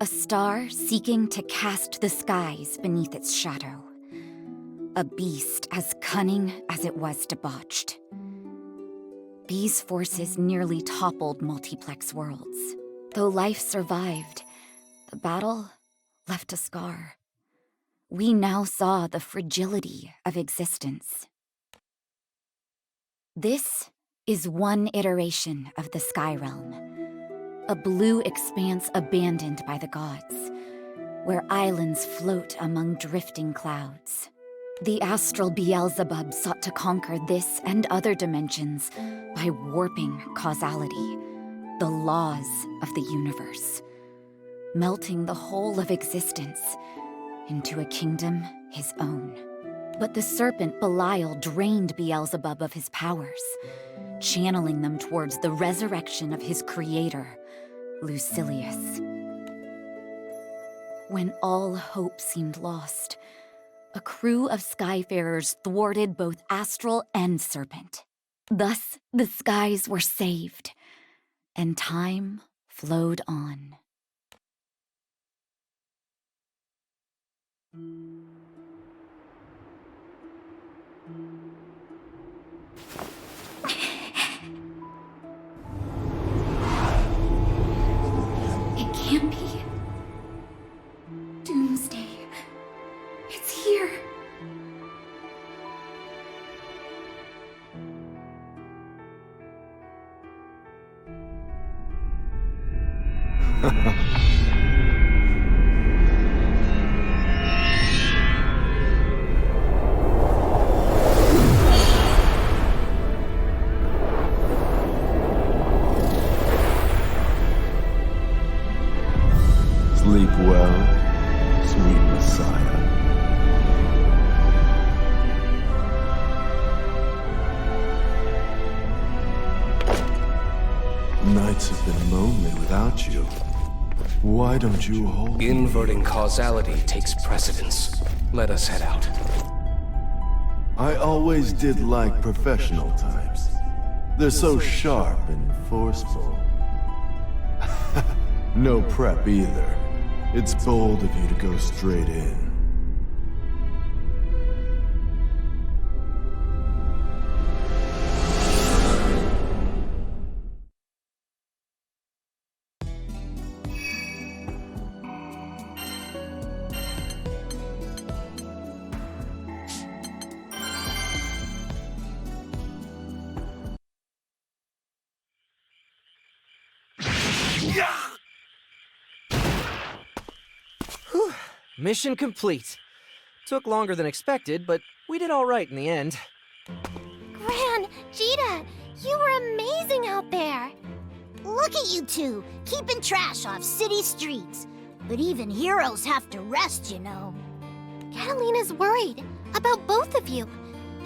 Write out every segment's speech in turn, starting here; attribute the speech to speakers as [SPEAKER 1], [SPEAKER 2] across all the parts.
[SPEAKER 1] A star seeking to cast the skies beneath its shadow. A beast as cunning as it was debauched. These forces nearly toppled multiplex worlds. Though life survived, the battle left a scar. We now saw the fragility of existence. This is one iteration of the Sky Realm. A blue expanse abandoned by the gods, where islands float among drifting clouds. The astral Beelzebub sought to conquer this and other dimensions by warping causality, the laws of the universe, melting the whole of existence into a kingdom his own. But the serpent Belial drained Beelzebub of his powers, channeling them towards the resurrection of his creator, Lucilius. When all hope seemed lost, a crew of Skyfarers thwarted both Astral and Serpent. Thus, the skies were saved, and time flowed on. It can't be. Doomsday. It's here.
[SPEAKER 2] Sleep well, sweet Messiah. Nights have been lonely without you. Why don't you hold me?
[SPEAKER 3] Inverting causality takes precedence. Let us head out.
[SPEAKER 2] I always did like professional types. They're so sharp and forceful. No prep either. It's bold of you to go straight in.
[SPEAKER 4] Mission complete. Took longer than expected, but we did all right in the end.
[SPEAKER 5] Gran, Jita, you were amazing out there.
[SPEAKER 6] Look at you two, keeping trash off city streets. But even heroes have to rest, you know.
[SPEAKER 5] Catalina's worried about both of you.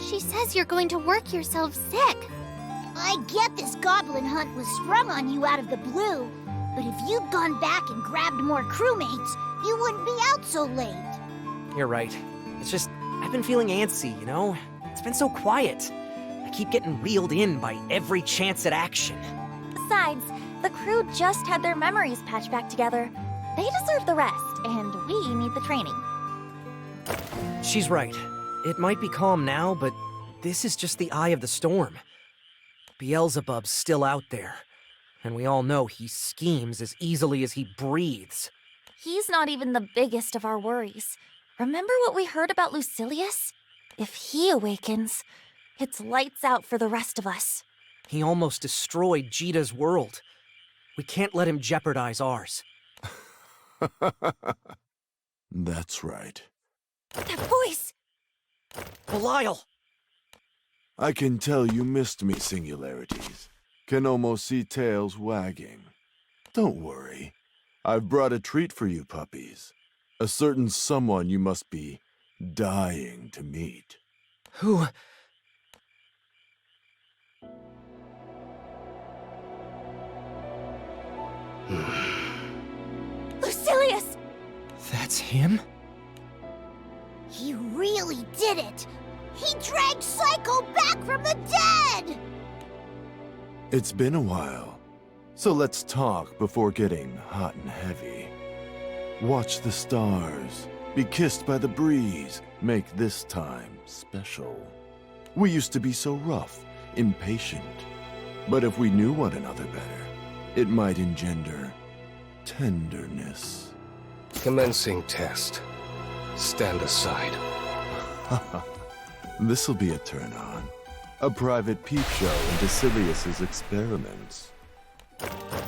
[SPEAKER 5] She says you're going to work yourself sick.
[SPEAKER 6] I get this goblin hunt was sprung on you out of the blue, but if you'd gone back and grabbed more crewmates, you wouldn't be out so late.
[SPEAKER 4] You're right. It's just, I've been feeling antsy, you know? It's been so quiet. I keep getting reeled in by every chance at action.
[SPEAKER 7] Besides, the crew just had their memories patched back together. They deserve the rest, and we need the training.
[SPEAKER 4] She's right. It might be calm now, but this is just the eye of the storm. Beelzebub's still out there, and we all know he schemes as easily as he breathes.
[SPEAKER 7] He's not even the biggest of our worries. Remember what we heard about Lucilius? If he awakens, it's lights out for the rest of us.
[SPEAKER 4] He almost destroyed Jita's world. We can't let him jeopardize ours.
[SPEAKER 2] That's right.
[SPEAKER 7] That voice!
[SPEAKER 4] Belial!
[SPEAKER 2] I can tell you missed me, Singularities. Can almost see tails wagging. Don't worry. I've brought a treat for you puppies. A certain someone you must be dying to meet.
[SPEAKER 4] Who?
[SPEAKER 7] Lucilius!
[SPEAKER 4] That's him?
[SPEAKER 6] He really did it! He dragged Psycho back from the dead!
[SPEAKER 2] It's been a while, so let's talk before getting hot and heavy. Watch the stars, be kissed by the breeze, make this time special. We used to be so rough, impatient. But if we knew one another better, it might engender tenderness.
[SPEAKER 3] Commencing test. Stand aside.
[SPEAKER 2] This'll be a turn-on. A private peep show into Lucilius's experiments.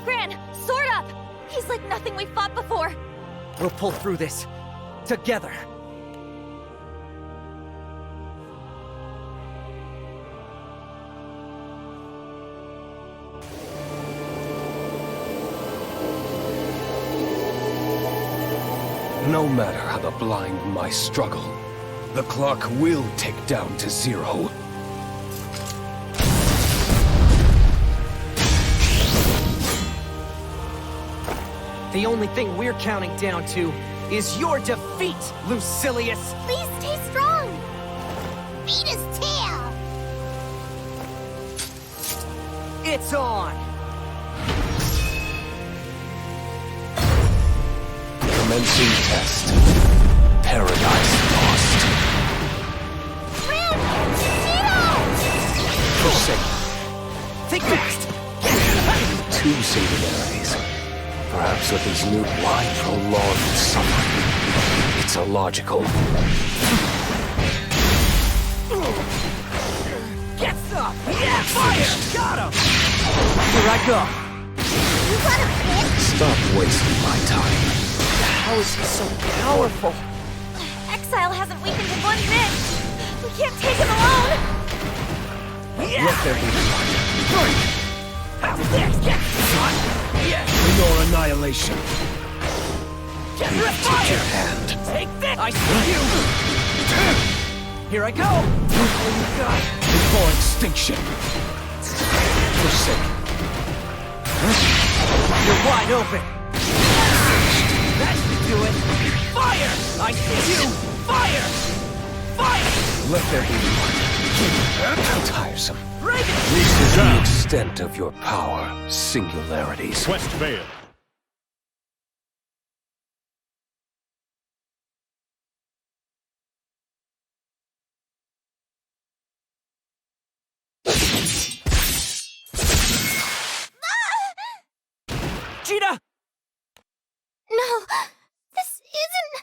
[SPEAKER 7] Gran, sword up! He's like nothing we've fought before.
[SPEAKER 4] We'll pull through this. Together.
[SPEAKER 3] No matter how the blind mice struggle, the clock will tick down to 0.
[SPEAKER 4] The only thing we're counting down to is your defeat, Lucilius!
[SPEAKER 5] Please stay strong. Beat his tail.
[SPEAKER 4] It's on!
[SPEAKER 3] Commencing test. Paradise lost.
[SPEAKER 5] Ran! Gino!
[SPEAKER 3] Forsake.
[SPEAKER 4] Think fast!
[SPEAKER 3] 2 singularities. Perhaps with his new blind prolonged suffering. It's illogical.
[SPEAKER 4] Get some! Yeah, fire! Got him! Here I go!
[SPEAKER 5] You got a hit?
[SPEAKER 3] Stop wasting my time.
[SPEAKER 4] How is he so powerful?
[SPEAKER 7] Exile hasn't weakened in 1 bit. We can't take him alone.
[SPEAKER 3] Let there be light.
[SPEAKER 4] How's this? Get shot! Yes!
[SPEAKER 3] For your annihilation.
[SPEAKER 4] Get
[SPEAKER 3] You
[SPEAKER 4] ripped
[SPEAKER 3] took your
[SPEAKER 4] fire!
[SPEAKER 3] hand.
[SPEAKER 4] Take this! I see you! Here I go! Oh my god!
[SPEAKER 3] Before extinction. Forsake.
[SPEAKER 4] You're wide open! That should do it! Fire! I see you! Fire! Fire!
[SPEAKER 3] Let there be light. How tiresome.
[SPEAKER 4] Reagan!
[SPEAKER 3] This is the extent of your power, singularities.
[SPEAKER 8] Quest failed.
[SPEAKER 4] Gina!
[SPEAKER 5] No, this isn't...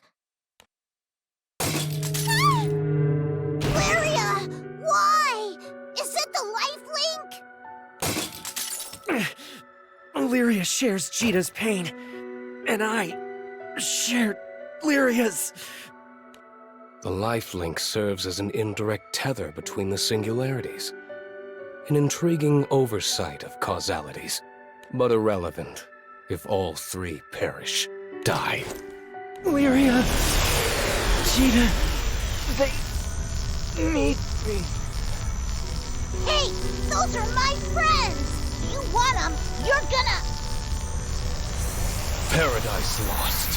[SPEAKER 5] Lyria! Why? Is it the life link?
[SPEAKER 4] Lyria shares Gina's pain, and I share Lyria's.
[SPEAKER 3] The life link serves as an indirect tether between the singularities. An intriguing oversight of causalities, but irrelevant if all 3 perish, die.
[SPEAKER 4] Lyria, Gina, they need me.
[SPEAKER 6] Hey, those are my friends! You want them, you're gonna...
[SPEAKER 3] Paradise lost.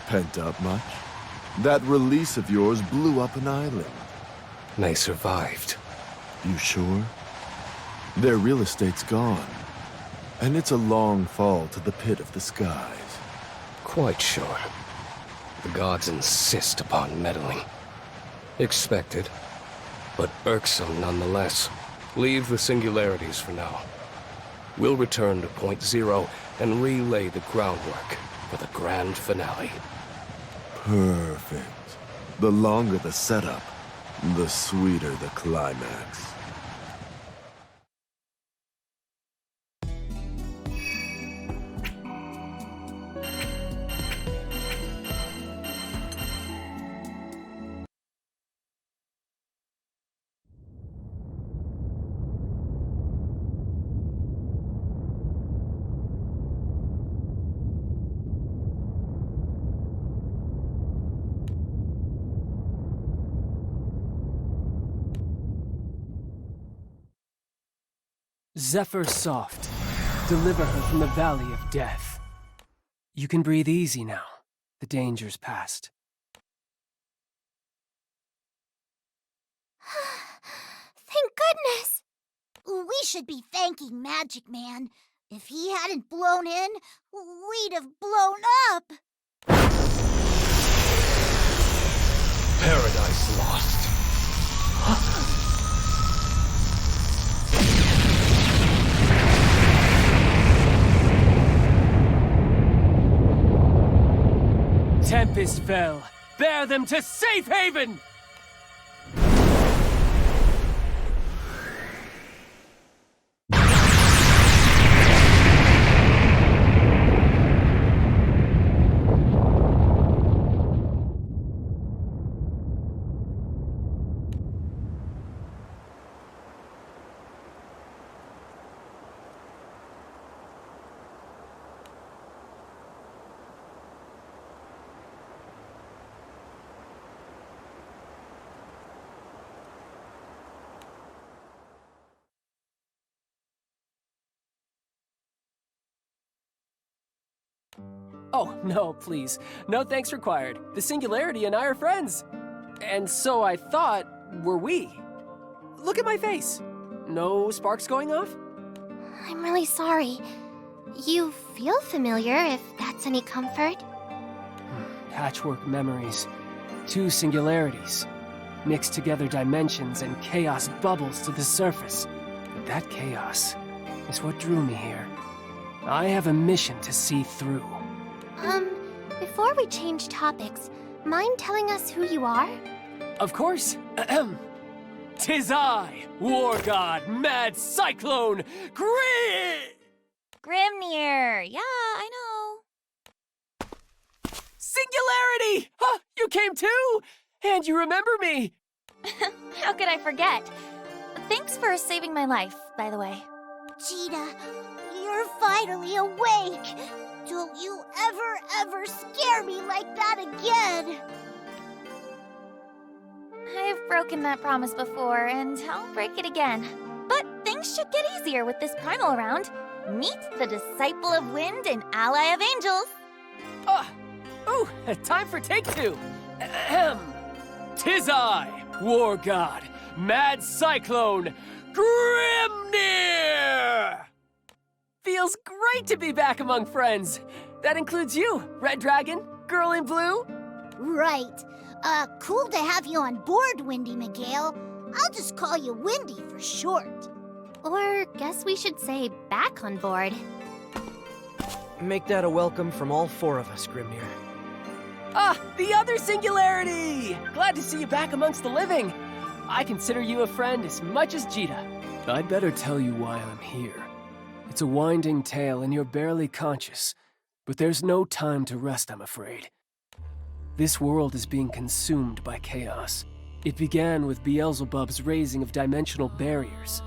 [SPEAKER 2] Pent up much? That release of yours blew up an island.
[SPEAKER 3] They survived.
[SPEAKER 2] You sure? Their real estate's gone. And it's a long fall to the pit of the skies.
[SPEAKER 3] Quite sure. The gods insist upon meddling. Expected, but irksome nonetheless. Leave the singularities for now. We'll return to Point Zero and relay the groundwork for the grand finale.
[SPEAKER 2] Perfect. The longer the setup, the sweeter the climax.
[SPEAKER 9] Zephyr soft, deliver her from the valley of death.
[SPEAKER 8] You can breathe easy now. The danger's past.
[SPEAKER 5] Thank goodness!
[SPEAKER 6] We should be thanking Magic Man. If he hadn't blown in, we'd have blown up.
[SPEAKER 3] Paradise lost.
[SPEAKER 8] Tempest fell. Bear them to safe haven! Oh, no, please. No thanks required. The Singularity and I are friends. And so I thought, were we? Look at my face. No sparks going off?
[SPEAKER 5] I'm really sorry. You feel familiar, if that's any comfort.
[SPEAKER 8] Patchwork memories. Two singularities. Mixed together dimensions and chaos bubbles to the surface. But that chaos is what drew me here. I have a mission to see through.
[SPEAKER 5] Before we change topics, mind telling us who you are?
[SPEAKER 8] Of course. Ahem. 'Tis I, War God, Mad Cyclone,
[SPEAKER 7] Grimnir! Yeah, I know.
[SPEAKER 8] Singularity! Huh, you came too? And you remember me?
[SPEAKER 7] How could I forget? Thanks for saving my life, by the way.
[SPEAKER 6] Cheetah, you're finally awake. Don't you ever scare me like that again.
[SPEAKER 7] I've broken that promise before, and I'll break it again. But things should get easier with this primal around. Meet the Disciple of Wind and Ally of Angels.
[SPEAKER 8] Ooh, time for take two. Ahem. 'Tis I, War God, Mad Cyclone, Grimnir! Feels great to be back among friends. That includes you, Red Dragon, Girl in Blue.
[SPEAKER 6] Right. Cool to have you on board, Windy Miguel. I'll just call you Windy for short.
[SPEAKER 5] Or guess we should say back on board.
[SPEAKER 4] Make that a welcome from all four of us, Grimnir.
[SPEAKER 8] Ah, the other Singularity! Glad to see you back amongst the living. I consider you a friend as much as Jita. I'd better tell you why I'm here. It's a winding tale and you're barely conscious, but there's no time to rest, I'm afraid. This world is being consumed by chaos. It began with Beelzebub's raising of dimensional barriers.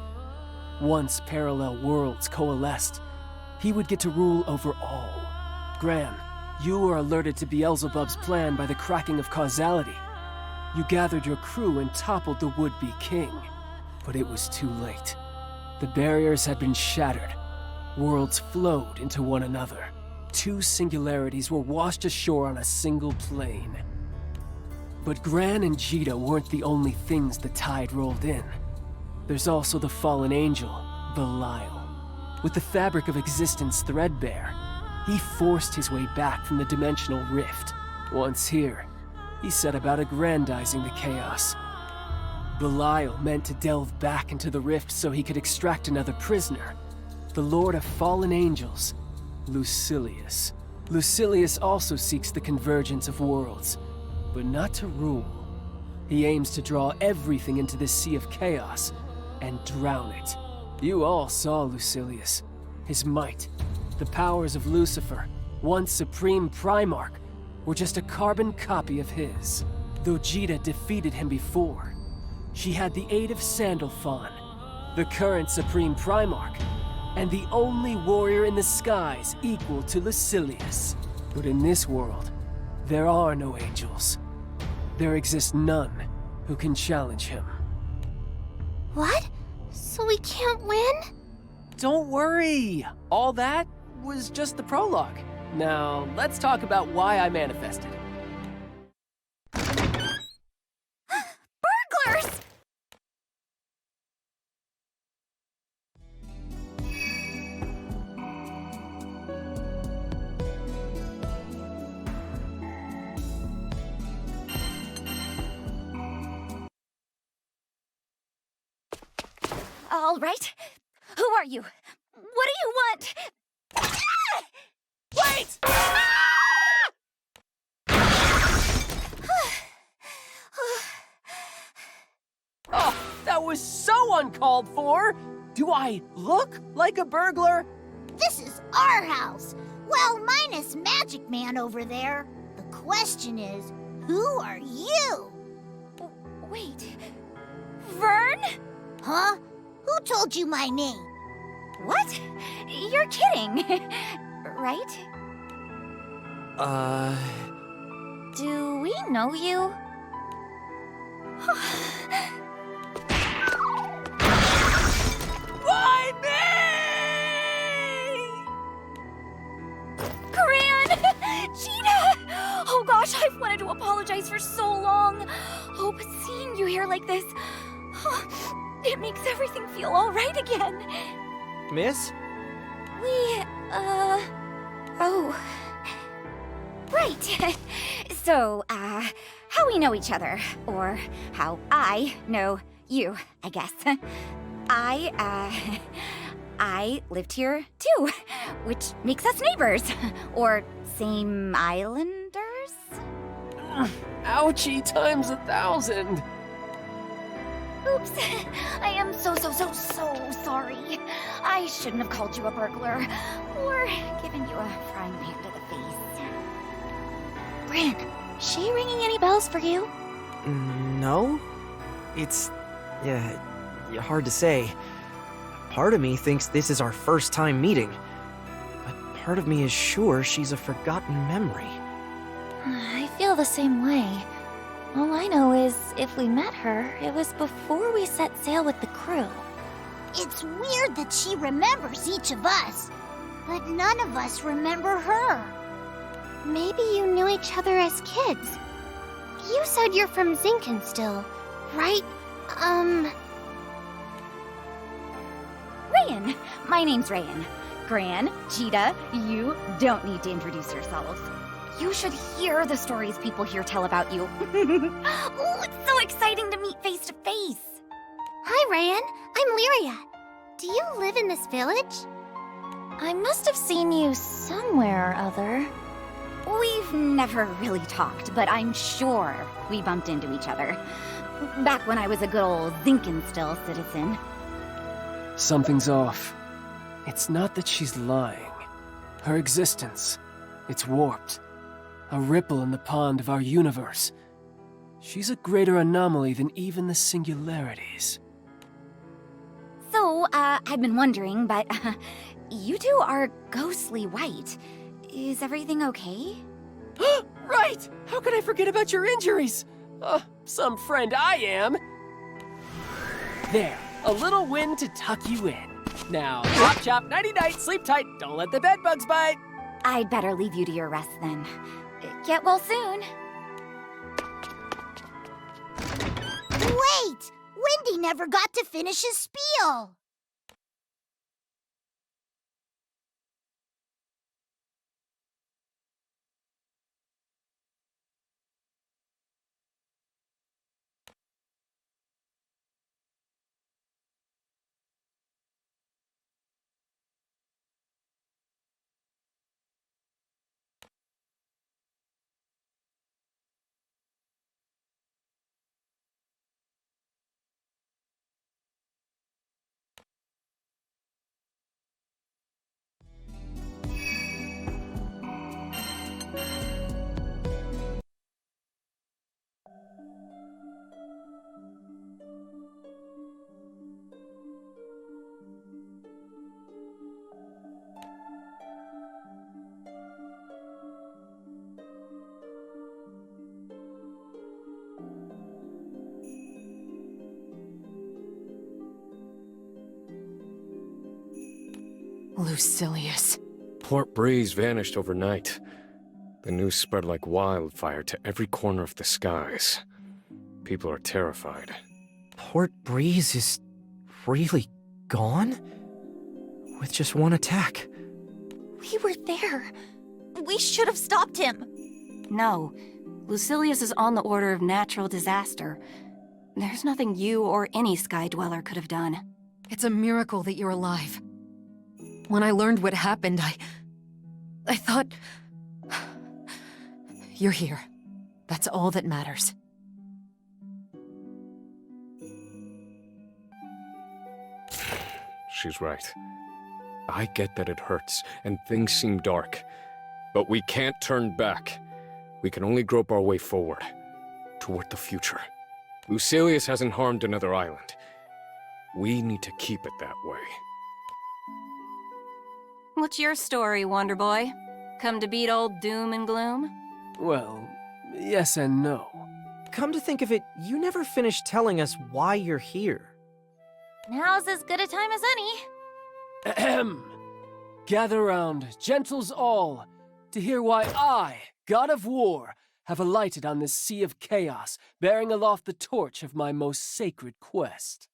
[SPEAKER 8] Once parallel worlds coalesced, he would get to rule over all. Gran, you were alerted to Beelzebub's plan by the cracking of causality. You gathered your crew and toppled the would-be king, but it was too late. The barriers had been shattered. Worlds flowed into one another. Two singularities were washed ashore on a single plane. But Gran and Jita weren't the only things the tide rolled in. There's also the fallen angel, Belial. With the fabric of existence threadbare, he forced his way back from the dimensional rift. Once here, he set about aggrandizing the chaos. Belial meant to delve back into the rift so he could extract another prisoner, the Lord of Fallen Angels, Lucilius. Lucilius also seeks the convergence of worlds, but not to rule. He aims to draw everything into this sea of chaos and drown it. You all saw Lucilius, his might, the powers of Lucifer, once supreme Primarch, were just a carbon copy of his. Though Jita defeated him before, she had the aid of Sandalphon, the current supreme Primarch, and the only warrior in the skies equal to Lucilius. But in this world, there are no angels. There exists none who can challenge him.
[SPEAKER 5] What? So we can't win?
[SPEAKER 8] Don't worry! All that was just the prologue. Now, let's talk about why I manifested.
[SPEAKER 7] Burglars! All right. Who are you? What do you want?
[SPEAKER 8] Wait! Oh, that was so uncalled for! Do I look like a burglar?
[SPEAKER 6] This is our house. Well, minus Magic Man over there. The question is, who are you?
[SPEAKER 7] Wait. Vern?
[SPEAKER 6] Huh? Who told you my name?
[SPEAKER 7] What? You're kidding. Right? Do we know you?
[SPEAKER 8] Why me?
[SPEAKER 7] Gran! Cheetah! Oh gosh, I've wanted to apologize for so long. Oh, but seeing you here like this, it makes everything feel all right again.
[SPEAKER 4] Miss?
[SPEAKER 7] Oh. Right. So, how we know each other, or how I know you, I guess. I lived here too, which makes us neighbors, or same islanders?
[SPEAKER 8] Ouchie times 1,000.
[SPEAKER 7] Oops. I am so sorry. I shouldn't have called you a burglar, or given you a frying pan to the face.
[SPEAKER 5] Gran, she ringing any bells for you?
[SPEAKER 4] No? It's... yeah, hard to say. Part of me thinks this is our first time meeting, but part of me is sure she's a forgotten memory.
[SPEAKER 7] I feel the same way. All I know is, if we met her, it was before we set sail with the crew.
[SPEAKER 6] It's weird that she remembers each of us, but none of us remember her.
[SPEAKER 5] Maybe you knew each other as kids. You said you're from Zinken still, right?
[SPEAKER 7] Rayan! My name's Rayan. Gran, Cheetah, you don't need to introduce yourselves. You should hear the stories people here tell about you. Oh, it's so exciting to meet face to face.
[SPEAKER 5] Hi, Rayan. I'm Lyria. Do you live in this village?
[SPEAKER 7] I must have seen you somewhere or other. We've never really talked, but I'm sure we bumped into each other. Back when I was a good old Zinkenstill citizen.
[SPEAKER 8] Something's off. It's not that she's lying. Her existence, it's warped. A ripple in the pond of our universe. She's a greater anomaly than even the singularities.
[SPEAKER 7] So, I've been wondering, but you two are ghostly white. Is everything okay?
[SPEAKER 8] Right! How could I forget about your injuries? Some friend I am. There, a little wind to tuck you in. Now, chop chop, nighty-night, sleep tight, don't let the bed bugs bite.
[SPEAKER 7] I'd better leave you to your rest then. Get well soon.
[SPEAKER 6] Wait! Windy never got to finish his spiel.
[SPEAKER 9] Lucilius.
[SPEAKER 3] Port Breeze vanished overnight. The news spread like wildfire to every corner of the skies. People are terrified.
[SPEAKER 4] Port Breeze is really gone? With just one attack.
[SPEAKER 7] We were there. We should have stopped him. No. Lucilius is on the order of natural disaster. There's nothing you or any Sky Dweller could have done.
[SPEAKER 9] It's a miracle that you're alive. When I learned what happened, I thought... You're here. That's all that matters.
[SPEAKER 3] She's right. I get that it hurts, and things seem dark. But we can't turn back. We can only grope our way forward. Toward the future. Lucilius hasn't harmed another island. We need to keep it that way.
[SPEAKER 7] What's your story, Wonder Boy? Come to beat old doom and gloom?
[SPEAKER 8] Well, yes and no.
[SPEAKER 4] Come to think of it, you never finished telling us why you're here.
[SPEAKER 7] Now's as good a time as any.
[SPEAKER 8] Ahem. Gather round, gentles all, to hear why I, God of War, have alighted on this sea of chaos, bearing aloft the torch of my most sacred quest.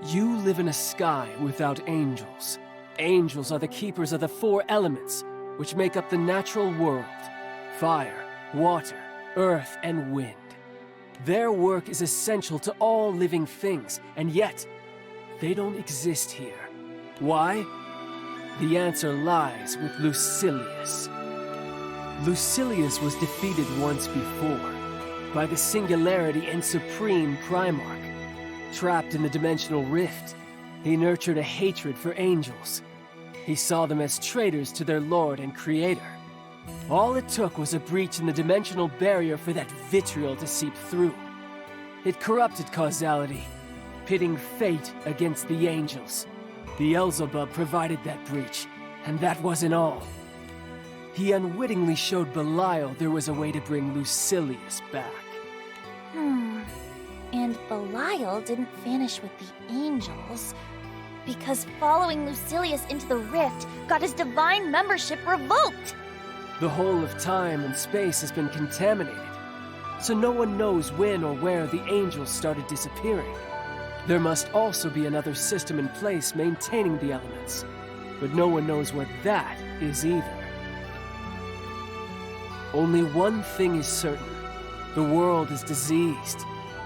[SPEAKER 8] You live in a sky without angels. Angels are the keepers of the four elements, which make up the natural world: fire, water, earth, and wind. Their work is essential to all living things, and yet, they don't exist here. Why? The answer lies with Lucilius. Lucilius was defeated once before, by the Singularity and Supreme Primarch. Trapped in the dimensional rift, he nurtured a hatred for angels. He saw them as traitors to their lord and creator. All it took was a breach in the dimensional barrier for that vitriol to seep through. It corrupted causality, pitting fate against the angels. Beelzebub provided that breach, and that wasn't all. He unwittingly showed Belial there was a way to bring Lucilius back.
[SPEAKER 5] And Belial didn't vanish with the angels, because following Lucilius into the rift got his divine membership revoked.
[SPEAKER 8] The whole of time and space has been contaminated, so no one knows when or where the angels started disappearing. There must also be another system in place maintaining the elements, but no one knows what that is either. Only one thing is certain. The world is diseased.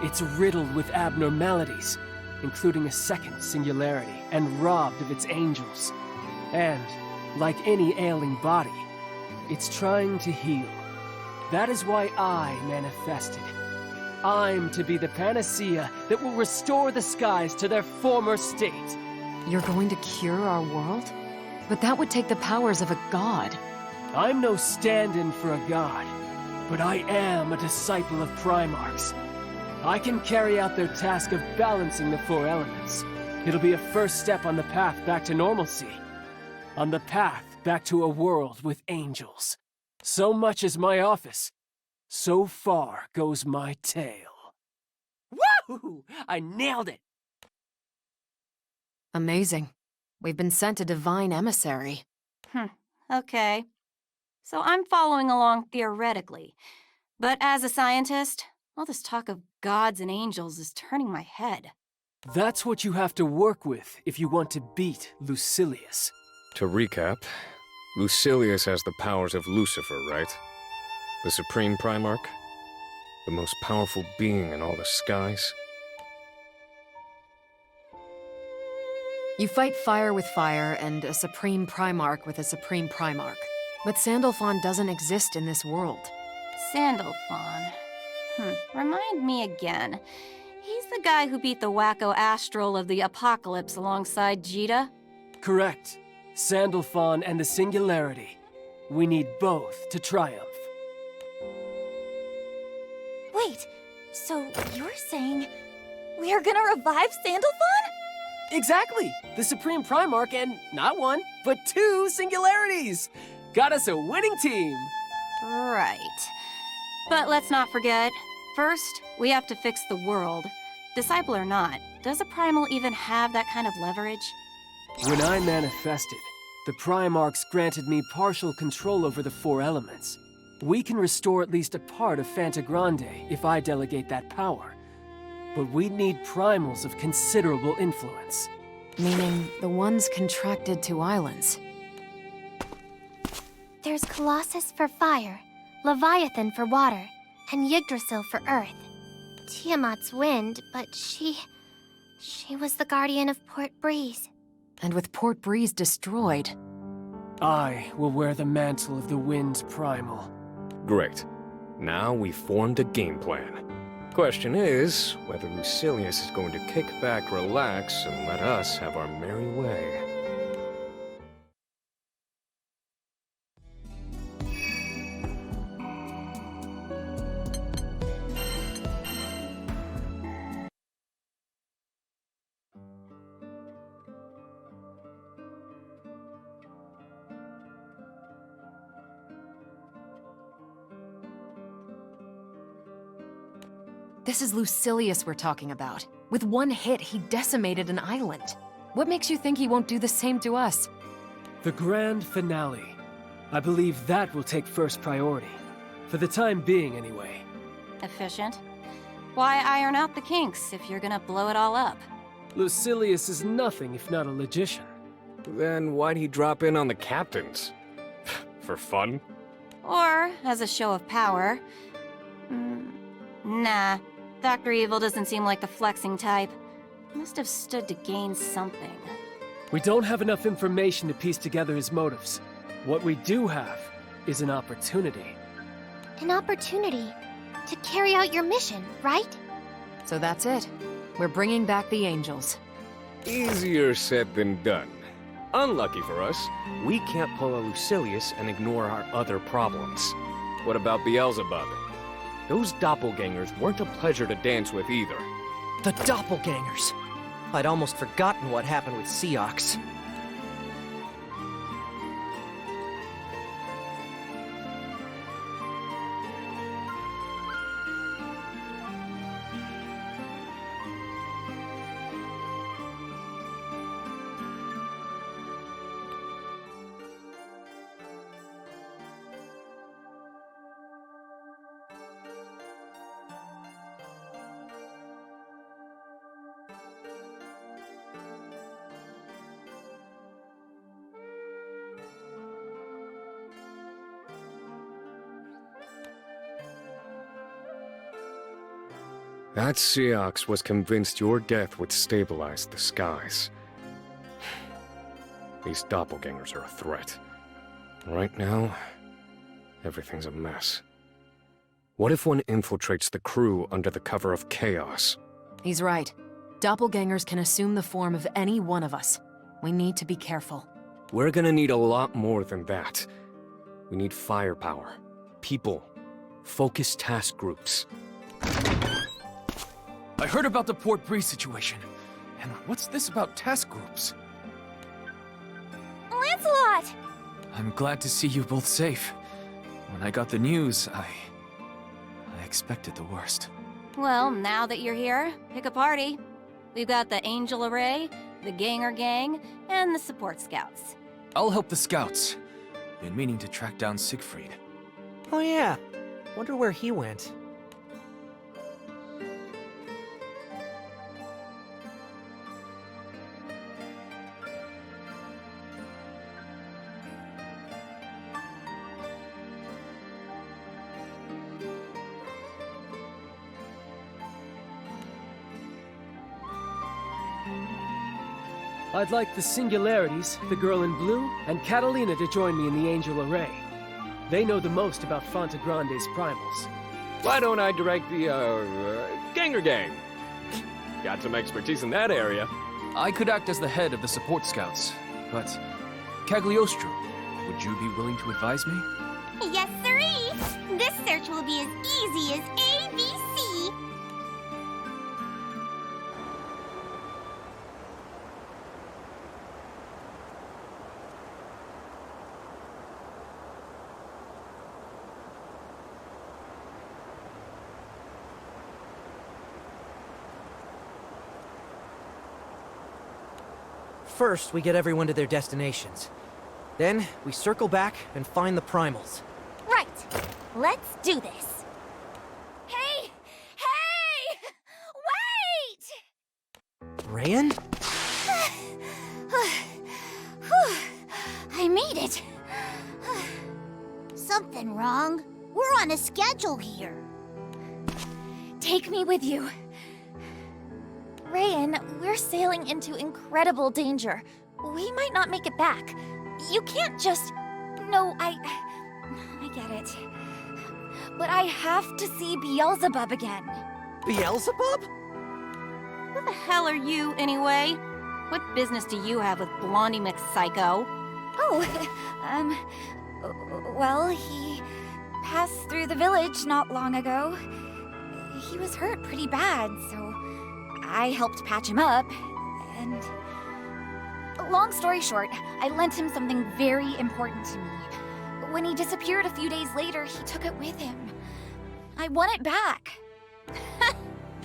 [SPEAKER 8] It's riddled with abnormalities, including a second singularity, and robbed of its angels. And, like any ailing body, it's trying to heal. That is why I manifested. I'm to be the panacea that will restore the skies to their former state.
[SPEAKER 9] You're going to cure our world? But that would take the powers of a god.
[SPEAKER 8] I'm no stand-in for a god, but I am a disciple of Primarchs. I can carry out their task of balancing the four elements. It'll be a first step on the path back to normalcy. On the path back to a world with angels. So much is my office. So far goes my tale.
[SPEAKER 4] Woo! I nailed it!
[SPEAKER 9] Amazing. We've been sent a divine emissary.
[SPEAKER 7] Okay. So I'm following along theoretically. But as a scientist, all this talk of gods and angels is turning my head.
[SPEAKER 8] That's what you have to work with if you want to beat Lucilius.
[SPEAKER 3] To recap, Lucilius has the powers of Lucifer, right? The Supreme Primarch? The most powerful being in all the skies?
[SPEAKER 9] You fight fire with fire and a Supreme Primarch with a Supreme Primarch. But Sandalphon doesn't exist in this world.
[SPEAKER 7] Sandalphon. Remind me again. He's the guy who beat the wacko astral of the apocalypse alongside Jita?
[SPEAKER 8] Correct. Sandalphon and the Singularity. We need both to triumph.
[SPEAKER 5] Wait, so you're saying we are gonna revive Sandalphon?
[SPEAKER 8] Exactly! The Supreme Primarch and not one, but two Singularities! Got us a winning team!
[SPEAKER 7] Right. But let's not forget, first, we have to fix the world. Disciple or not, does a primal even have that kind of leverage?
[SPEAKER 8] When I manifested, the Primarchs granted me partial control over the four elements. We can restore at least a part of Fanta Grande if I delegate that power. But we'd need primals of considerable influence.
[SPEAKER 9] Meaning the ones contracted to islands.
[SPEAKER 5] There's Colossus for fire, Leviathan for water, and Yggdrasil for earth. Tiamat's wind, but she was the guardian of Port Breeze.
[SPEAKER 9] And with Port Breeze destroyed,
[SPEAKER 8] I will wear the mantle of the Wind Primal.
[SPEAKER 3] Great. Now we've formed a game plan. Question is, whether Lucilius is going to kick back, relax, and let us have our merry way.
[SPEAKER 9] this is Lucilius we're talking about. With one hit, he decimated an island. What makes you think he won't do the same to us?
[SPEAKER 8] The grand finale. I believe that will take first priority. For the time being, anyway.
[SPEAKER 10] Efficient. Why iron out the kinks if you're gonna blow it all up?
[SPEAKER 8] Lucilius is nothing if not a logician.
[SPEAKER 3] Then why'd he drop in on the captains? For fun?
[SPEAKER 10] Or as a show of power. Nah, Dr. Evil doesn't seem like the flexing type. Must have stood to gain something.
[SPEAKER 8] We don't have enough information to piece together his motives. What we do have is an opportunity.
[SPEAKER 5] An opportunity to carry out your mission, right?
[SPEAKER 9] So that's it. We're bringing back the angels.
[SPEAKER 3] Easier said than done. Unlucky for us, we can't pull a Lucilius and ignore our other problems. What about Beelzebub? Those doppelgangers weren't a pleasure to dance with either.
[SPEAKER 4] The doppelgangers. I'd almost forgotten what happened with Seox.
[SPEAKER 3] That Seox was convinced your death would stabilize the skies. These doppelgangers are a threat. Right now, everything's a mess. What if one infiltrates the crew under the cover of chaos?
[SPEAKER 9] He's right. Doppelgangers can assume the form of any one of us. We need to be careful.
[SPEAKER 3] We're gonna need a lot more than that. We need firepower, people, focused task groups.
[SPEAKER 11] I heard about the Port Breeze situation. And what's this about task groups?
[SPEAKER 5] Lancelot!
[SPEAKER 11] I'm glad to see you both safe. When I got the news, I expected the worst.
[SPEAKER 10] Well, now that you're here, pick a party. We've got the Angel Array, the Ganger Gang, and the Support Scouts.
[SPEAKER 11] I'll help the scouts. Been meaning to track down Sigfried.
[SPEAKER 4] Oh yeah. Wonder where he went.
[SPEAKER 8] I'd like the Singularities, the girl in blue, and Catalina to join me in the Angel Array. They know the most about Fanta Grande's primals.
[SPEAKER 3] Why don't I direct the, Ganger Gang? Got some expertise in that area.
[SPEAKER 11] I could act as the head of the support scouts, but Cagliostro, would you be willing to advise me?
[SPEAKER 6] Yes, sirree! This search will be as easy as ABC!
[SPEAKER 4] First, we get everyone to their destinations. Then, we circle back and find the primals.
[SPEAKER 7] Right. Let's do this. Hey! Hey! Wait!
[SPEAKER 4] Rayan?
[SPEAKER 6] I made it. Something wrong? We're on a schedule here.
[SPEAKER 7] Take me with you. Rayan, we're sailing into incredible danger. We might not make it back. You can't just... No, I get it. But I have to see Beelzebub again.
[SPEAKER 4] Beelzebub?
[SPEAKER 10] Who the hell are you, anyway? What business do you have with Blondie McPsycho?
[SPEAKER 7] Oh, well, he passed through the village not long ago. He was hurt pretty bad, so I helped patch him up, and... Long story short, I lent him something very important to me. When he disappeared a few days later, he took it with him. I want it back.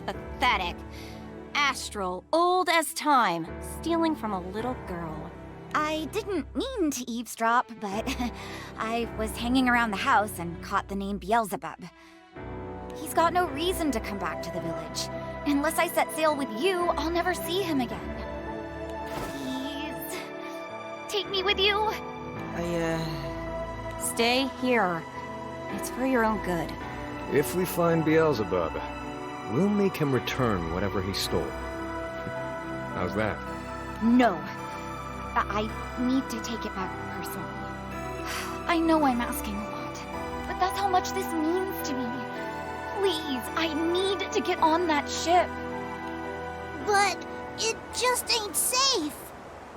[SPEAKER 10] Pathetic. Astral, old as time, stealing from a little girl.
[SPEAKER 7] I didn't mean to eavesdrop, but I was hanging around the house and caught the name Beelzebub. He's got no reason to come back to the village. Unless I set sail with you, I'll never see him again. Please, take me with you.
[SPEAKER 10] Stay here. It's for your own good.
[SPEAKER 3] If we find Beelzebub, we'll make him return whatever he stole. How's that?
[SPEAKER 7] No. I need to take it back personally. I know I'm asking a lot, but that's how much this means to me. Please, I need to get on that ship.
[SPEAKER 6] But it just ain't safe.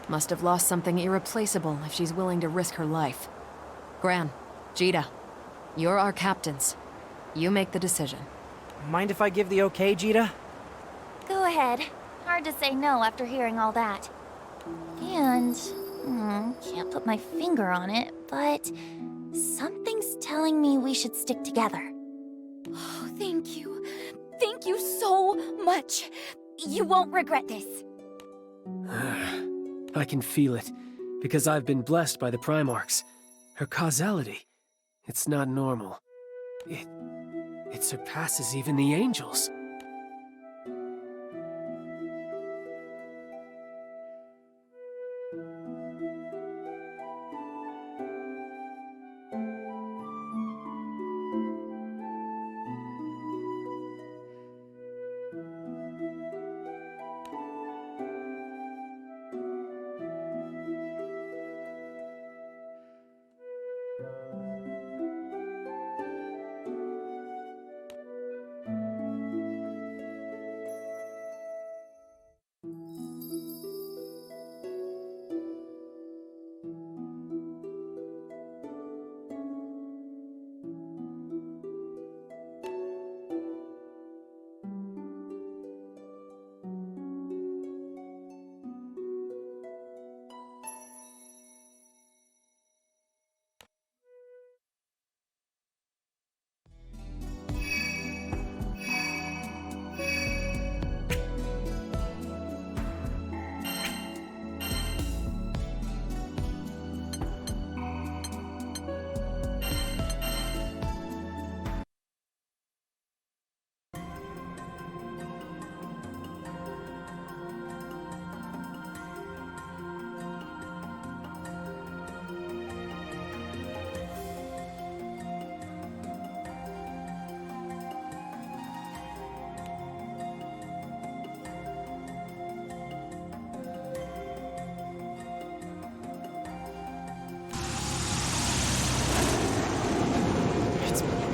[SPEAKER 9] Must have lost something irreplaceable if she's willing to risk her life. Gran, Jita, you're our captains. You make the decision.
[SPEAKER 4] Mind if I give the okay, Jita?
[SPEAKER 7] Go ahead. Hard to say no after hearing all that. And, can't put my finger on it, but something's telling me we should stick together. Oh, thank you. Thank you so much. You won't regret this.
[SPEAKER 8] I can feel it, because I've been blessed by the Primarchs. Her causality, it's not normal. It surpasses even the angels.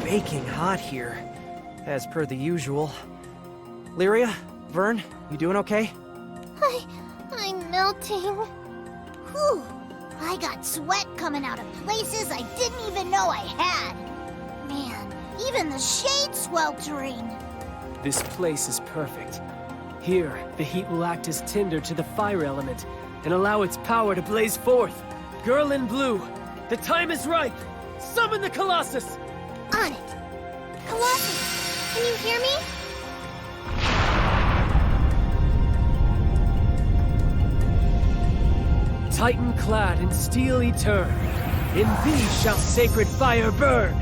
[SPEAKER 4] Baking hot here, as per the usual. Lyria, Vern, you doing okay?
[SPEAKER 6] I'm melting. Whew. I got sweat coming out of places I didn't even know I had. Man, even the shade's sweltering.
[SPEAKER 8] This place is perfect. Here, the heat will act as tinder to the fire element and allow its power to blaze forth. Girl in blue, the time is ripe. Summon the Colossus!
[SPEAKER 6] On it. Colossus, can you hear me?
[SPEAKER 8] Titan clad in steel etern, in thee shall sacred fire burn!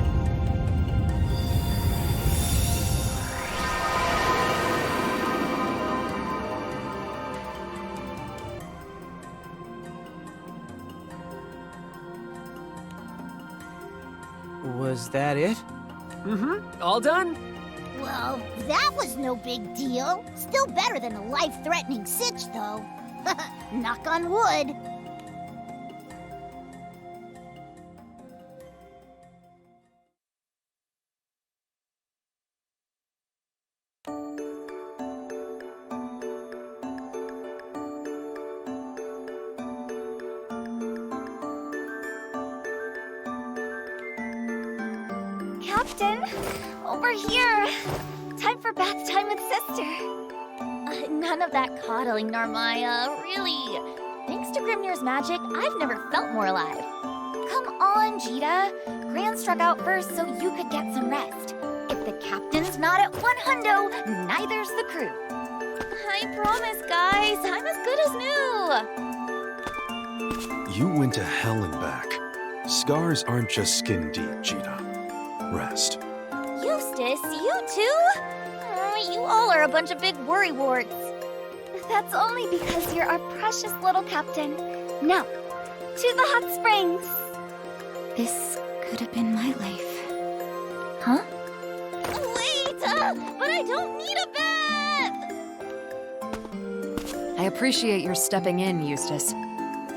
[SPEAKER 4] Was that it?
[SPEAKER 8] All done?
[SPEAKER 6] Well, that was no big deal. Still better than a life-threatening sitch, though. Knock on wood.
[SPEAKER 7] Captain, over here. Time for bath time with sister. None of that coddling, Narmaya, really. Thanks to Grimnir's magic, I've never felt more alive. Come on, Jita. Gran struck out first so you could get some rest. If the captain's not at 100, neither's the crew. I promise, guys, I'm as good as new.
[SPEAKER 12] You went to hell and back. Scars aren't just skin deep, Jita. Rest.
[SPEAKER 7] Eustace, you too? You all are a bunch of big worrywarts. That's only because you're our precious little captain. Now, to the hot springs. This could have been my life. Huh? Wait, but I don't need a bath!
[SPEAKER 9] I appreciate your stepping in, Eustace.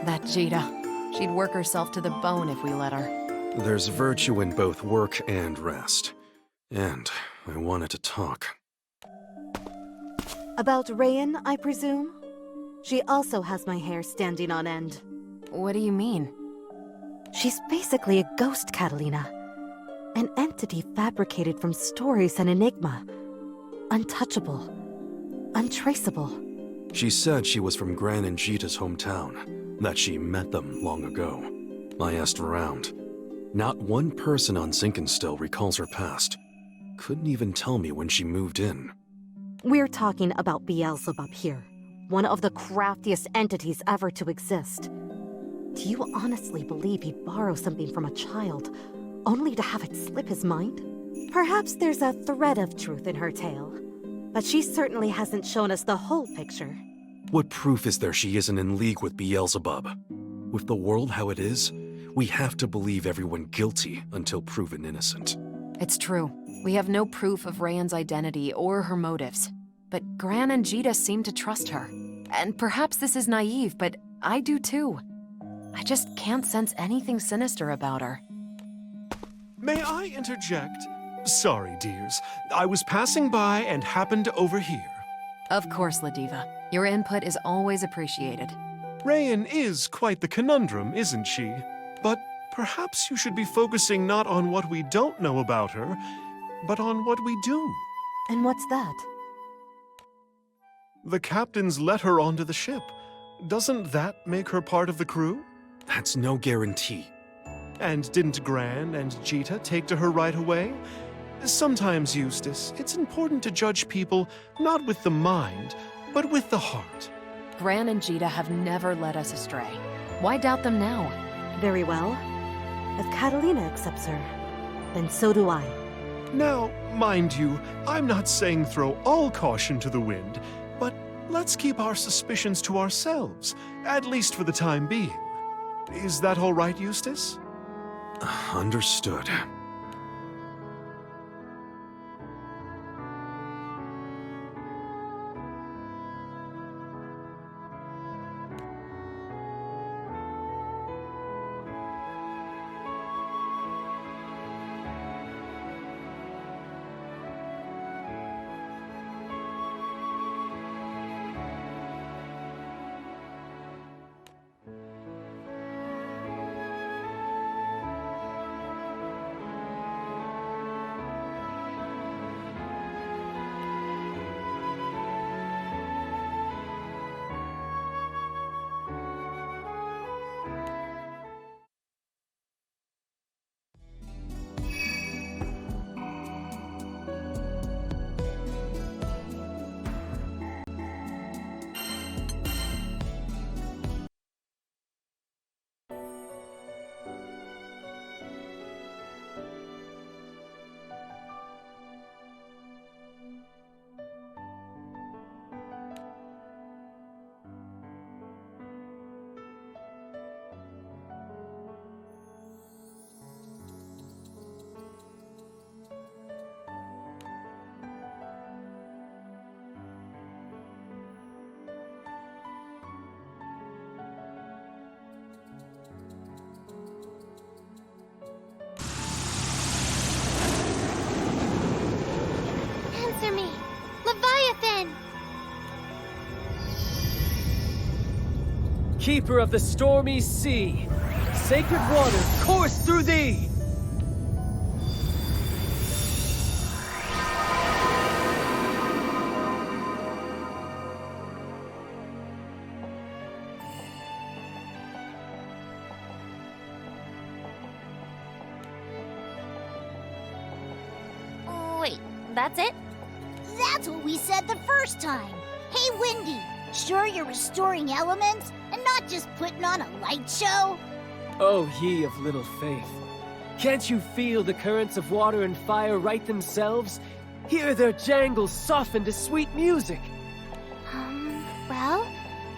[SPEAKER 9] That Jita. She'd work herself to the bone if we let her.
[SPEAKER 12] There's virtue in both work and rest. And I wanted to talk.
[SPEAKER 13] About Rayan, I presume? She also has my hair standing on end.
[SPEAKER 9] What do you mean?
[SPEAKER 13] She's basically a ghost, Catalina. An entity fabricated from stories and enigma. Untouchable. Untraceable.
[SPEAKER 12] She said she was from Gran and Jita's hometown, that she met them long ago. I asked around. Not one person on Zinkenstill recalls her past. Couldn't even tell me when she moved in.
[SPEAKER 13] We're talking about Beelzebub here, one of the craftiest entities ever to exist. Do you honestly believe he'd borrow something from a child, only to have it slip his mind? Perhaps there's a thread of truth in her tale, but she certainly hasn't shown us the whole picture.
[SPEAKER 12] What proof is there she isn't in league with Beelzebub? With the world how it is, we have to believe everyone guilty until proven innocent.
[SPEAKER 9] It's true. We have no proof of Rayan's identity or her motives. But Gran and Jita seem to trust her. And perhaps this is naive, but I do too. I just can't sense anything sinister about her.
[SPEAKER 14] May I interject? Sorry, dears. I was passing by and happened to overhear.
[SPEAKER 9] Of course, Ladiva. Your input is always appreciated.
[SPEAKER 14] Rayan is quite the conundrum, isn't she? But perhaps you should be focusing not on what we don't know about her, but on what we do.
[SPEAKER 13] And what's that?
[SPEAKER 14] The captains let her onto the ship. Doesn't that make her part of the crew?
[SPEAKER 12] That's no guarantee.
[SPEAKER 14] And didn't Gran and Jita take to her right away? Sometimes, Eustace, it's important to judge people not with the mind, but with the heart.
[SPEAKER 9] Gran and Jita have never led us astray. Why doubt them now?
[SPEAKER 13] Very well. If Catalina accepts her, then so do I.
[SPEAKER 14] Now, mind you, I'm not saying throw all caution to the wind, but let's keep our suspicions to ourselves, at least for the time being. Is that all right, Eustace?
[SPEAKER 12] Understood.
[SPEAKER 8] keeper of the stormy sea, sacred waters course through thee!
[SPEAKER 7] Wait, that's it?
[SPEAKER 6] That's what we said the first time. Hey, Windy, sure you're restoring elements and not just putting on a light show?
[SPEAKER 8] Oh, ye of little faith. Can't you feel the currents of water and fire right themselves? Hear their jangles soften to sweet music.
[SPEAKER 5] Well,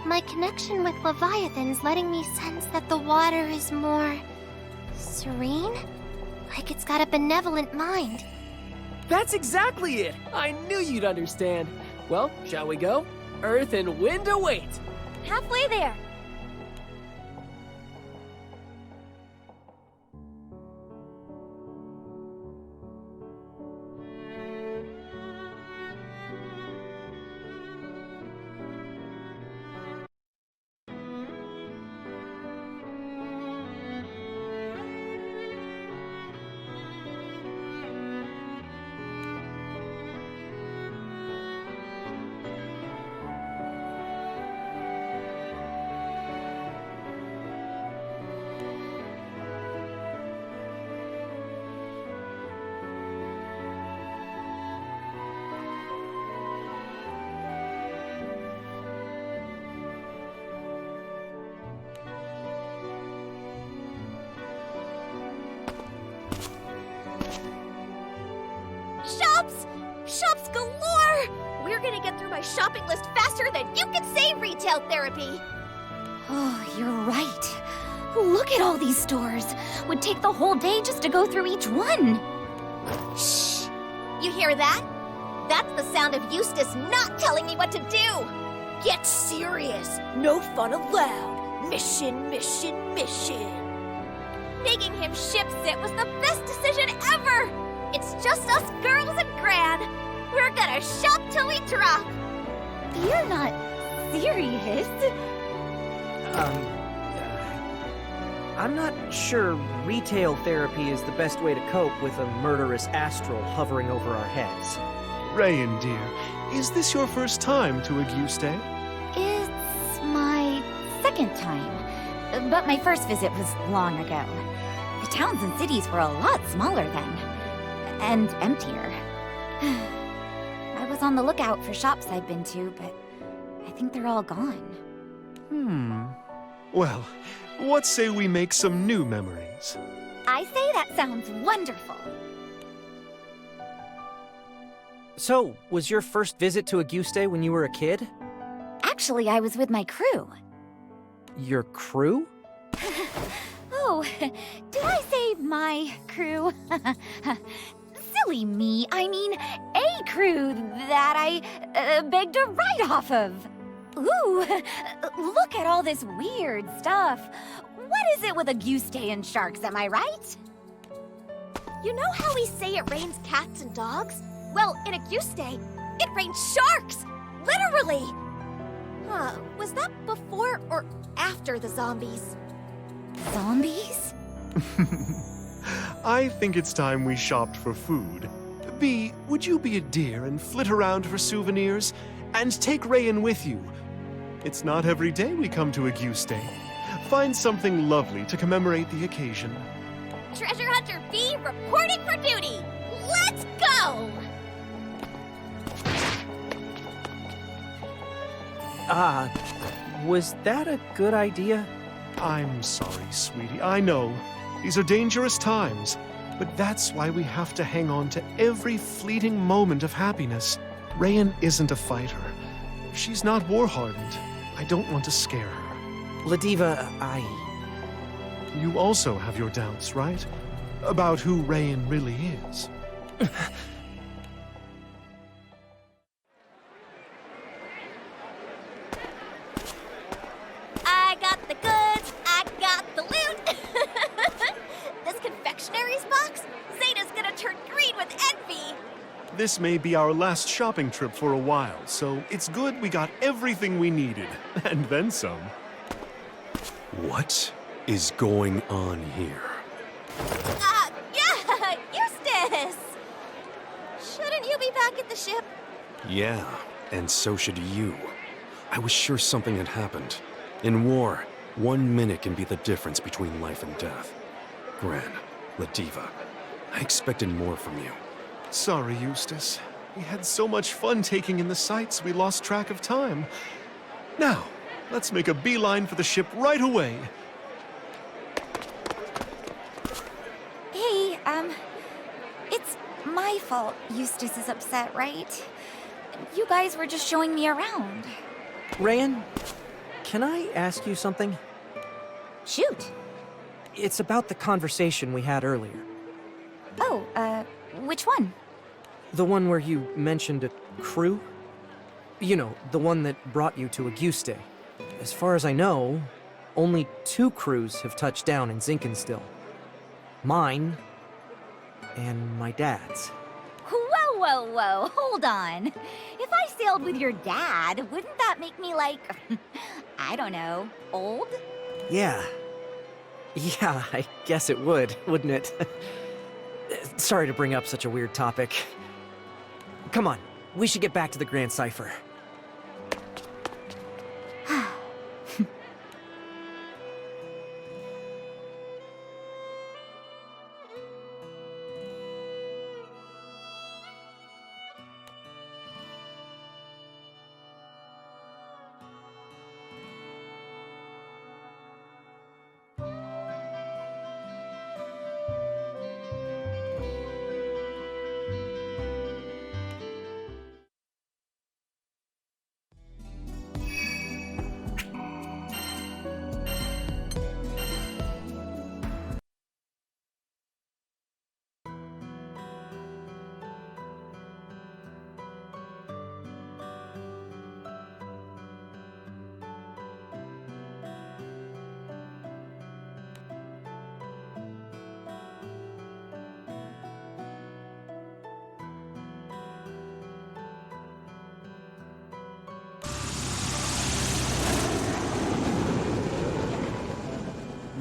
[SPEAKER 5] my connection with Leviathan's letting me sense that the water is more serene? Like it's got a benevolent mind.
[SPEAKER 8] That's exactly it! I knew you'd understand. Well, shall we go? Earth and wind await!
[SPEAKER 7] Halfway there. Shops! Shops galore! We're gonna get through my shopping list faster than you can say retail therapy! Oh, you're right. Look at all these stores. Would take the whole day just to go through each one. Shh! You hear that? That's the sound of Eustace not telling me what to do! Get serious! No fun allowed! Mission, mission, mission! Making him ship sit was the best decision ever! It's just us girls and Gran. We're gonna shop till we drop. You're not serious.
[SPEAKER 4] I'm not sure retail therapy is the best way to cope with a murderous astral hovering over our heads.
[SPEAKER 14] Rayan, dear, is this your first time to Auguste?
[SPEAKER 1] It's my second time. But my first visit was long ago. The towns and cities were a lot smaller then. And emptier. I was on the lookout for shops I'd been to, but I think they're all gone.
[SPEAKER 14] Well, what say we make some new memories?
[SPEAKER 7] I say that sounds wonderful.
[SPEAKER 4] So, was your first visit to Auguste when you were a kid?
[SPEAKER 1] Actually, I was with my crew.
[SPEAKER 4] Your crew?
[SPEAKER 1] Oh, did I say my crew? Silly me. I mean, a crew that I begged a ride off of. Ooh, look at all this weird stuff. What is it with Auguste and sharks, am I right?
[SPEAKER 7] You know how we say it rains cats and dogs? Well, in Auguste, it rains sharks! Literally! Was that before or after the zombies?
[SPEAKER 1] Zombies?
[SPEAKER 14] I think it's time we shopped for food. Bee, would you be a dear and flit around for souvenirs? And take Rayan with you. It's not every day we come to Auguste. Find something lovely to commemorate the occasion.
[SPEAKER 7] Treasure Hunter B reporting for duty! Let's go!
[SPEAKER 4] Was that a good idea?
[SPEAKER 14] I'm sorry, sweetie. I know. These are dangerous times. But that's why we have to hang on to every fleeting moment of happiness. Rayan isn't a fighter. She's not war-hardened. I don't want to scare her.
[SPEAKER 4] Ladiva,
[SPEAKER 14] You also have your doubts, right? About who Rayan really is.
[SPEAKER 7] I got the goods, I got the loot! This confectionary's box? Zeta's gonna turn green with envy!
[SPEAKER 14] This may be our last shopping trip for a while, so it's good we got everything we needed, and then some.
[SPEAKER 12] What is going on here?
[SPEAKER 7] Yeah, Eustace! Shouldn't you be back at the ship?
[SPEAKER 12] Yeah, and so should you. I was sure something had happened. In war, 1 minute can be the difference between life and death. Gran, La Diva, I expected more from you.
[SPEAKER 14] Sorry, Eustace. We had so much fun taking in the sights, we lost track of time. Now, let's make a beeline for the ship right away.
[SPEAKER 7] Hey, it's my fault Eustace is upset, right? You guys were just showing me around.
[SPEAKER 4] Rayan, can I ask you something?
[SPEAKER 7] Shoot.
[SPEAKER 4] It's about the conversation we had earlier.
[SPEAKER 7] Oh, which one?
[SPEAKER 4] The one where you mentioned a crew? You know, the one that brought you to Auguste. As far as I know, only 2 crews have touched down in Zinkenstill. Mine and my dad's.
[SPEAKER 7] Whoa, whoa, whoa, hold on. If I sailed with your dad, wouldn't that make me like, I don't know, old?
[SPEAKER 4] Yeah. Yeah, I guess it would, wouldn't it? Sorry to bring up such a weird topic. Come on, we should get back to the Grand Cipher.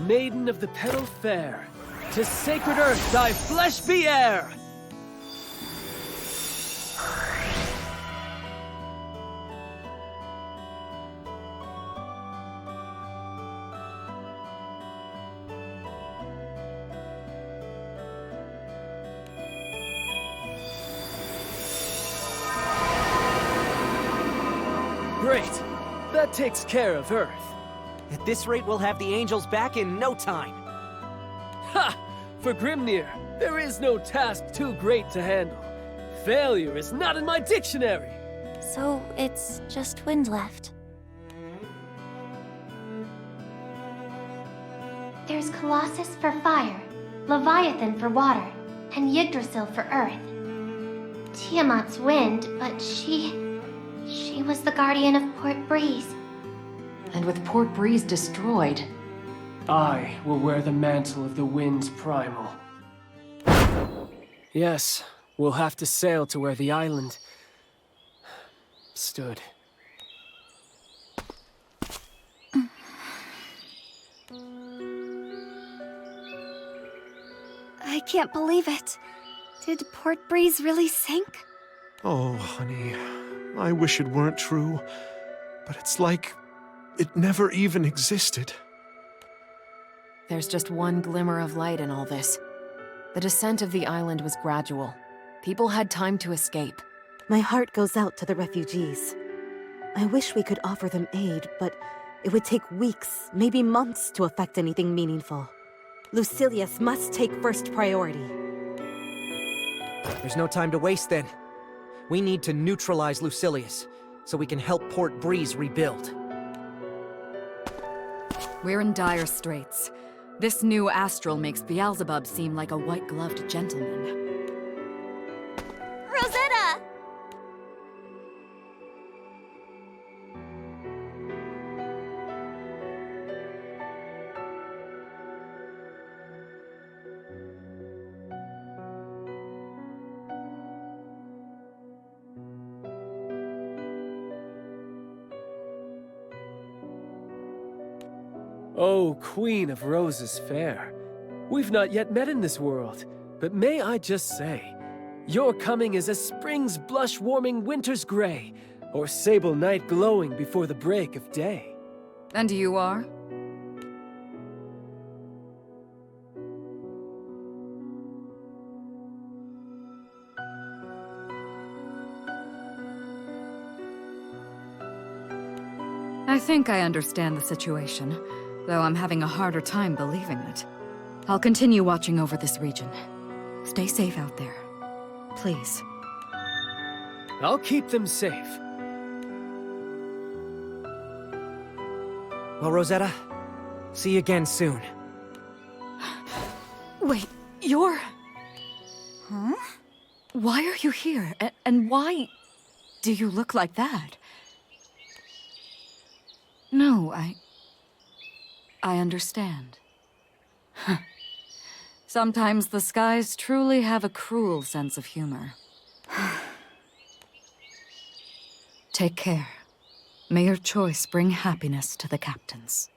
[SPEAKER 8] Maiden of the petal fair, to sacred earth thy flesh be heir! Great! That takes care of Earth.
[SPEAKER 4] At this rate, we'll have the angels back in no time.
[SPEAKER 8] Ha! For Grimnir, there is no task too great to handle. Failure is not in my dictionary!
[SPEAKER 5] So it's just wind left. There's Colossus for fire, Leviathan for water, and Yggdrasil for earth. Tiamat's wind, but she was the guardian of Port Breeze.
[SPEAKER 9] And with Port Breeze destroyed,
[SPEAKER 8] I will wear the mantle of the wind's primal. Yes, we'll have to sail to where the island stood.
[SPEAKER 7] I can't believe it. Did Port Breeze really sink?
[SPEAKER 14] Oh, honey, I wish it weren't true, but it's like it never even existed.
[SPEAKER 9] there's just one glimmer of light in all this. The descent of the island was gradual. People had time to escape.
[SPEAKER 13] My heart goes out to the refugees. I wish we could offer them aid, but it would take weeks, maybe months, to effect anything meaningful. Lucilius must take first priority.
[SPEAKER 4] There's no time to waste then. We need to neutralize Lucilius, so we can help Port Breeze rebuild.
[SPEAKER 15] We're in dire straits. This new astral makes Beelzebub seem like a white-gloved gentleman.
[SPEAKER 7] Rosetta!
[SPEAKER 8] Oh, Queen of Roses fair. We've not yet met in this world, but may I just say, your coming is as spring's blush-warming winter's gray, or sable night glowing before the break of day.
[SPEAKER 15] And you are? I think I understand the situation, though I'm having a harder time believing it. I'll continue watching over this region. Stay safe out there. Please.
[SPEAKER 8] I'll keep them safe.
[SPEAKER 4] Well, Rosetta, see you again soon.
[SPEAKER 15] Wait, you're...
[SPEAKER 7] Huh?
[SPEAKER 15] Why are you here? And why do you look like that? No, I understand. Sometimes the skies truly have a cruel sense of humor. Take care. May your choice bring happiness to the captains.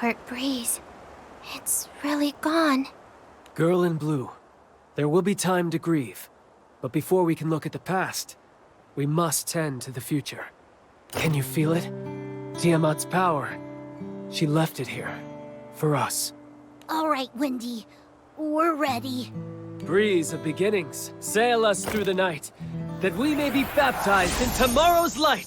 [SPEAKER 5] Port Breeze. It's really gone.
[SPEAKER 8] Girl in blue, there will be time to grieve. But before we can look at the past, we must tend to the future. Can you feel it? Tiamat's power. She left it here. For us.
[SPEAKER 6] All right, Windy. We're ready.
[SPEAKER 8] Breeze of beginnings, sail us through the night, that we may be baptized in tomorrow's light!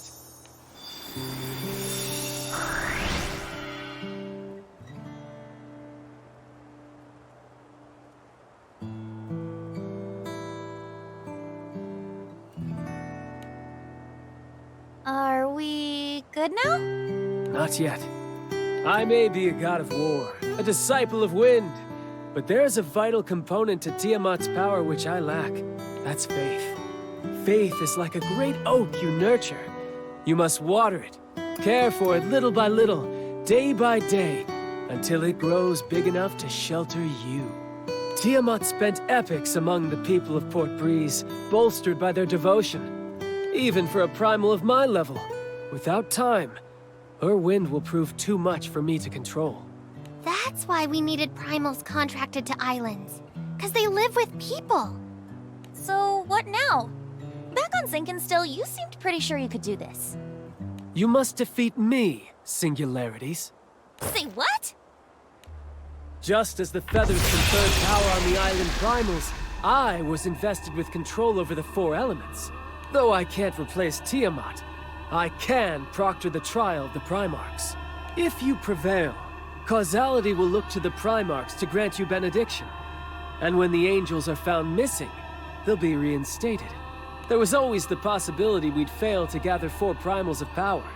[SPEAKER 7] Are we good now?
[SPEAKER 8] Not yet. I may be a god of war, a disciple of wind, but there's a vital component to Tiamat's power which I lack. That's faith. Faith is like a great oak you nurture. You must water it, care for it little by little, day by day, until it grows big enough to shelter you. Tiamat spent epochs among the people of Port Breeze, bolstered by their devotion. Even for a primal of my level, without time, her wind will prove too much for me to control.
[SPEAKER 5] That's why we needed primals contracted to islands. 'Cause they live with people.
[SPEAKER 7] So, what now? Back on Sinkinstill, you seemed pretty sure you could do this.
[SPEAKER 8] You must defeat me, singularities.
[SPEAKER 7] Say what?
[SPEAKER 8] Just as the feathers conferred power on the island primals, I was invested with control over the four elements. Though I can't replace Tiamat, I can proctor the trial of the Primarchs. If you prevail, causality will look to the Primarchs to grant you benediction. And when the angels are found missing, they'll be reinstated. There was always the possibility we'd fail to gather four primals of power.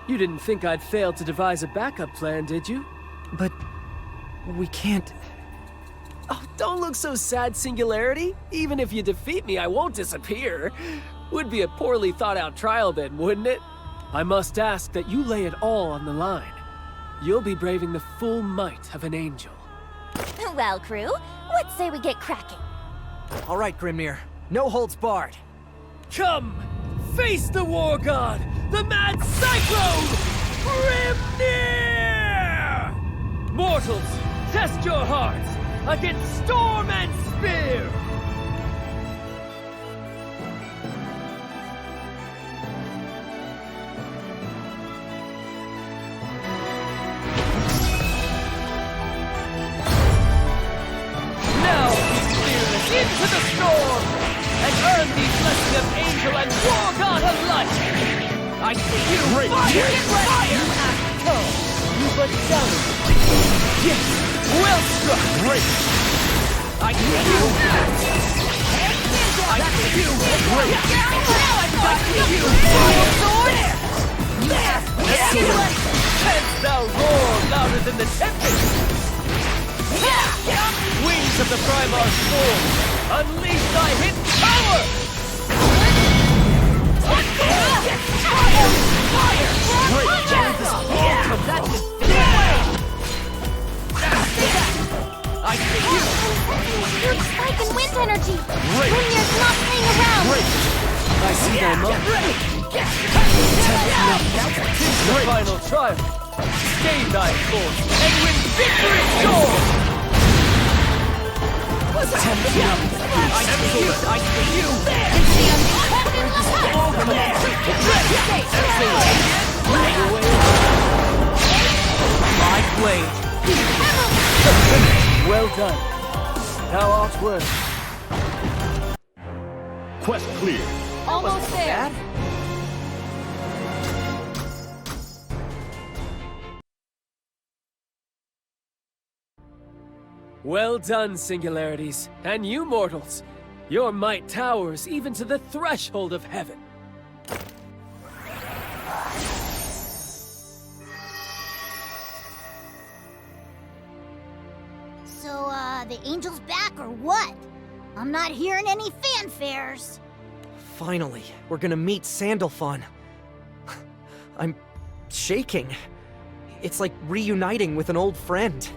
[SPEAKER 8] You didn't think I'd fail to devise a backup plan, did you?
[SPEAKER 4] But we can't...
[SPEAKER 8] Oh, don't look so sad, Singularity. Even if you defeat me, I won't disappear. Would be a poorly thought out trial then, wouldn't it? I must ask that you lay it all on the line. You'll be braving the full might of an angel.
[SPEAKER 7] Well, crew, what say we get cracking?
[SPEAKER 4] All right, Grimnir. No holds barred.
[SPEAKER 8] Come! Face the war god! The mad cyclone! Grimnir! Mortals, test your hearts against storm and spear! angel and war god alike! I see you!
[SPEAKER 16] Great.
[SPEAKER 8] Fire! Fire! You ask go! You but challenge! Yes! Well struck!
[SPEAKER 16] Great.
[SPEAKER 8] I see you! I see you!
[SPEAKER 16] Great.
[SPEAKER 8] I see you! Fire sword! You ask excellent! Canst thou roar louder than the tempest? Wings of the Primal Storm! Unleash thy hidden power! Fire! Fire! I see you!
[SPEAKER 5] Huge spike in wind energy!
[SPEAKER 16] Great.
[SPEAKER 5] Lumine's not playing around!
[SPEAKER 16] Great.
[SPEAKER 8] I see thy mark. The final trial. Stay thy course and win victory sure! I see you! I see you! My blade! Well done. Thou art worth.
[SPEAKER 16] Quest clear.
[SPEAKER 10] Almost there.
[SPEAKER 8] Well done, singularities, and you mortals. Your might towers even to the threshold of heaven.
[SPEAKER 6] So, the angel's back or what? I'm not hearing any fanfares.
[SPEAKER 4] Finally, we're gonna meet Sandalphon. I'm shaking. It's like reuniting with an old friend.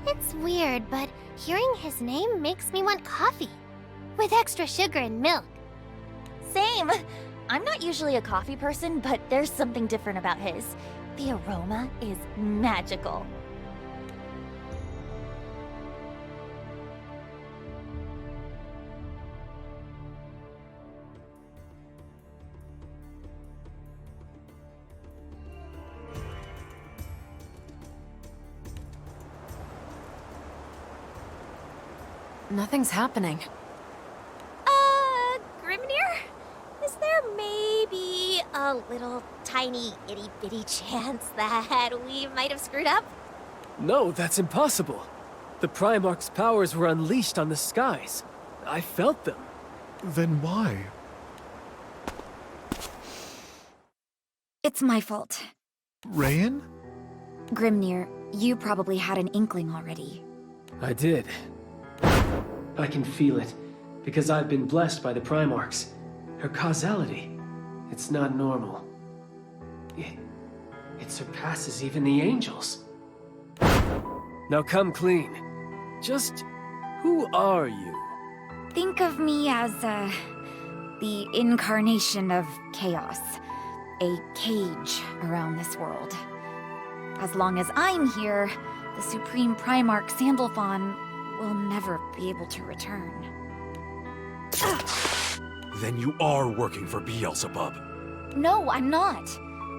[SPEAKER 5] It's weird, but hearing his name makes me want coffee. With extra sugar and milk.
[SPEAKER 7] Same. I'm not usually a coffee person, but there's something different about his. The aroma is magical.
[SPEAKER 9] Nothing's happening.
[SPEAKER 7] Grimnir? Is there maybe a little tiny itty-bitty chance that we might have screwed up?
[SPEAKER 8] No, that's impossible. The Primarch's powers were unleashed on the skies. I felt them.
[SPEAKER 14] Then why?
[SPEAKER 1] It's my fault.
[SPEAKER 14] Rayan?
[SPEAKER 1] Grimnir, you probably had an inkling already.
[SPEAKER 8] I did. I can feel it, because I've been blessed by the Primarchs. Her causality, it's not normal. It surpasses even the angels. Now come clean. Just who are you?
[SPEAKER 1] Think of me as, the incarnation of chaos. A cage around this world. As long as I'm here, the Supreme Primarch Sandalphon will never be able to return.
[SPEAKER 12] Then you are working for Beelzebub.
[SPEAKER 1] No, I'm not.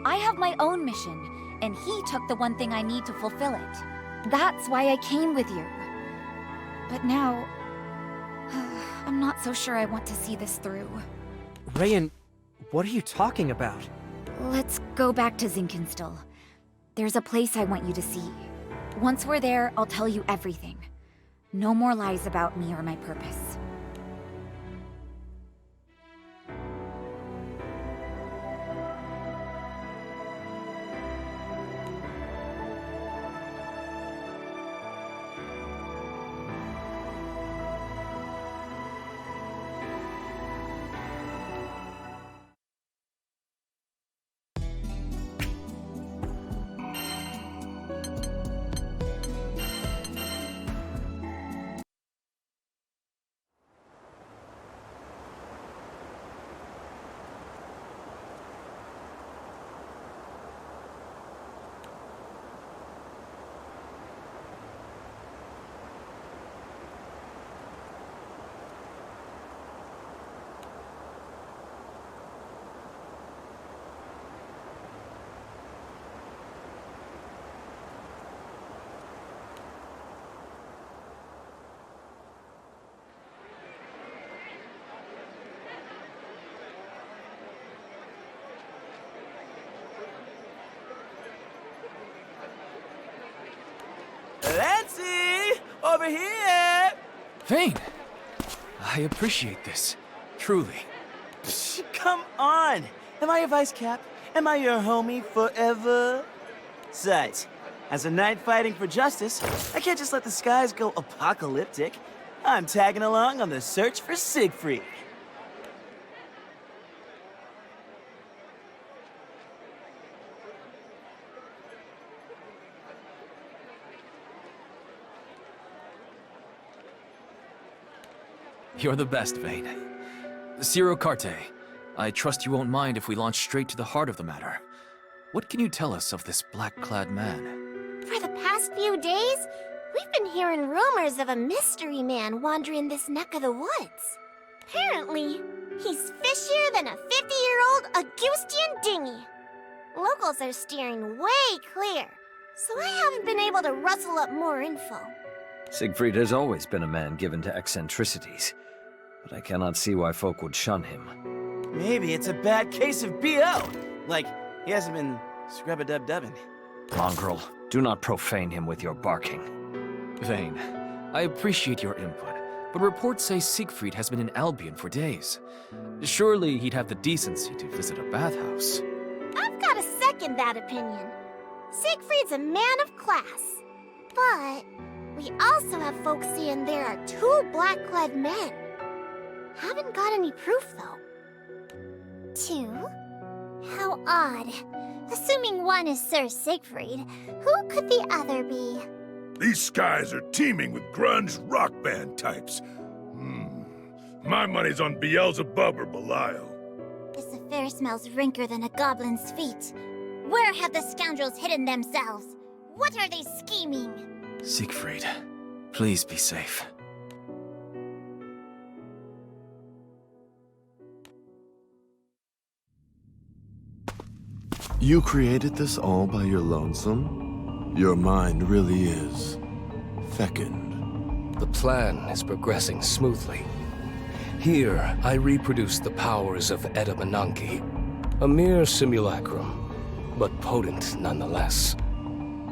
[SPEAKER 1] I have my own mission, and he took the one thing I need to fulfill it. That's why I came with you. But now, I'm not so sure I want to see this through.
[SPEAKER 4] Rayan, what are you talking about?
[SPEAKER 1] Let's go back to Zinkenstill. There's a place I want you to see. Once we're there, I'll tell you everything. No more lies about me or my purpose.
[SPEAKER 17] over here!
[SPEAKER 11] Vayne! I appreciate this. Truly.
[SPEAKER 17] Psh, come on! Am I your vice cap? Am I your homie forever? Besides, as a knight fighting for justice, I can't just let the skies go apocalyptic. I'm tagging along on the search for Sigfried.
[SPEAKER 11] You're the best, Vayne. Ciro Carte, I trust you won't mind if we launch straight to the heart of the matter. What can you tell us of this black-clad man?
[SPEAKER 6] For the past few days, we've been hearing rumors of a mystery man wandering this neck of the woods. Apparently, he's fishier than a 50-year-old Augustian dinghy. Locals are steering way clear, so I haven't been able to rustle up more info.
[SPEAKER 18] Sigfried has always been a man given to eccentricities, but I cannot see why folk would shun him.
[SPEAKER 17] Maybe it's a bad case of BO. Like, he hasn't been scrub-a-dub-dubbing.
[SPEAKER 18] Mongrel, do not profane him with your barking.
[SPEAKER 11] Vayne, I appreciate your input, but reports say Sigfried has been in Albion for days. Surely he'd have the decency to visit a bathhouse.
[SPEAKER 6] I've got to second that opinion. Siegfried's a man of class. But we also have folks saying there are 2 black-clad men. Haven't got any proof, though. 2? How odd. Assuming one is Sir Sigfried, who could the other be?
[SPEAKER 19] These skies are teeming with grunge rock band types. My money's on Beelzebub or Belial.
[SPEAKER 6] This affair smells rinker than a goblin's feet. Where have the scoundrels hidden themselves? What are they scheming?
[SPEAKER 11] Sigfried, please be safe.
[SPEAKER 2] You created this all by your lonesome? Your mind really is fecund.
[SPEAKER 3] The plan is progressing smoothly. Here, I reproduce the powers of Edamananki, a mere simulacrum, but potent nonetheless.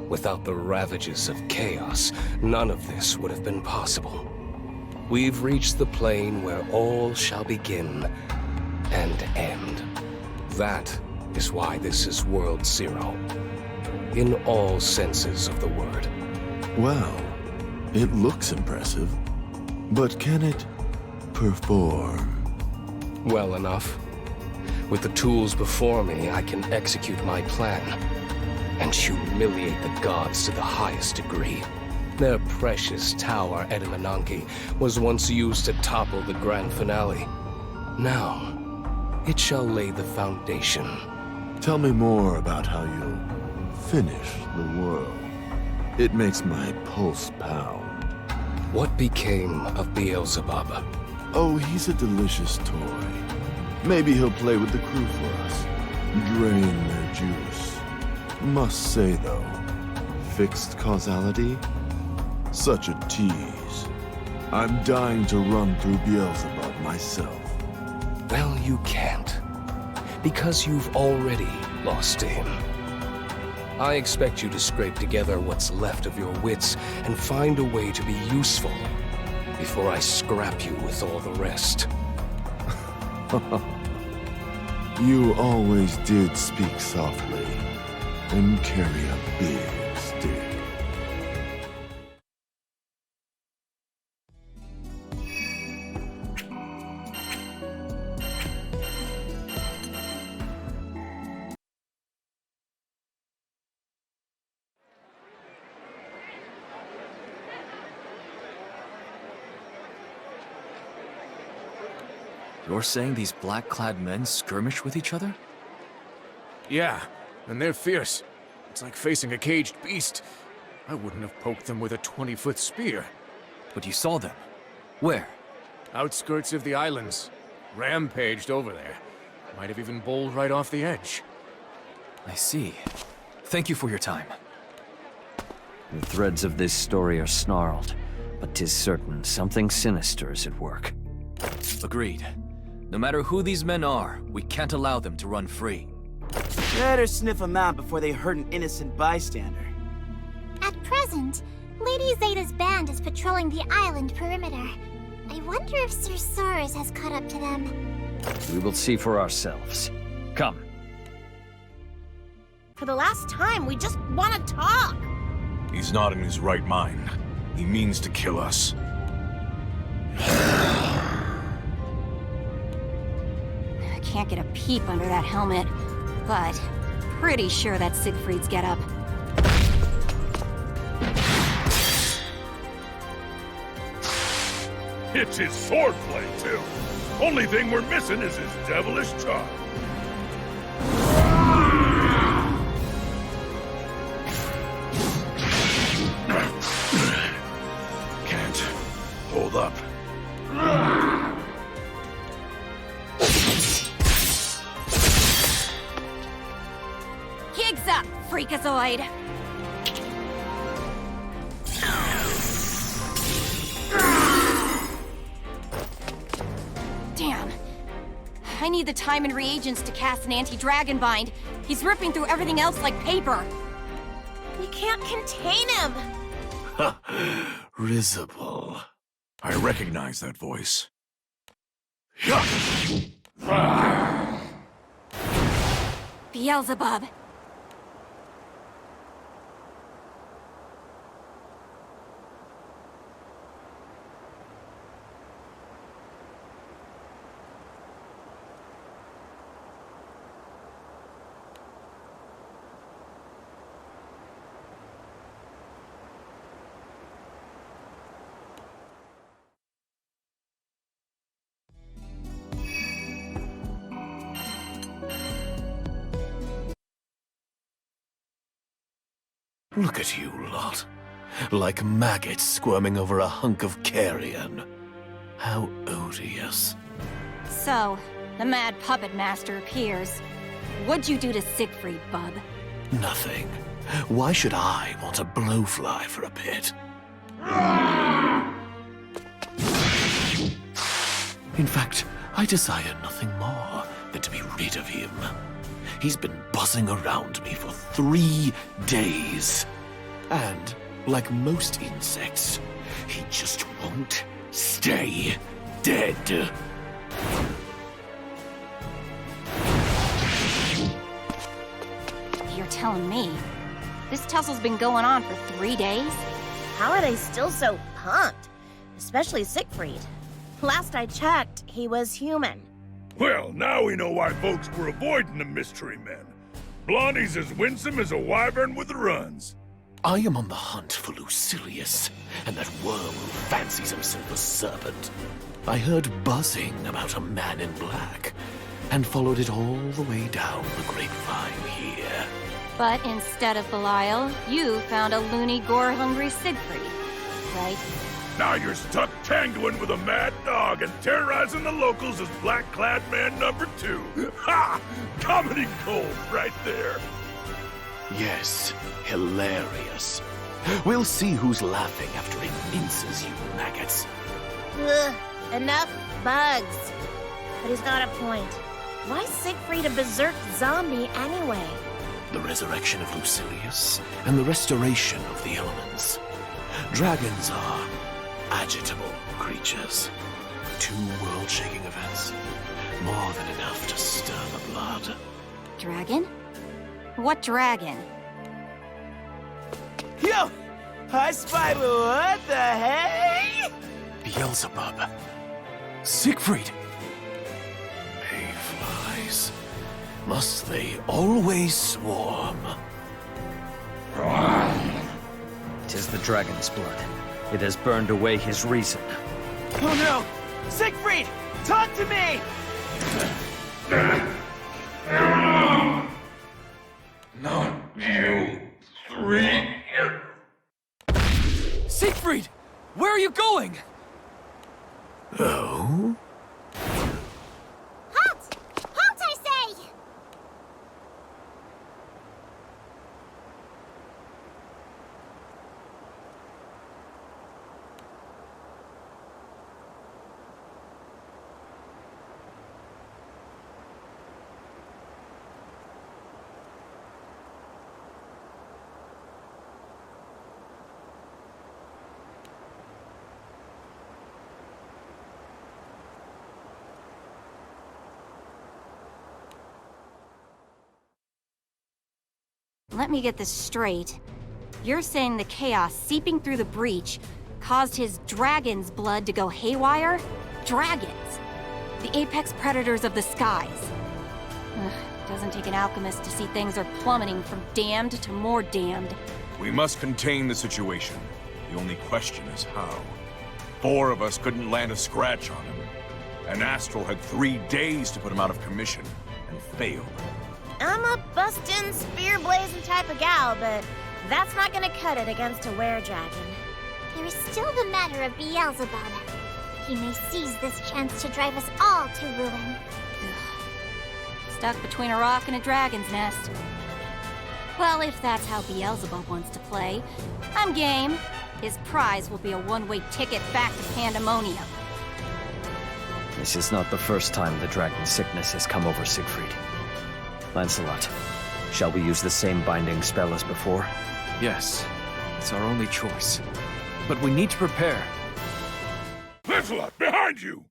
[SPEAKER 3] Without the ravages of chaos, none of this would have been possible. We've reached the plane where all shall begin and end. That is why this is World Zero, in all senses of the word.
[SPEAKER 2] Well, it looks impressive, but can it perform?
[SPEAKER 3] Well enough. With the tools before me, I can execute my plan and humiliate the gods to the highest degree. Their precious tower, Edamananki, was once used to topple the grand finale. Now, it shall lay the foundation.
[SPEAKER 2] Tell me more about how you'll finish the world. It makes my pulse pound.
[SPEAKER 3] What became of Beelzebub?
[SPEAKER 2] Oh, he's a delicious toy. Maybe he'll play with the crew for us. Drain their juice. Must say, though, fixed causality? Such a tease. I'm dying to run through Beelzebub myself.
[SPEAKER 3] Well, you can't. Because you've already lost to him. I expect you to scrape together what's left of your wits and find a way to be useful before I scrap you with all the rest.
[SPEAKER 2] You always did speak softly and carry a big stick.
[SPEAKER 11] You're saying these black-clad men skirmish with each other?
[SPEAKER 14] Yeah, and they're fierce. It's like facing a caged beast. I wouldn't have poked them with a 20-foot spear.
[SPEAKER 11] But you saw them. Where?
[SPEAKER 14] Outskirts of the islands. Rampaged over there. Might have even bowled right off the edge.
[SPEAKER 11] I see. Thank you for your time.
[SPEAKER 18] The threads of this story are snarled, but 'tis certain something sinister is at work.
[SPEAKER 11] Agreed. No matter who these men are, we can't allow them to run free.
[SPEAKER 17] Better sniff them out before they hurt an innocent bystander.
[SPEAKER 6] At present, Lady Zeta's band is patrolling the island perimeter. I wonder if Sir Soros has caught up to them.
[SPEAKER 18] We will see for ourselves. Come.
[SPEAKER 20] For the last time, we just want to talk.
[SPEAKER 21] He's not in his right mind. He means to kill us.
[SPEAKER 10] I can't get a peep under that helmet, but pretty sure that's Sigfried's getup.
[SPEAKER 19] It's his swordplay, too. Only thing we're missing is his devilish charm.
[SPEAKER 21] Can't hold up.
[SPEAKER 10] Gigs up, freakazoid! Damn. I need the time and reagents to cast an anti-dragon bind. He's ripping through everything else like paper.
[SPEAKER 20] We can't contain him!
[SPEAKER 21] Risible. I recognize that voice.
[SPEAKER 10] Beelzebub.
[SPEAKER 21] Look at you lot. Like maggots squirming over a hunk of carrion. How odious.
[SPEAKER 10] So, the mad puppet master appears. What'd you do to Sigfried, bub?
[SPEAKER 21] Nothing. Why should I want a blowfly for a pet? In fact, I desire nothing more than to be rid of him. He's been buzzing around me for 3 days. And, like most insects, he just won't stay dead.
[SPEAKER 10] You're telling me this tussle's been going on for 3 days?
[SPEAKER 20] How are they still so pumped? Especially Sigfried. Last I checked, he was human.
[SPEAKER 19] Well, now we know why folks were avoiding the mystery men. Blondie's as winsome as a wyvern with the runs.
[SPEAKER 21] I am on the hunt for Lucilius, and that worm who fancies himself a serpent. I heard buzzing about a man in black, and followed it all the way down the grapevine here.
[SPEAKER 10] But instead of Belial, you found a loony, gore-hungry Sigfried, right?
[SPEAKER 19] Now you're stuck tangling with a mad dog and terrorizing the locals as black-clad man number 2. Ha! Comedy gold right there.
[SPEAKER 21] Yes, hilarious. We'll see who's laughing after he minces you maggots.
[SPEAKER 20] Ugh, enough bugs. But he's got a point. Why Sigfried a berserk zombie anyway?
[SPEAKER 21] The resurrection of Lucilius and the restoration of the elements. Dragons are agitable creatures. 2 world-shaking events. More than enough to stir the blood.
[SPEAKER 10] Dragon? What dragon?
[SPEAKER 17] Yo! I spy what the hey?
[SPEAKER 21] Beelzebub. Sigfried! Mayflies. Must they always swarm?
[SPEAKER 18] 'Tis the dragon's blood. It has burned away his reason.
[SPEAKER 17] Oh no! Sigfried! Talk to me!
[SPEAKER 19] Not you 3.
[SPEAKER 11] Sigfried! Where are you going?
[SPEAKER 21] Oh?
[SPEAKER 6] Halt! Halt, I say!
[SPEAKER 10] Let me get this straight. You're saying the chaos seeping through the breach caused his dragon's blood to go haywire? Dragons! The apex predators of the skies. Ugh, doesn't take an alchemist to see things are plummeting from damned to more damned.
[SPEAKER 13] We must contain the situation. The only question is how. 4 of us couldn't land a scratch on him. An astral had 3 days to put him out of commission, and failed.
[SPEAKER 20] I'm a bustin', spear-blazing type of gal, but that's not gonna cut it against a were-dragon.
[SPEAKER 6] There is still the matter of Beelzebub. He may seize this chance to drive us all to ruin.
[SPEAKER 10] Stuck between a rock and a dragon's nest. Well, if that's how Beelzebub wants to play, I'm game. His prize will be a one-way ticket back to Pandemonium.
[SPEAKER 18] This is not the first time the dragon sickness has come over Sigfried. Lancelot, shall we use the same binding spell as before?
[SPEAKER 11] Yes, it's our only choice. But we need to prepare.
[SPEAKER 19] Lancelot, behind you!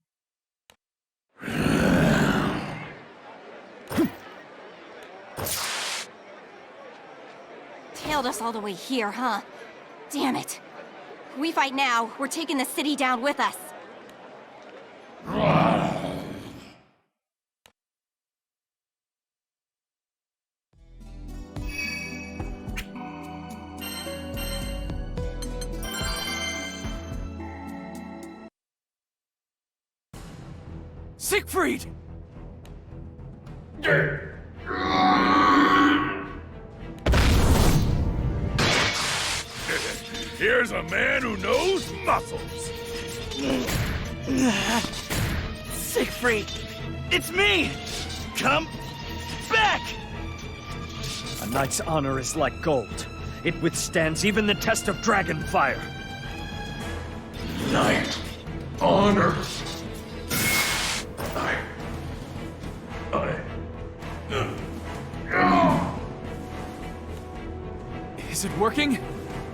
[SPEAKER 10] Tailed us all the way here, huh? Damn it. We fight now, we're taking the city down with us.
[SPEAKER 11] Sigfried!
[SPEAKER 19] Here's a man who knows muscles.
[SPEAKER 17] Sigfried! It's me! Come back!
[SPEAKER 22] A knight's honor is like gold. It withstands even the test of dragon fire.
[SPEAKER 19] Knight honor.
[SPEAKER 11] Is it working?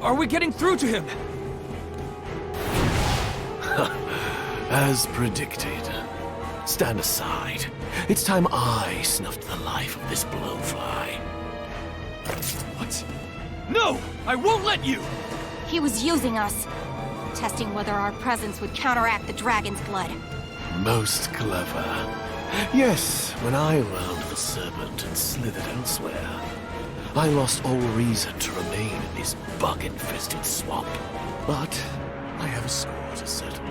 [SPEAKER 11] Are we getting through to him?
[SPEAKER 21] As predicted. Stand aside. It's time I snuffed the life of this blowfly.
[SPEAKER 11] What? No! I won't let you!
[SPEAKER 10] He was using us. Testing whether our presence would counteract the dragon's blood.
[SPEAKER 21] Most clever. Yes, when I wound the serpent and slithered elsewhere, I lost all reason to remain in this bug-infested swamp. But I have a score to settle.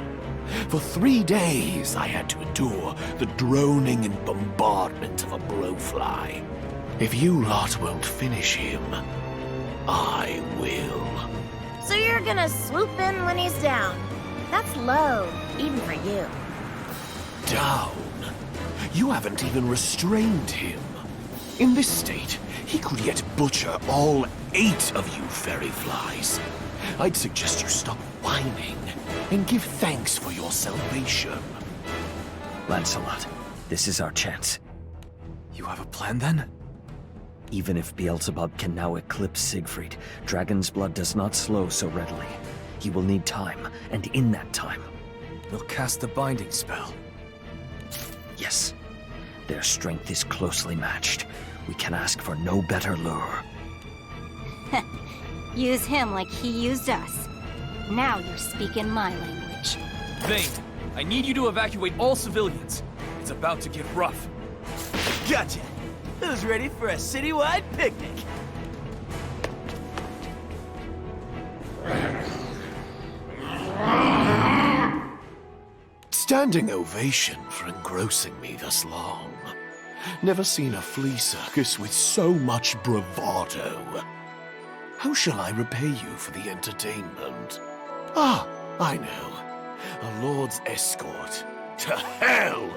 [SPEAKER 21] For 3 days, I had to endure the droning and bombardment of a blowfly. If you lot won't finish him, I will.
[SPEAKER 20] So you're gonna swoop in when he's down. That's low, even for you.
[SPEAKER 21] Down? You haven't even restrained him. In this state, he could yet butcher all 8 of you fairy flies. I'd suggest you stop whining and give thanks for your salvation.
[SPEAKER 18] Lancelot, this is our chance.
[SPEAKER 11] You have a plan then?
[SPEAKER 18] Even if Beelzebub can now eclipse Sigfried, Dragon's blood does not slow so readily. He will need time, and in that time...
[SPEAKER 11] We'll cast the binding spell.
[SPEAKER 18] Yes. Their strength is closely matched. We can ask for no better lure.
[SPEAKER 10] Use him like he used us. Now you're speaking my language.
[SPEAKER 11] Vayne, I need you to evacuate all civilians. It's about to get rough.
[SPEAKER 17] Gotcha! Who's ready for a citywide picnic?
[SPEAKER 21] Standing ovation for engrossing me thus long. Never seen a flea circus with so much bravado. How shall I repay you for the entertainment? Ah, I know. A lord's escort. To hell!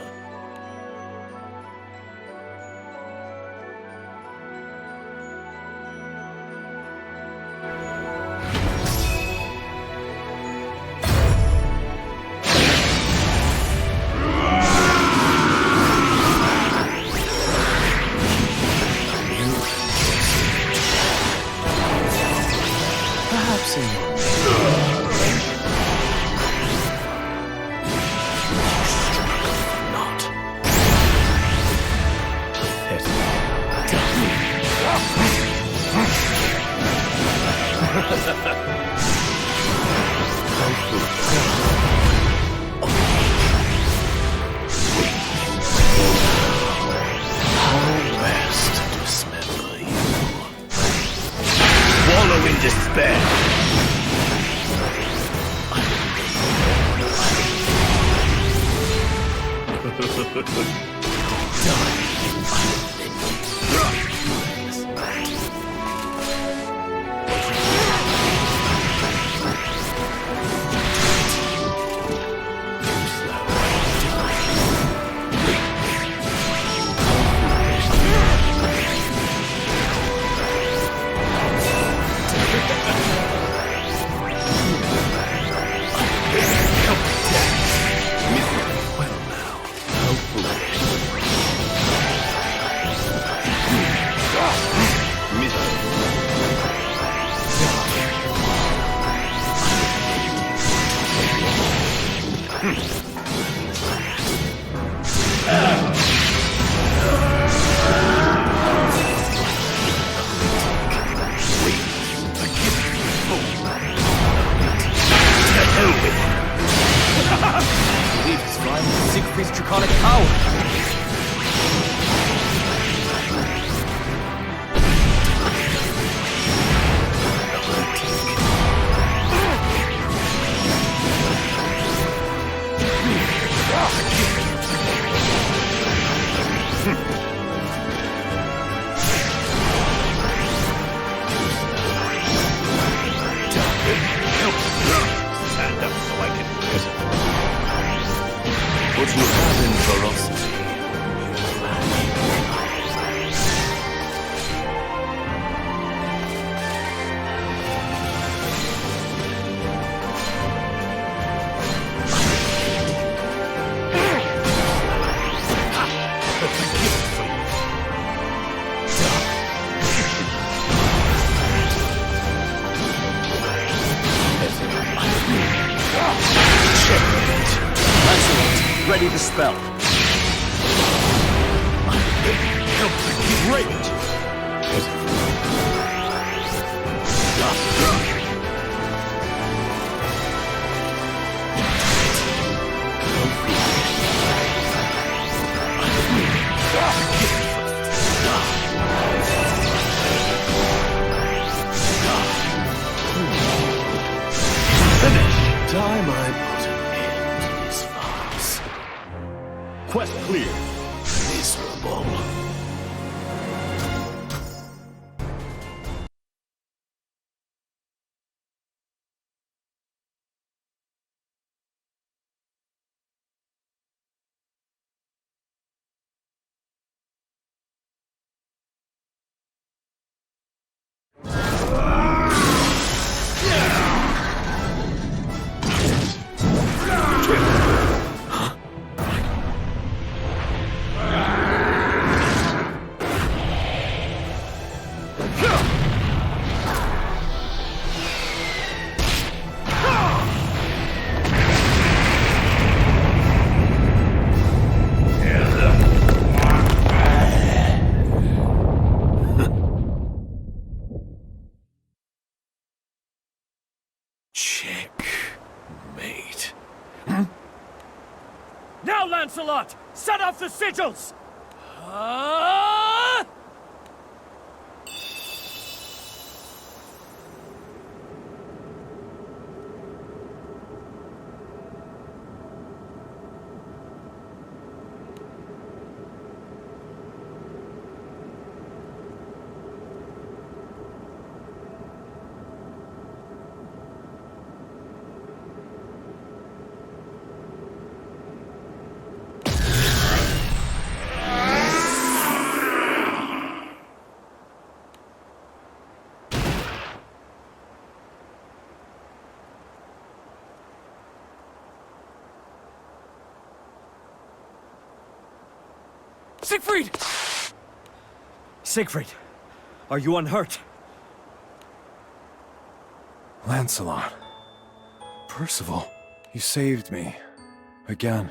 [SPEAKER 21] best to dismember you. Wallow in despair.
[SPEAKER 11] Sigfried's draconic power!
[SPEAKER 19] Stand up so I can visit. What you have in ferocity,
[SPEAKER 22] Ready to spell. Great!
[SPEAKER 21] time I put an end to this farce.
[SPEAKER 19] Quest clear.
[SPEAKER 21] Miserable. Checkmate.
[SPEAKER 22] Now, Lancelot! Set off the sigils!
[SPEAKER 11] Sigfried!
[SPEAKER 22] Sigfried, are you unhurt?
[SPEAKER 15] Lancelot. Percival, you saved me. Again.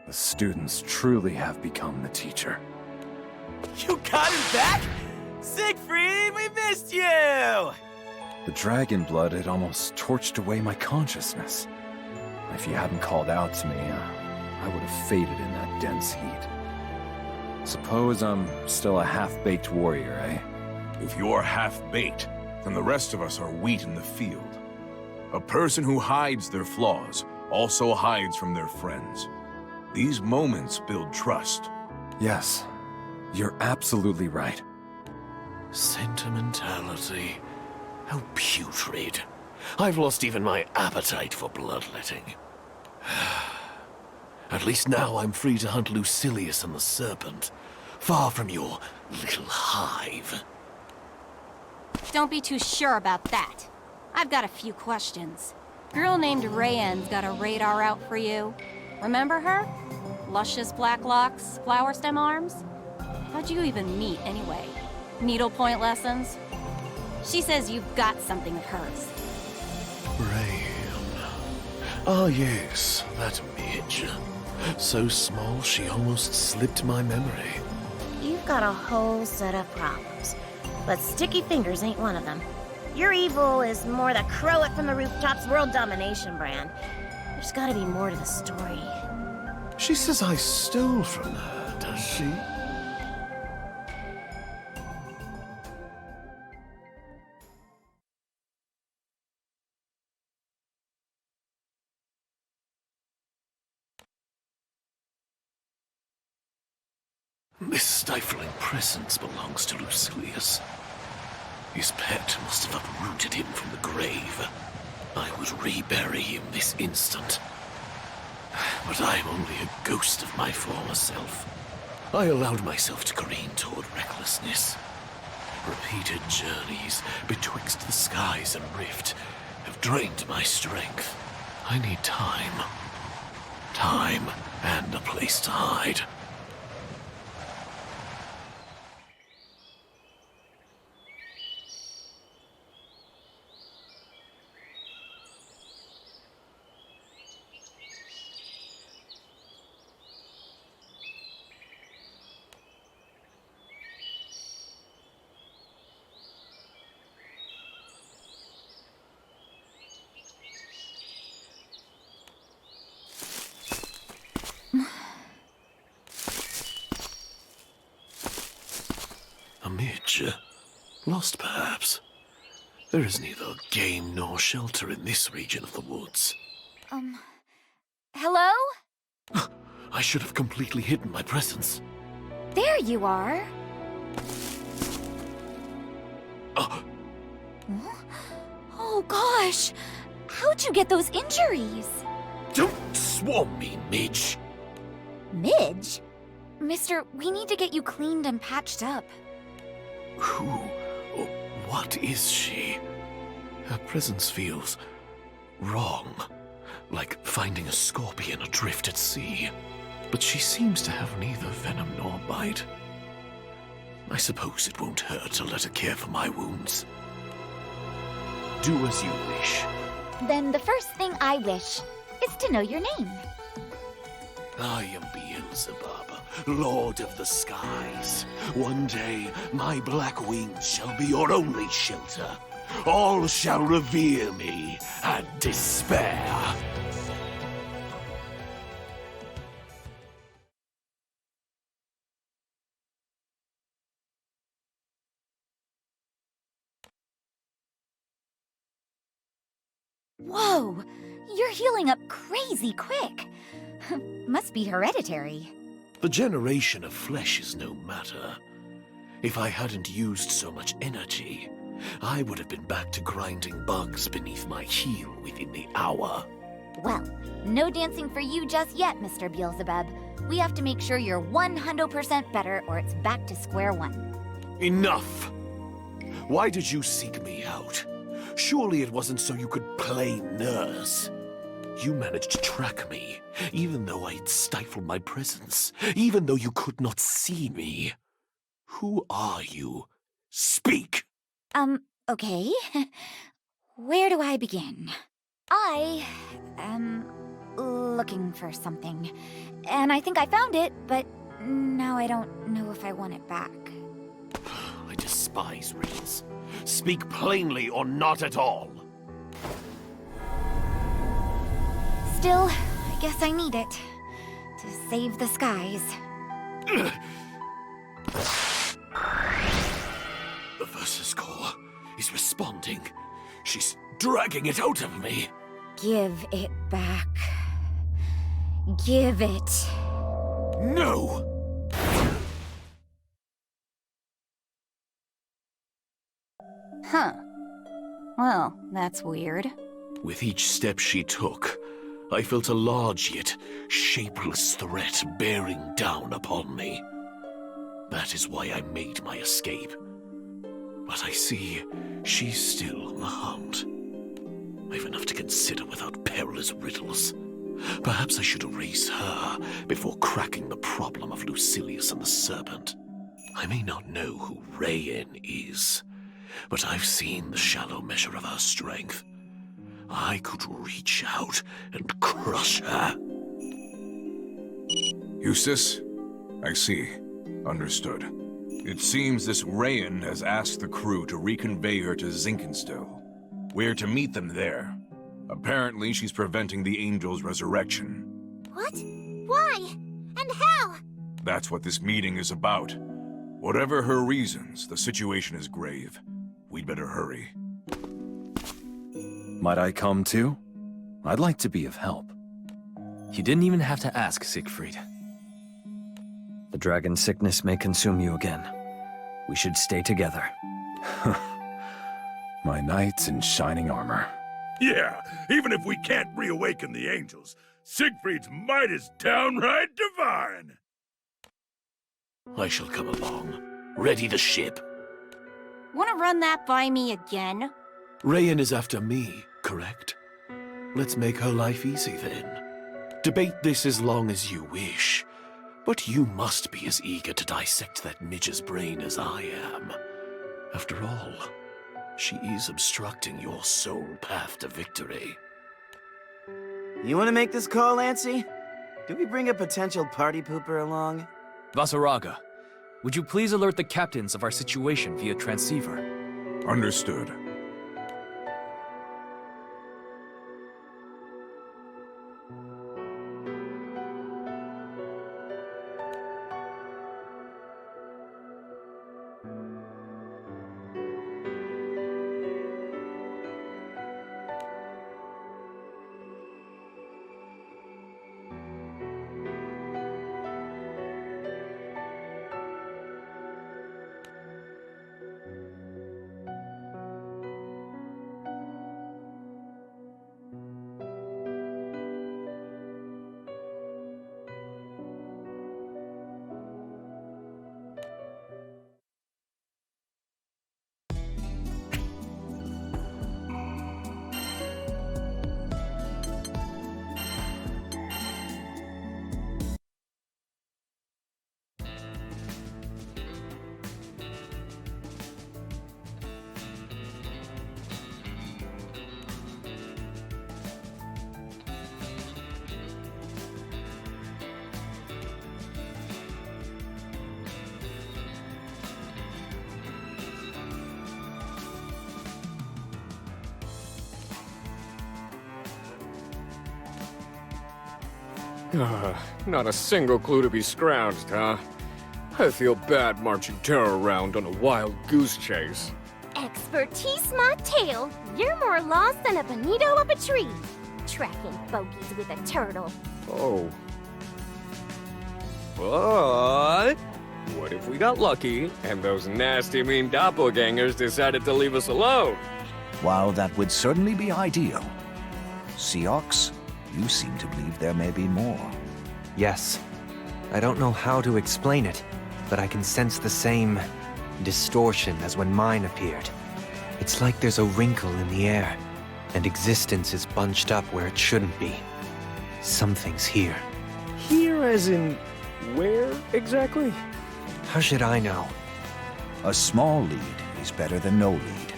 [SPEAKER 15] The students truly have become the teacher.
[SPEAKER 17] You got him back? Sigfried, we missed you!
[SPEAKER 15] The dragon blood had almost torched away my consciousness. If you hadn't called out to me, I would have faded in that dense heat. Suppose I'm still a half-baked warrior, eh?
[SPEAKER 13] If you're half-baked, then the rest of us are wheat in the field. A person who hides their flaws also hides from their friends. These moments build trust.
[SPEAKER 15] Yes, you're absolutely right.
[SPEAKER 21] Sentimentality. How putrid. I've lost even my appetite for bloodletting. At least now I'm free to hunt Lucilius and the Serpent, far from your little hive.
[SPEAKER 10] Don't be too sure about that. I've got a few questions. Girl named Rayan's got a radar out for you. Remember her? Luscious black locks, flower stem arms? How'd you even meet, anyway? Needlepoint lessons? She says you've got something of hers.
[SPEAKER 21] Rayan. Ah yes, that midge. So small she almost slipped my memory.
[SPEAKER 20] You've got a whole set of problems, but sticky fingers ain't one of them. Your evil is more the crow it from the rooftops world domination brand. There's gotta be more to the story.
[SPEAKER 21] She says I stole from her, does she? This stifling presence belongs to Lucilius. His pet must have uprooted him from the grave. I would rebury him this instant. But I'm only a ghost of my former self. I allowed myself to careen toward recklessness. Repeated journeys betwixt the skies and rift have drained my strength. I need time. Time and a place to hide. Lost, perhaps. There is neither game nor shelter in this region of the woods.
[SPEAKER 7] Hello?
[SPEAKER 21] I should have completely hidden my presence.
[SPEAKER 7] There you are. Oh gosh! How'd you get those injuries?
[SPEAKER 21] Don't swarm me, Midge!
[SPEAKER 7] Midge? Mister, we need to get you cleaned and patched up.
[SPEAKER 21] Who or what is she? Her presence feels wrong, like finding a scorpion adrift at sea. But she seems to have neither venom nor bite. I suppose it won't hurt to let her care for my wounds. Do as you wish.
[SPEAKER 7] Then the first thing I wish is to know your name.
[SPEAKER 21] I am Beelzebub, Lord of the Skies. One day, my black wings shall be your only shelter. All shall revere me and despair.
[SPEAKER 7] Whoa! You're healing up crazy quick. Must be hereditary.
[SPEAKER 21] The generation of flesh is no matter. If I hadn't used so much energy, I would have been back to grinding bugs beneath my heel within the hour.
[SPEAKER 7] Well, no dancing for you just yet, Mr. Beelzebub. We have to make sure you're 100% better or it's back to square one.
[SPEAKER 21] Enough! Why did you seek me out? Surely it wasn't so you could play nurse. You managed to track me, even though I'd stifled my presence, even though you could not see me. Who are you? Speak!
[SPEAKER 7] Okay. Where do I begin? I am looking for something, and I think I found it, but now I don't know if I want it back.
[SPEAKER 21] I despise riddles. Speak plainly or not at all.
[SPEAKER 1] Still, I guess I need it. To save the skies.
[SPEAKER 21] The Versus Core is responding. She's dragging it out of me.
[SPEAKER 1] Give it back. Give it.
[SPEAKER 21] No!
[SPEAKER 10] Huh. Well, that's weird.
[SPEAKER 21] With each step she took, I felt a large yet shapeless threat bearing down upon me. That is why I made my escape. But I see she's still on the hunt. I've enough to consider without perilous riddles. Perhaps I should erase her before cracking the problem of Lucilius and the Serpent. I may not know who Rayan is, but I've seen the shallow measure of her strength. I could reach out and crush her.
[SPEAKER 13] Eustace? I see. Understood. It seems this Rayan has asked the crew to reconvey her to Zinkenstill. We're to meet them there. Apparently, she's preventing the Angel's resurrection.
[SPEAKER 6] What? Why? And how?
[SPEAKER 13] That's what this meeting is about. Whatever her reasons, the situation is grave. We'd better hurry.
[SPEAKER 15] Might I come too? I'd like to be of help.
[SPEAKER 11] You didn't even have to ask, Sigfried.
[SPEAKER 18] The dragon sickness may consume you again. We should stay together.
[SPEAKER 15] My knights in shining armor.
[SPEAKER 19] Yeah, even if we can't reawaken the angels, Siegfried's might is downright divine.
[SPEAKER 21] I shall come along. Ready the ship.
[SPEAKER 10] Wanna run that by me again?
[SPEAKER 21] Rayan is after me, correct? Let's make her life easy then. Debate this as long as you wish. But you must be as eager to dissect that midge's brain as I am. After all, she is obstructing your sole path to victory.
[SPEAKER 17] You want to make this call, Lancy? Do we bring a potential party pooper along?
[SPEAKER 11] Vasaraga, would you please alert the captains of our situation via transceiver?
[SPEAKER 13] Understood.
[SPEAKER 3] Not a single clue to be scrounged, huh? I feel bad marching terror around on a wild goose chase.
[SPEAKER 5] Expertise my tail. You're more lost than a bonito up a tree. Tracking bogeys with a turtle.
[SPEAKER 3] Oh. But what if we got lucky and those nasty mean doppelgangers decided to leave us alone?
[SPEAKER 16] While that would certainly be ideal, Seox, you seem to believe there may be more.
[SPEAKER 4] Yes. I don't know how to explain it, but I can sense the same distortion as when mine appeared. It's like there's a wrinkle in the air, and existence is bunched up where it shouldn't be. Something's here.
[SPEAKER 3] Here as in where exactly?
[SPEAKER 4] How should I know?
[SPEAKER 16] A small lead is better than no lead,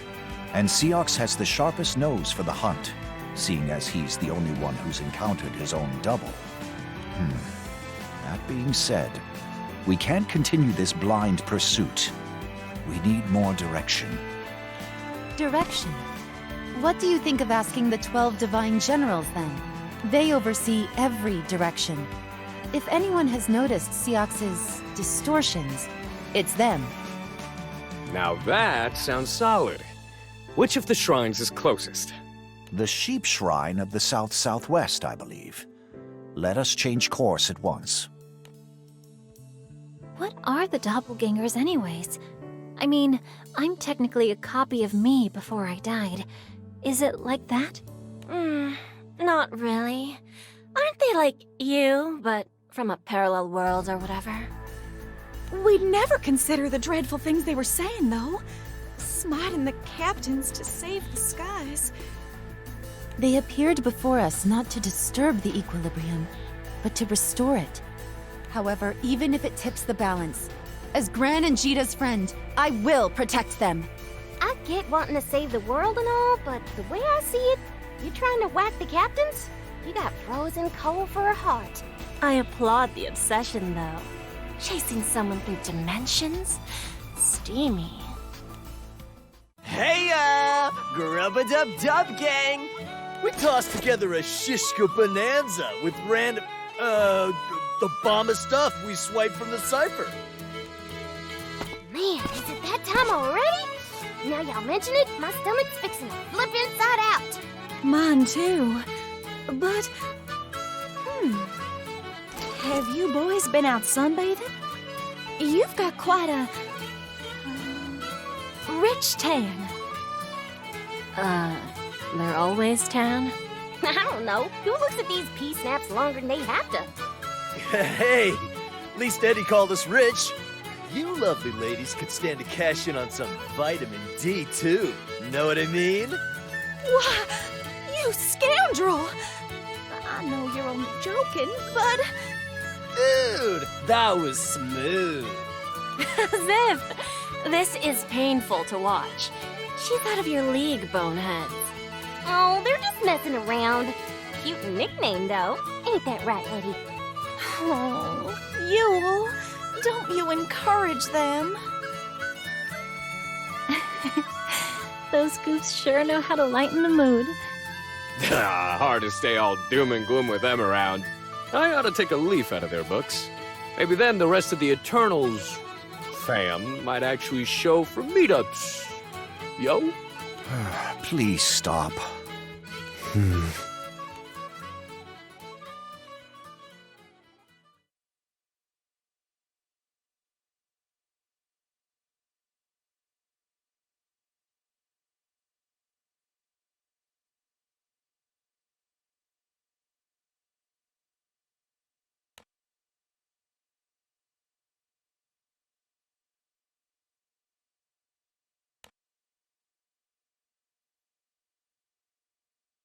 [SPEAKER 16] and Seox has the sharpest nose for the hunt, seeing as he's the only one who's encountered his own double. That being said, we can't continue this blind pursuit. We need more direction.
[SPEAKER 8] Direction? What do you think of asking the 12 Divine Generals, then? They oversee every direction. If anyone has noticed Seox's distortions, it's them.
[SPEAKER 3] Now that sounds solid. Which of the shrines is closest?
[SPEAKER 16] The Sheep Shrine of the south-southwest, I believe. Let us change course at once.
[SPEAKER 7] What are the doppelgangers anyways? I mean, I'm technically a copy of me before I died. Is it like that?
[SPEAKER 5] Not really. Aren't they like you, but from a parallel world or whatever?
[SPEAKER 9] We'd never consider the dreadful things they were saying, though. Smiting the captains to save the skies.
[SPEAKER 8] They appeared before us not to disturb the equilibrium, but to restore it. However, even if it tips the balance, as Gran and Jita's friend, I will protect them.
[SPEAKER 5] I get wanting to save the world and all, but the way I see it, you trying to whack the captains? You got frozen coal for a heart. I applaud the obsession, though. Chasing someone through dimensions? Steamy.
[SPEAKER 17] Heya! Grubba-dub-dub gang! We tossed together a shishka bonanza with random, the bomb of stuff we swiped from the cipher.
[SPEAKER 5] Man, is it that time already? Now y'all mention it, my stomach's fixing to flip inside out.
[SPEAKER 9] Mine too. But, have you boys been out sunbathing? You've got quite a rich tan.
[SPEAKER 5] They're always tan? I don't know. Who looks at these pea snaps longer than they have to?
[SPEAKER 17] Hey, at least Eddie called us rich. You lovely ladies could stand to cash in on some vitamin D, too. Know what I mean?
[SPEAKER 9] Why, you scoundrel! I know you're only joking, but...
[SPEAKER 17] Dude, that was smooth.
[SPEAKER 5] As if. This is painful to watch. She's out of your league, boneheads. Oh, they're just messing around. Cute nickname, though. Ain't that right, Eddie?
[SPEAKER 9] Oh, Yule, don't you encourage them.
[SPEAKER 7] Those goofs sure know how to lighten the mood.
[SPEAKER 3] Hard to stay all doom and gloom with them around. I ought to take a leaf out of their books. Maybe then the rest of the Eternals fam might actually show for meetups. Yo?
[SPEAKER 16] Please stop.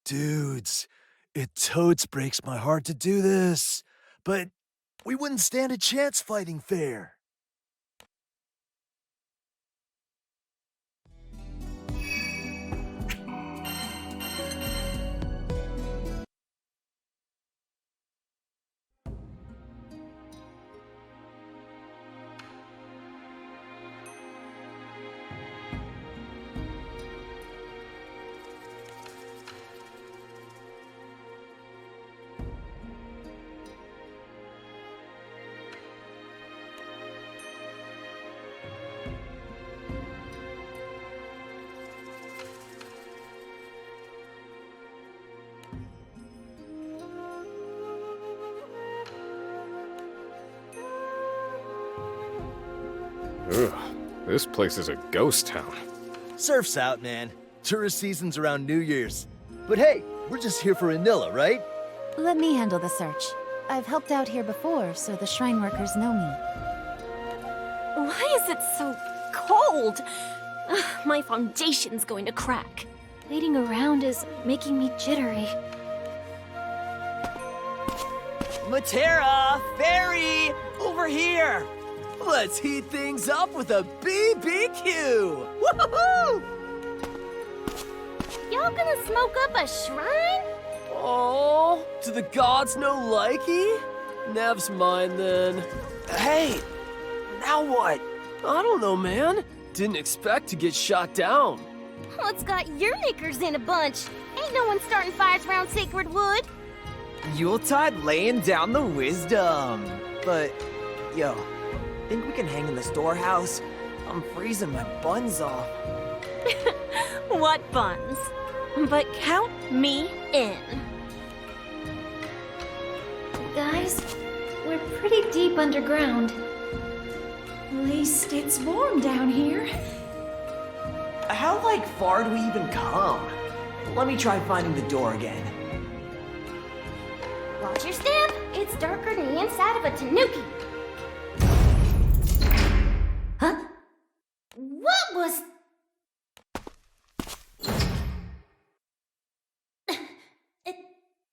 [SPEAKER 17] Dudes, it totes breaks my heart to do this, but we wouldn't stand a chance fighting fair.
[SPEAKER 3] Ugh, this place is a ghost town.
[SPEAKER 17] Surf's out, man. Tourist season's around New Year's. But hey, we're just here for Anilla, right?
[SPEAKER 8] Let me handle the search. I've helped out here before, so the shrine workers know me.
[SPEAKER 5] Why is it so cold? Ugh, my foundation's going to crack.
[SPEAKER 7] Waiting around is making me jittery.
[SPEAKER 17] Matera! Fairy! Over here! Let's heat things up with a BBQ! Woohoo!
[SPEAKER 5] Y'all gonna smoke up a shrine?
[SPEAKER 17] Oh, do the gods no likey? Nev's mine then. Hey, now what? I don't know, man.
[SPEAKER 2] Didn't expect to get shot down.
[SPEAKER 5] What's got your knickers in a bunch? Ain't no one starting fires around Sacred Wood.
[SPEAKER 4] Yuletide laying down the wisdom. But, yo, think we can hang in the storehouse? I'm freezing my buns off.
[SPEAKER 5] What buns? But count me in.
[SPEAKER 7] Guys, we're pretty deep underground.
[SPEAKER 9] At least it's warm down here.
[SPEAKER 4] How, far do we even come? Let me try finding the door again.
[SPEAKER 5] Watch your step. It's darker than the inside of a tanuki. Huh? What was...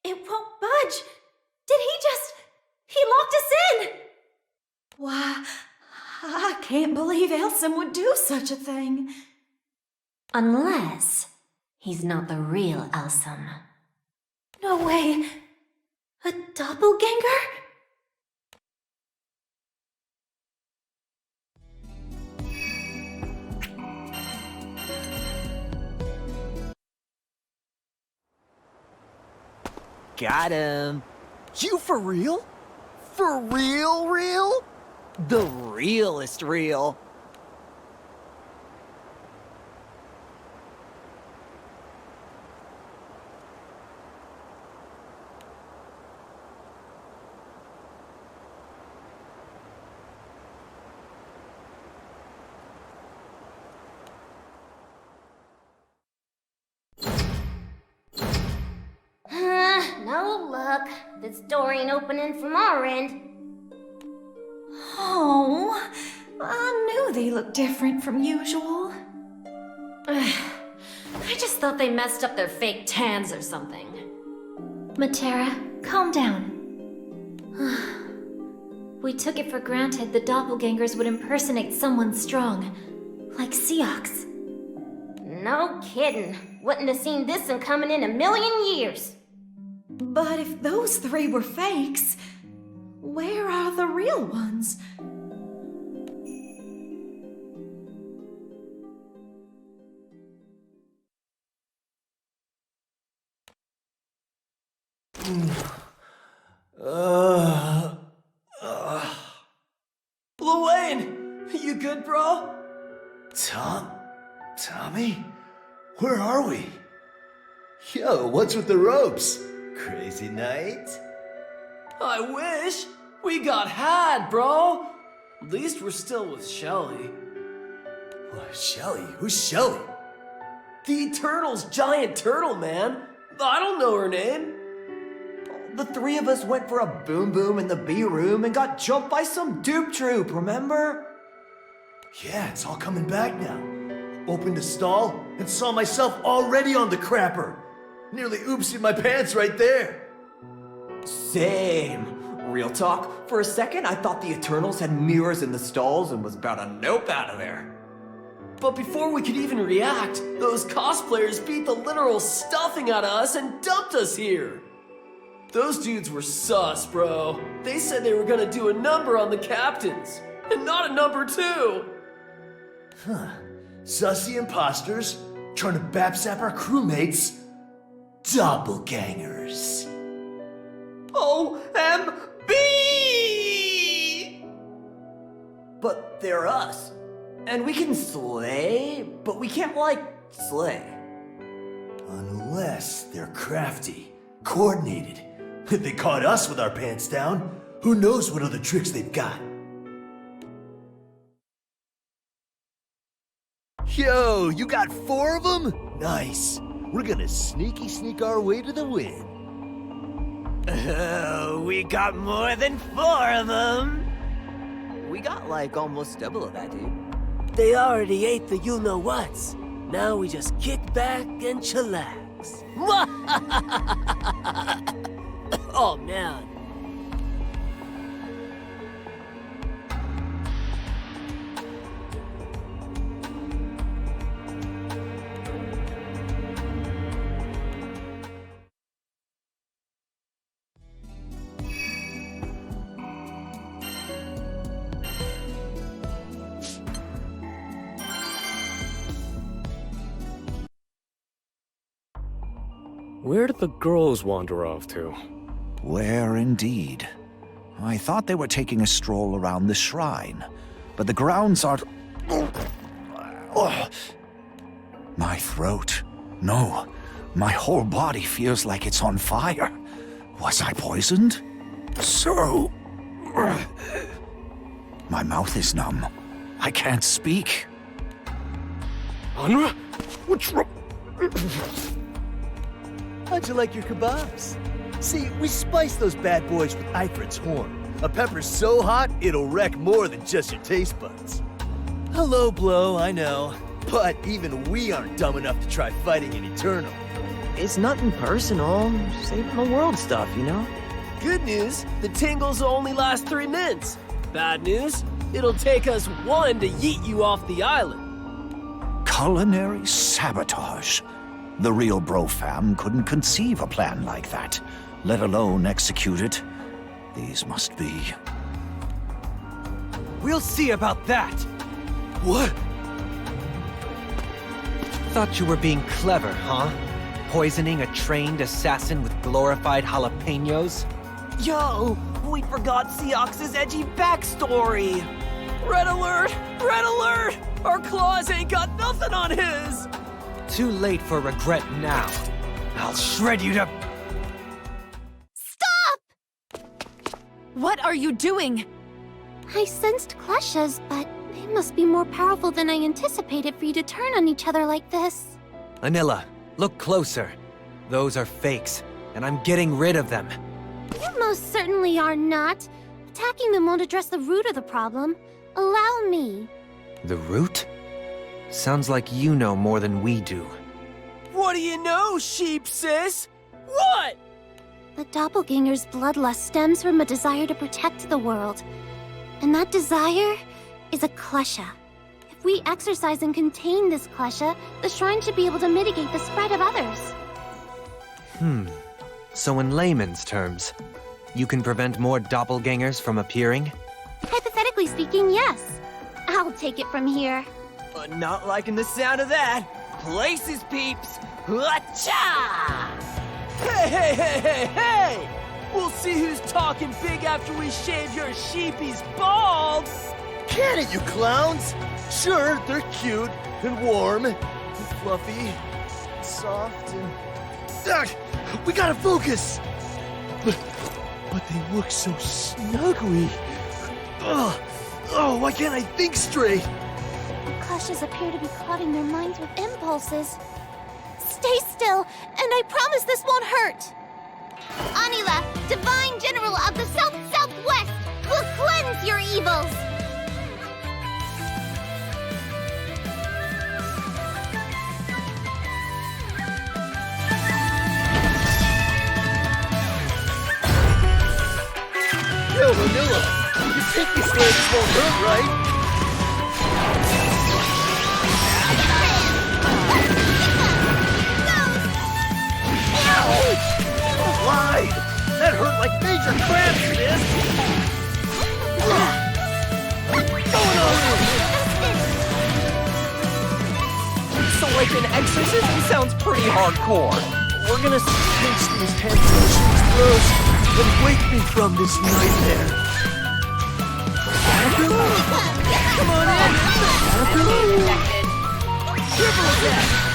[SPEAKER 9] It won't budge. Did he locked us in? Why, I can't believe Elson would do such a thing.
[SPEAKER 10] Unless he's not the real Elson.
[SPEAKER 9] No way. A doppelganger?
[SPEAKER 4] Got him. You for real? For real, real? The realest real.
[SPEAKER 5] No luck. This door ain't opening from our end.
[SPEAKER 9] Oh, I knew they looked different from usual.
[SPEAKER 10] I just thought they messed up their fake tans or something.
[SPEAKER 7] Matera, calm down. We took it for granted the doppelgangers would impersonate someone strong, like Seox.
[SPEAKER 5] No kidding. Wouldn't have seen this one coming in a million years.
[SPEAKER 9] But if those three were fakes, where are the real ones?
[SPEAKER 17] Wayne, you good, bro?
[SPEAKER 12] Tommy? Where are we? Yo, what's with the ropes? Crazy night?
[SPEAKER 2] I wish. We got had, bro. At least we're still with Shelly.
[SPEAKER 12] What, Shelly? Who's Shelly?
[SPEAKER 2] The Eternal's giant turtle, man. I don't know her name.
[SPEAKER 4] The three of us went for a boom boom in the B room and got jumped by some dupe troop, remember?
[SPEAKER 12] Yeah, it's all coming back now. Opened the stall and saw myself already on the crapper. Nearly oopsied my pants right there.
[SPEAKER 4] Same. Real talk, for a second I thought the Eternals had mirrors in the stalls and was about to nope out of there.
[SPEAKER 2] But before we could even react, those cosplayers beat the literal stuffing out of us and dumped us here. Those dudes were sus, bro. They said they were gonna do a number on the captains, and not a number two.
[SPEAKER 12] Huh. Sussy imposters, trying to bapsap our crewmates. Doppelgangers.
[SPEAKER 4] OMB! But they're us. And we can slay, but we can't, slay.
[SPEAKER 12] Unless they're crafty, coordinated. If they caught us with our pants down, who knows what other tricks they've got. Yo, you got 4 of them? Nice. We're gonna sneak our way to the win.
[SPEAKER 17] Oh, we got more than 4 of them. We got almost double of that, dude.
[SPEAKER 2] They already ate the you-know-whats. Now we just kick back and chillax. Oh, man.
[SPEAKER 3] Where did the girls wander off to?
[SPEAKER 16] Where indeed? I thought they were taking a stroll around the shrine, but the grounds are... My throat. No, my whole body feels like it's on fire. Was I poisoned? So... My mouth is numb. I can't speak.
[SPEAKER 3] Anra? What's wrong?
[SPEAKER 12] How'd you like your kebabs? See, we spiced those bad boys with Ifrit's horn. A pepper's so hot, it'll wreck more than just your taste buds. A low blow, I know. But even we aren't dumb enough to try fighting an Eternal.
[SPEAKER 17] It's nothing personal. Saving the world stuff, you know?
[SPEAKER 2] Good news, the tingles will only last 3 minutes. Bad news, it'll take us 1 to yeet you off the island.
[SPEAKER 16] Culinary sabotage. The real bro fam couldn't conceive a plan like that, let alone execute it. These must be...
[SPEAKER 4] We'll see about that!
[SPEAKER 12] What?
[SPEAKER 4] Thought you were being clever, huh? Poisoning a trained assassin with glorified jalapenos?
[SPEAKER 17] Yo, we forgot Seox's edgy backstory!
[SPEAKER 2] Red alert! Red alert! Our claws ain't got nothing on his!
[SPEAKER 4] Too late for regret now. I'll shred you to...
[SPEAKER 8] What are you doing?
[SPEAKER 5] I sensed kleshas, but they must be more powerful than I anticipated for you to turn on each other like this.
[SPEAKER 4] Anila, look closer. Those are fakes, and I'm getting rid of them.
[SPEAKER 5] You most certainly are not. Attacking them won't address the root of the problem. Allow me.
[SPEAKER 4] The root? Sounds like you know more than we do.
[SPEAKER 2] What do you know, sheep sis? What?
[SPEAKER 5] The doppelganger's bloodlust stems from a desire to protect the world. And that desire is a klesha. If we exercise and contain this klesha, the shrine should be able to mitigate the spread of others.
[SPEAKER 4] So in layman's terms, you can prevent more doppelgangers from appearing?
[SPEAKER 5] Hypothetically speaking, yes. I'll take it from here.
[SPEAKER 17] Not liking the sound of that. Places, peeps! Hacha!
[SPEAKER 2] Hey, hey, hey, hey, hey! We'll see who's talking big after we shave your sheepies bald!
[SPEAKER 12] Can it, you clowns? Sure, they're cute, and warm, and fluffy, and soft, and... Ugh, we gotta focus! But they look so snuggly. Ugh, oh, why can't I think straight?
[SPEAKER 5] The kleshas appear to be clouding their minds with impulses. Stay still, and I promise this won't hurt! Anila, Divine General of the South-Southwest, will cleanse your evils!
[SPEAKER 12] Yo, Vanilla, you think these legs won't hurt, right? Why? That hurt like major cramps, sis! Going on
[SPEAKER 17] So like an exorcism sounds pretty hardcore.
[SPEAKER 12] We're gonna pinch these handfuls throats and wake me from this nightmare. Come on in! Triple attack!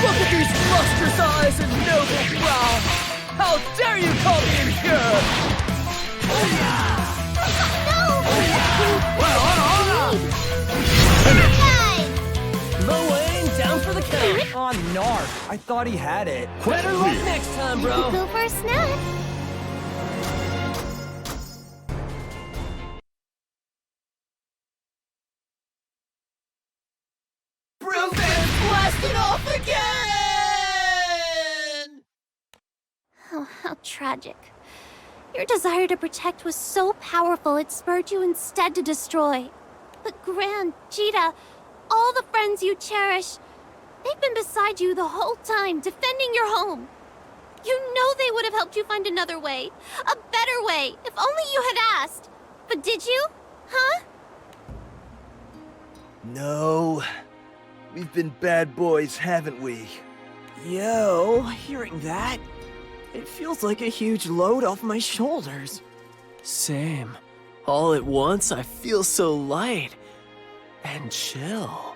[SPEAKER 2] Look at these lustrous eyes and noble brow! How dare you call me impure! Moane, down for the count!
[SPEAKER 4] Oh, Narf. I thought he had it.
[SPEAKER 2] Better luck next time, bro!
[SPEAKER 5] Go for a snack.
[SPEAKER 2] Bro fans blasting off again!
[SPEAKER 5] How tragic. Your desire to protect was so powerful it spurred you instead to destroy. But Gran, Jita, all the friends you cherish, they've been beside you the whole time, defending your home. You know they would have helped you find another way. A better way, if only you had asked. But did you? Huh?
[SPEAKER 12] No. We've been bad boys, haven't we?
[SPEAKER 4] Yo, hearing that, it feels like a huge load off my shoulders.
[SPEAKER 2] Same. All at once, I feel so light and chill.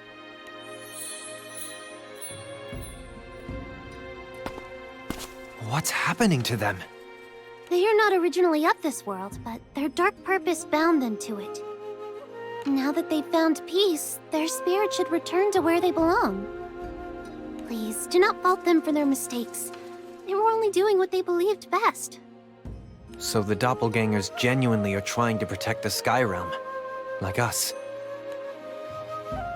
[SPEAKER 4] What's happening to them?
[SPEAKER 5] They are not originally of this world, but their dark purpose bound them to it. Now that they've found peace, their spirit should return to where they belong. Please, do not fault them for their mistakes. They were only doing what they believed best.
[SPEAKER 4] So the doppelgangers genuinely are trying to protect the Sky Realm, like us.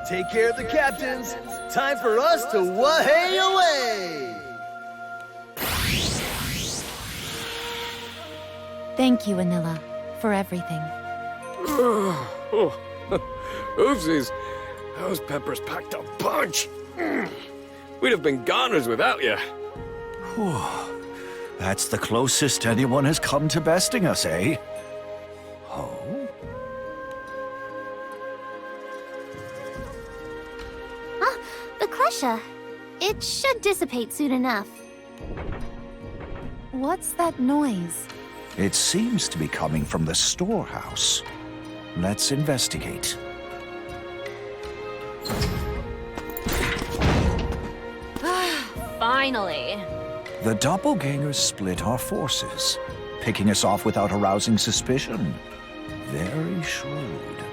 [SPEAKER 12] Take care of the captains. Time for us to way away.
[SPEAKER 8] Thank you, Anila, for everything.
[SPEAKER 3] Oopsies. Those peppers packed a punch. We'd have been goners without you.
[SPEAKER 16] That's the closest anyone has come to besting us, eh? Oh?
[SPEAKER 5] Ah, the Klesha. It should dissipate soon enough.
[SPEAKER 8] What's that noise?
[SPEAKER 16] It seems to be coming from the storehouse. Let's investigate.
[SPEAKER 10] Finally.
[SPEAKER 16] The doppelgangers split our forces, picking us off without arousing suspicion. Very shrewd.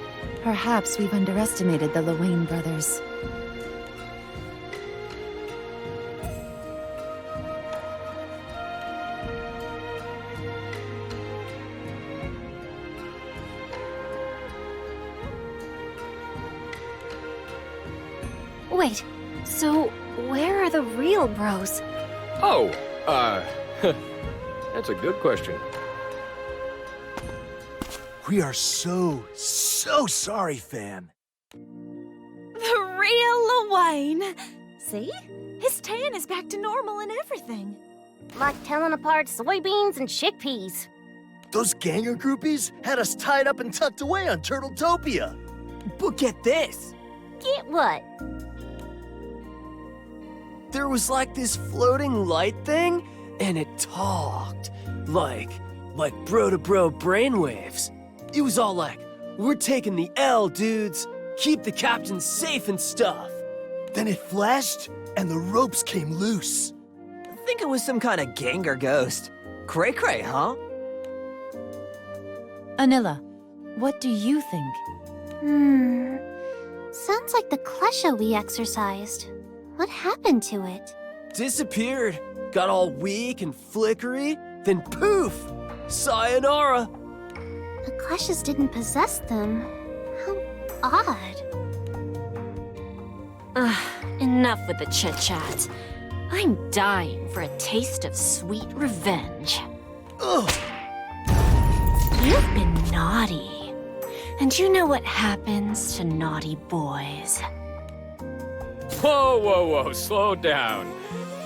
[SPEAKER 8] Perhaps we've underestimated the Luane brothers.
[SPEAKER 10] Wait, so where are the real bros?
[SPEAKER 3] Oh, that's a good question.
[SPEAKER 12] We are so sorry, fam.
[SPEAKER 9] The real Luane. See? His tan is back to normal and everything.
[SPEAKER 5] Like telling apart soybeans and chickpeas.
[SPEAKER 12] Those ganger groupies had us tied up and tucked away on Turtletopia.
[SPEAKER 4] But get this.
[SPEAKER 5] Get what?
[SPEAKER 2] There was like this floating light thing, and it talked. Like bro-to-bro brainwaves. It was all like, we're taking the L, dudes. Keep the captain safe and stuff.
[SPEAKER 12] Then it flashed, and the ropes came loose.
[SPEAKER 4] I think it was some kind of ganger ghost. Cray-cray, huh?
[SPEAKER 8] Anila, what do you think?
[SPEAKER 5] Sounds like the Klesha we exercised. What happened to it?
[SPEAKER 2] Disappeared. Got all weak and flickery. Then poof! Sayonara!
[SPEAKER 5] The Kleshas didn't possess them. How odd.
[SPEAKER 10] Enough with the chit-chat. I'm dying for a taste of sweet revenge.
[SPEAKER 12] Ugh!
[SPEAKER 10] You've been naughty. And you know what happens to naughty boys.
[SPEAKER 3] Whoa, whoa, whoa, slow down.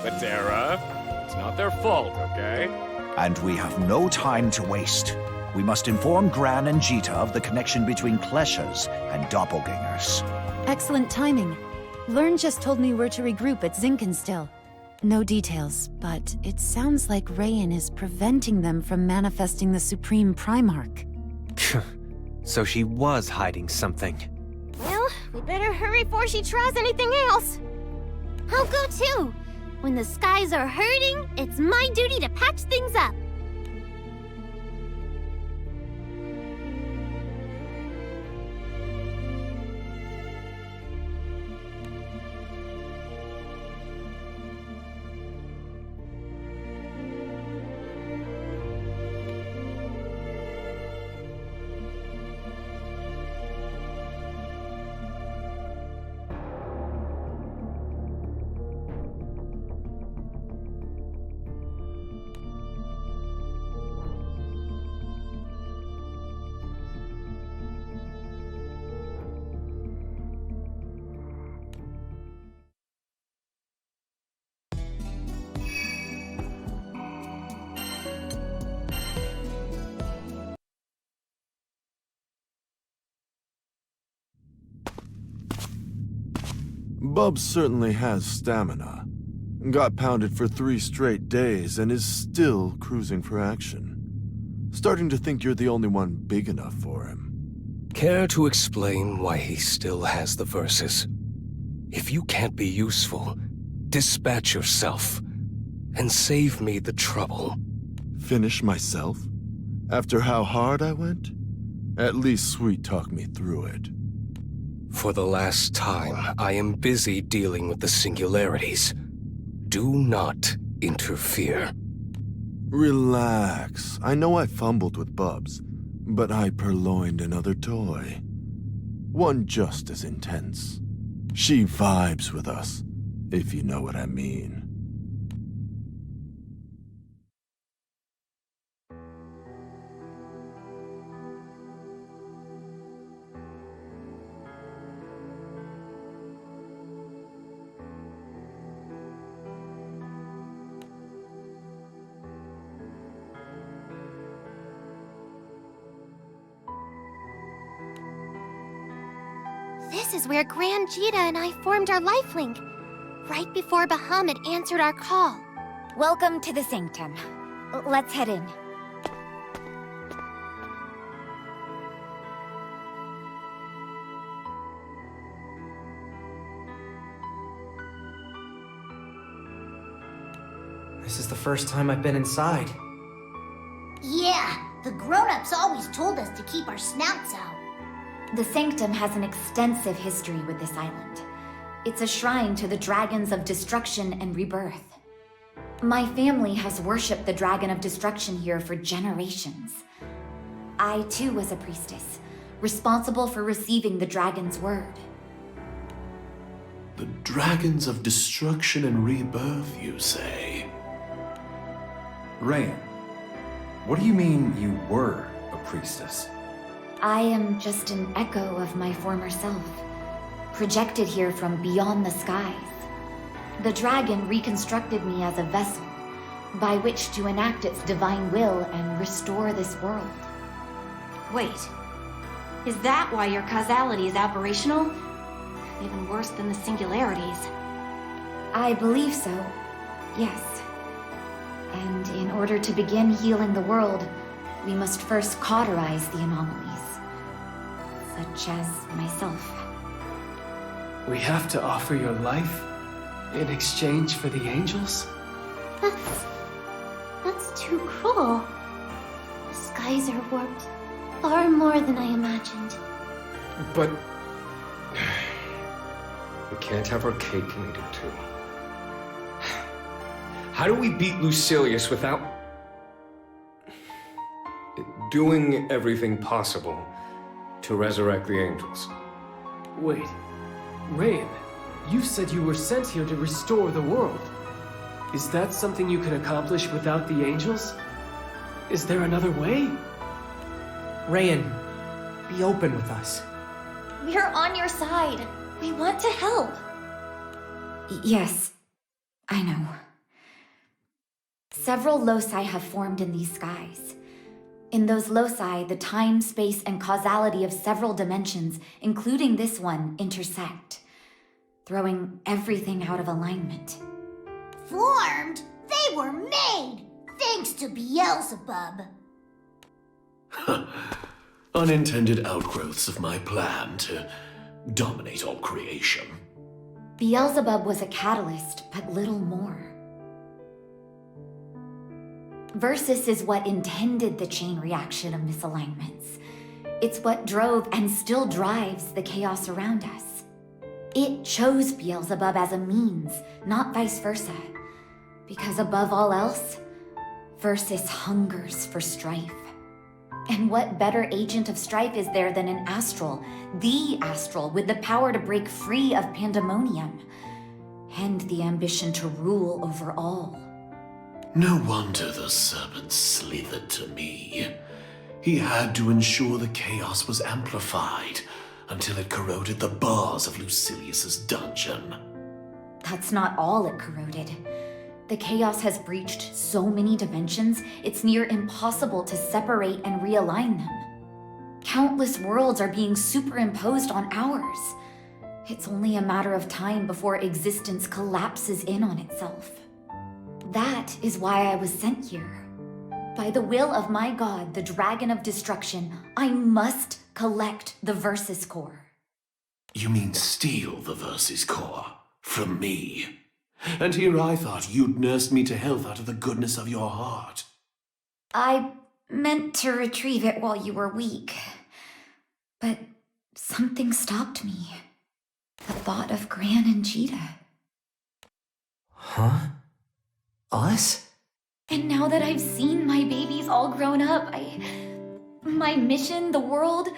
[SPEAKER 3] Madeira, it's not their fault, okay?
[SPEAKER 16] And we have no time to waste. We must inform Gran and Jita of the connection between Kleshas and doppelgangers.
[SPEAKER 8] Excellent timing. Learn just told me we're to regroup at Zinkenstill. No details, but it sounds like Rayan is preventing them from manifesting the Supreme Primarch.
[SPEAKER 4] So she was hiding something.
[SPEAKER 5] Well, we better hurry before she tries anything else. I'll go too. When the skies are hurting, it's my duty to patch things up.
[SPEAKER 12] Bubs certainly has stamina. Got pounded for 3 straight days and is still cruising for action. Starting to think you're the only one big enough for him.
[SPEAKER 3] Care to explain why he still has the verses? If you can't be useful, dispatch yourself and save me the trouble.
[SPEAKER 12] Finish myself? After how hard I went? At least Sweet talked me through it.
[SPEAKER 3] For the last time, I am busy dealing with the singularities. Do not interfere.
[SPEAKER 12] Relax. I know I fumbled with Bubs, but I purloined another toy. One just as intense. She vibes with us, if you know what I mean.
[SPEAKER 5] This is where Grand Jita and I formed our lifelink, right before Bahamut answered our call.
[SPEAKER 1] Welcome to the Sanctum. Let's head in.
[SPEAKER 4] This is the first time I've been inside.
[SPEAKER 6] Yeah, the grown-ups always told us to keep our snouts out.
[SPEAKER 1] The Sanctum has an extensive history with this island. It's a shrine to the dragons of destruction and rebirth. My family has worshipped the Dragon of Destruction here for generations. I too was a priestess, responsible for receiving the dragon's word.
[SPEAKER 21] The dragons of destruction and rebirth, you say?
[SPEAKER 15] Rayan, what do you mean you were a priestess?
[SPEAKER 1] I am just an echo of my former self, projected here from beyond the skies. The dragon reconstructed me as a vessel, by which to enact its divine will and restore this world.
[SPEAKER 10] Wait, is that why your causality is aberrational? Even worse than the singularities.
[SPEAKER 1] I believe so, yes. And in order to begin healing the world, we must first cauterize the anomalies. Such as myself.
[SPEAKER 2] We have to offer your life in exchange for the angels?
[SPEAKER 5] That's too cruel. The skies are warped far more than I imagined.
[SPEAKER 3] But we can't have our cake and eat it too. How do we beat Lucilius without doing everything possible to resurrect the angels?
[SPEAKER 2] Wait, Rayan, you said you were sent here to restore the world. Is that something you can accomplish without the angels? Is there another way?
[SPEAKER 4] Rayan, be open with us.
[SPEAKER 9] We're on your side. We want to help.
[SPEAKER 1] Yes, I know. Several loci have formed in these skies. In those loci, the time, space, and causality of several dimensions, including this one, intersect, throwing everything out of alignment.
[SPEAKER 6] Formed? They were made! Thanks to Beelzebub.
[SPEAKER 21] Unintended outgrowths of my plan to dominate all creation.
[SPEAKER 1] Beelzebub was a catalyst, but little more. Versus is what intended the chain reaction of misalignments. It's what drove and still drives the chaos around us. It chose Beelzebub as a means, not vice versa. Because above all else, Versus hungers for strife. And what better agent of strife is there than an astral, the astral, with the power to break free of Pandemonium, and the ambition to rule over all?
[SPEAKER 21] No wonder the serpent slithered to me. He had to ensure the chaos was amplified until it corroded the bars of Lucilius's dungeon.
[SPEAKER 1] That's not all it corroded. The chaos has breached so many dimensions, it's near impossible to separate and realign them. Countless worlds are being superimposed on ours. It's only a matter of time before existence collapses in on itself. That is why I was sent here. By the will of my god, the Dragon of Destruction, I must collect the Versus Core.
[SPEAKER 21] You mean steal the Versus Core from me? And here I thought you'd nursed me to health out of the goodness of your heart.
[SPEAKER 1] I meant to retrieve it while you were weak, but something stopped me. The thought of Gran and Cheetah.
[SPEAKER 4] Huh? Us?
[SPEAKER 1] And now that I've seen my babies all grown up, my mission, the world,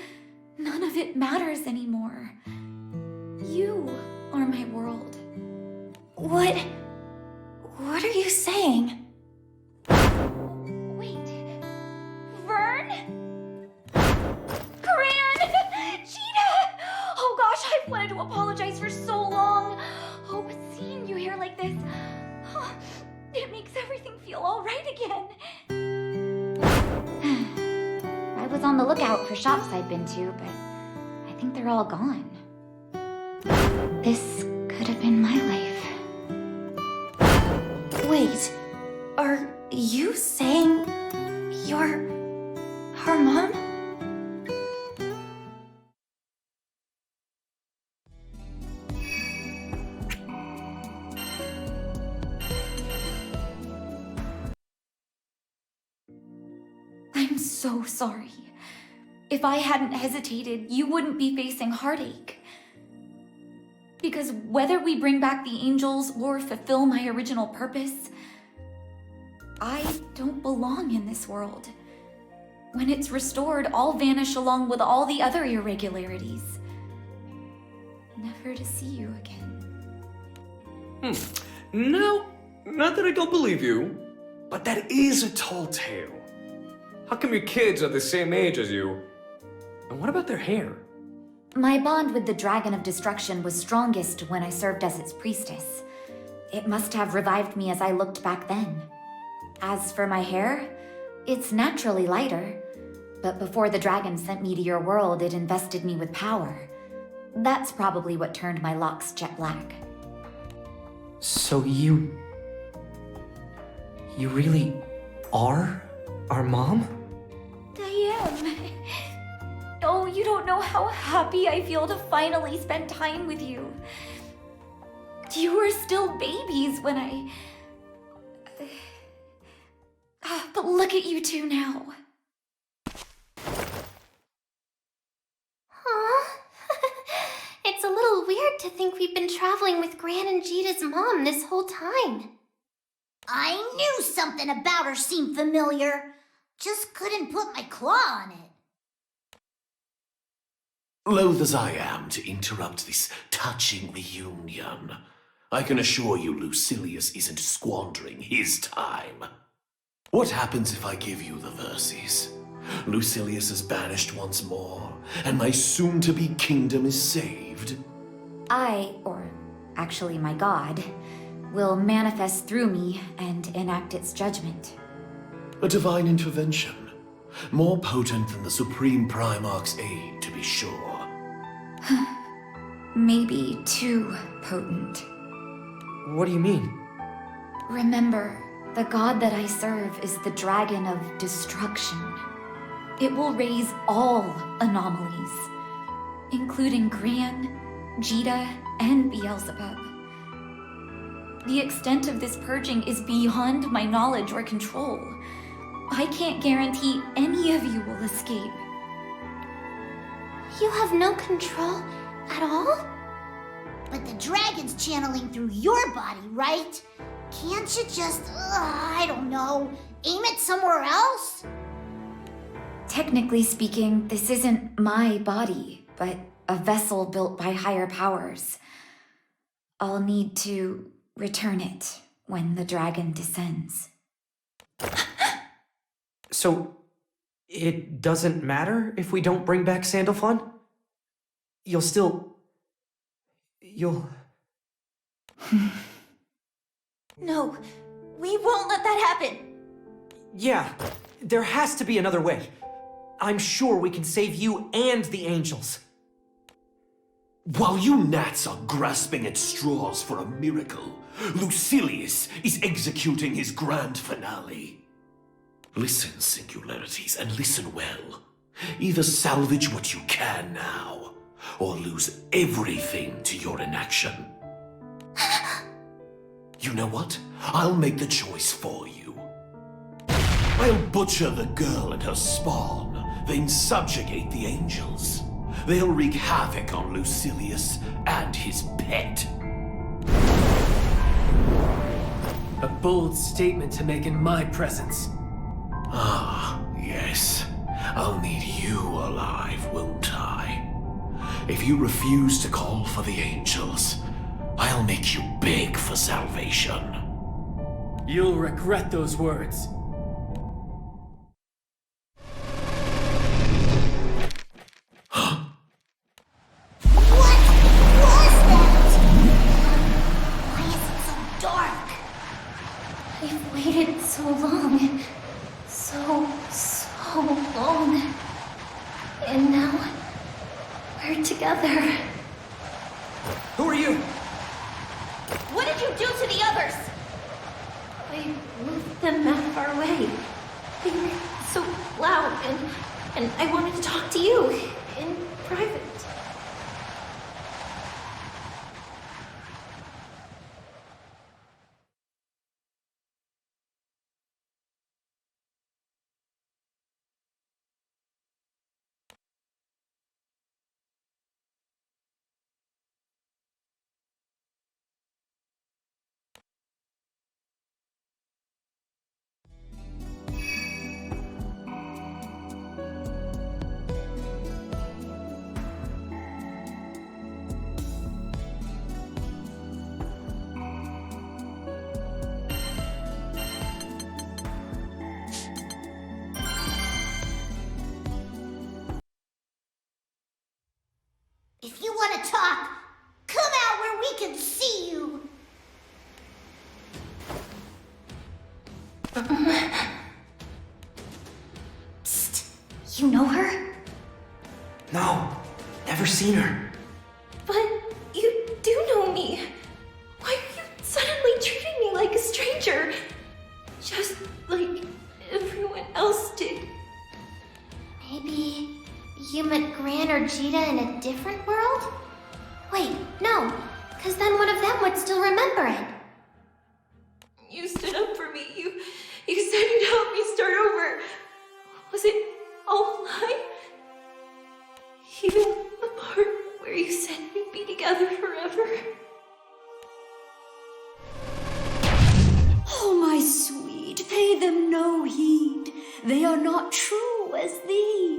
[SPEAKER 1] none of it matters anymore. You are my world.
[SPEAKER 9] What are you saying?
[SPEAKER 1] Wait. Vern? Gran! Cheetah! Oh gosh, I've wanted to apologize for so long. Oh, but seeing you here like this, it makes everything feel all right again. I was on the lookout for shops I'd been to, but I think they're all gone. This could have been my life.
[SPEAKER 9] Wait, are you saying you're her mom?
[SPEAKER 1] I'm so sorry. If I hadn't hesitated, you wouldn't be facing heartache. Because whether we bring back the angels or fulfill my original purpose, I don't belong in this world. When it's restored, I'll vanish along with all the other irregularities. Never to see you again.
[SPEAKER 3] No, not that I don't believe you, but that is a tall tale. How come your kids are the same age as you? And what about their hair?
[SPEAKER 1] My bond with the Dragon of Destruction was strongest when I served as its priestess. It must have revived me as I looked back then. As for my hair, it's naturally lighter, but before the dragon sent me to your world, it invested me with power. That's probably what turned my locks jet black.
[SPEAKER 4] So you really are our mom?
[SPEAKER 1] I am. Oh, you don't know how happy I feel to finally spend time with you. You were still babies when I... But look at you two now.
[SPEAKER 5] Aw. It's a little weird to think we've been traveling with Gran and Jita's mom this whole time.
[SPEAKER 6] I knew something about her seemed familiar. Just couldn't put my claw on it.
[SPEAKER 21] Loath as I am to interrupt this touching reunion, I can assure you Lucilius isn't squandering his time. What happens if I give you the Verses? Lucilius is banished once more, and my soon-to-be kingdom is saved.
[SPEAKER 1] I, or actually my god, will manifest through me and enact its judgment.
[SPEAKER 21] A divine intervention, more potent than the Supreme Primarch's aid, to be sure.
[SPEAKER 1] Maybe too potent.
[SPEAKER 4] What do you mean?
[SPEAKER 1] Remember, the god that I serve is the Dragon of Destruction. It will raise all anomalies, including Gran, Jita, and Beelzebub. The extent of this purging is beyond my knowledge or control. I can't guarantee any of you will escape.
[SPEAKER 5] You have no control at all?
[SPEAKER 6] But the dragon's channeling through your body, right? Can't you just, I don't know, aim it somewhere else?
[SPEAKER 1] Technically speaking, this isn't my body, but a vessel built by higher powers. I'll need to return it when the dragon descends.
[SPEAKER 4] So, it doesn't matter if we don't bring back Sandalphon? You'll...
[SPEAKER 9] No, we won't let that happen.
[SPEAKER 4] Yeah, there has to be another way. I'm sure we can save you and the angels.
[SPEAKER 14] While you gnats are grasping at straws for a miracle, Lucilius is executing his grand finale. Listen, singularities, and listen well. Either salvage what you can now, or lose everything to your inaction. You know what? I'll make the choice for you. I'll butcher the girl and her spawn, then subjugate the angels. They'll wreak havoc on Lucilius and his pet.
[SPEAKER 2] A bold statement to make in my presence.
[SPEAKER 14] Ah, yes. I'll need you alive, won't I? If you refuse to call for the angels, I'll make you beg for salvation.
[SPEAKER 2] You'll regret those words.
[SPEAKER 9] We've waited so long. So long. And now, we're together.
[SPEAKER 2] Who are you?
[SPEAKER 9] What did you do to the others? I moved them out of our way. They were so loud, and I wanted to talk to you in private.
[SPEAKER 6] If you want to talk, come out where we can see you.
[SPEAKER 9] Psst. You know her?
[SPEAKER 4] No, never seen her.
[SPEAKER 9] But you do know me. Why are you suddenly treating me like a stranger? Just like everyone else did.
[SPEAKER 6] Maybe you met Gran or Jita in a different world? Wait, no, because then one of them would still remember it.
[SPEAKER 9] You stood up for me. You said you'd help me start over. Was it all a lie? Even the part where you said we'd be together forever?
[SPEAKER 22] Oh, my sweet, pay them no heed. They are not true as thee.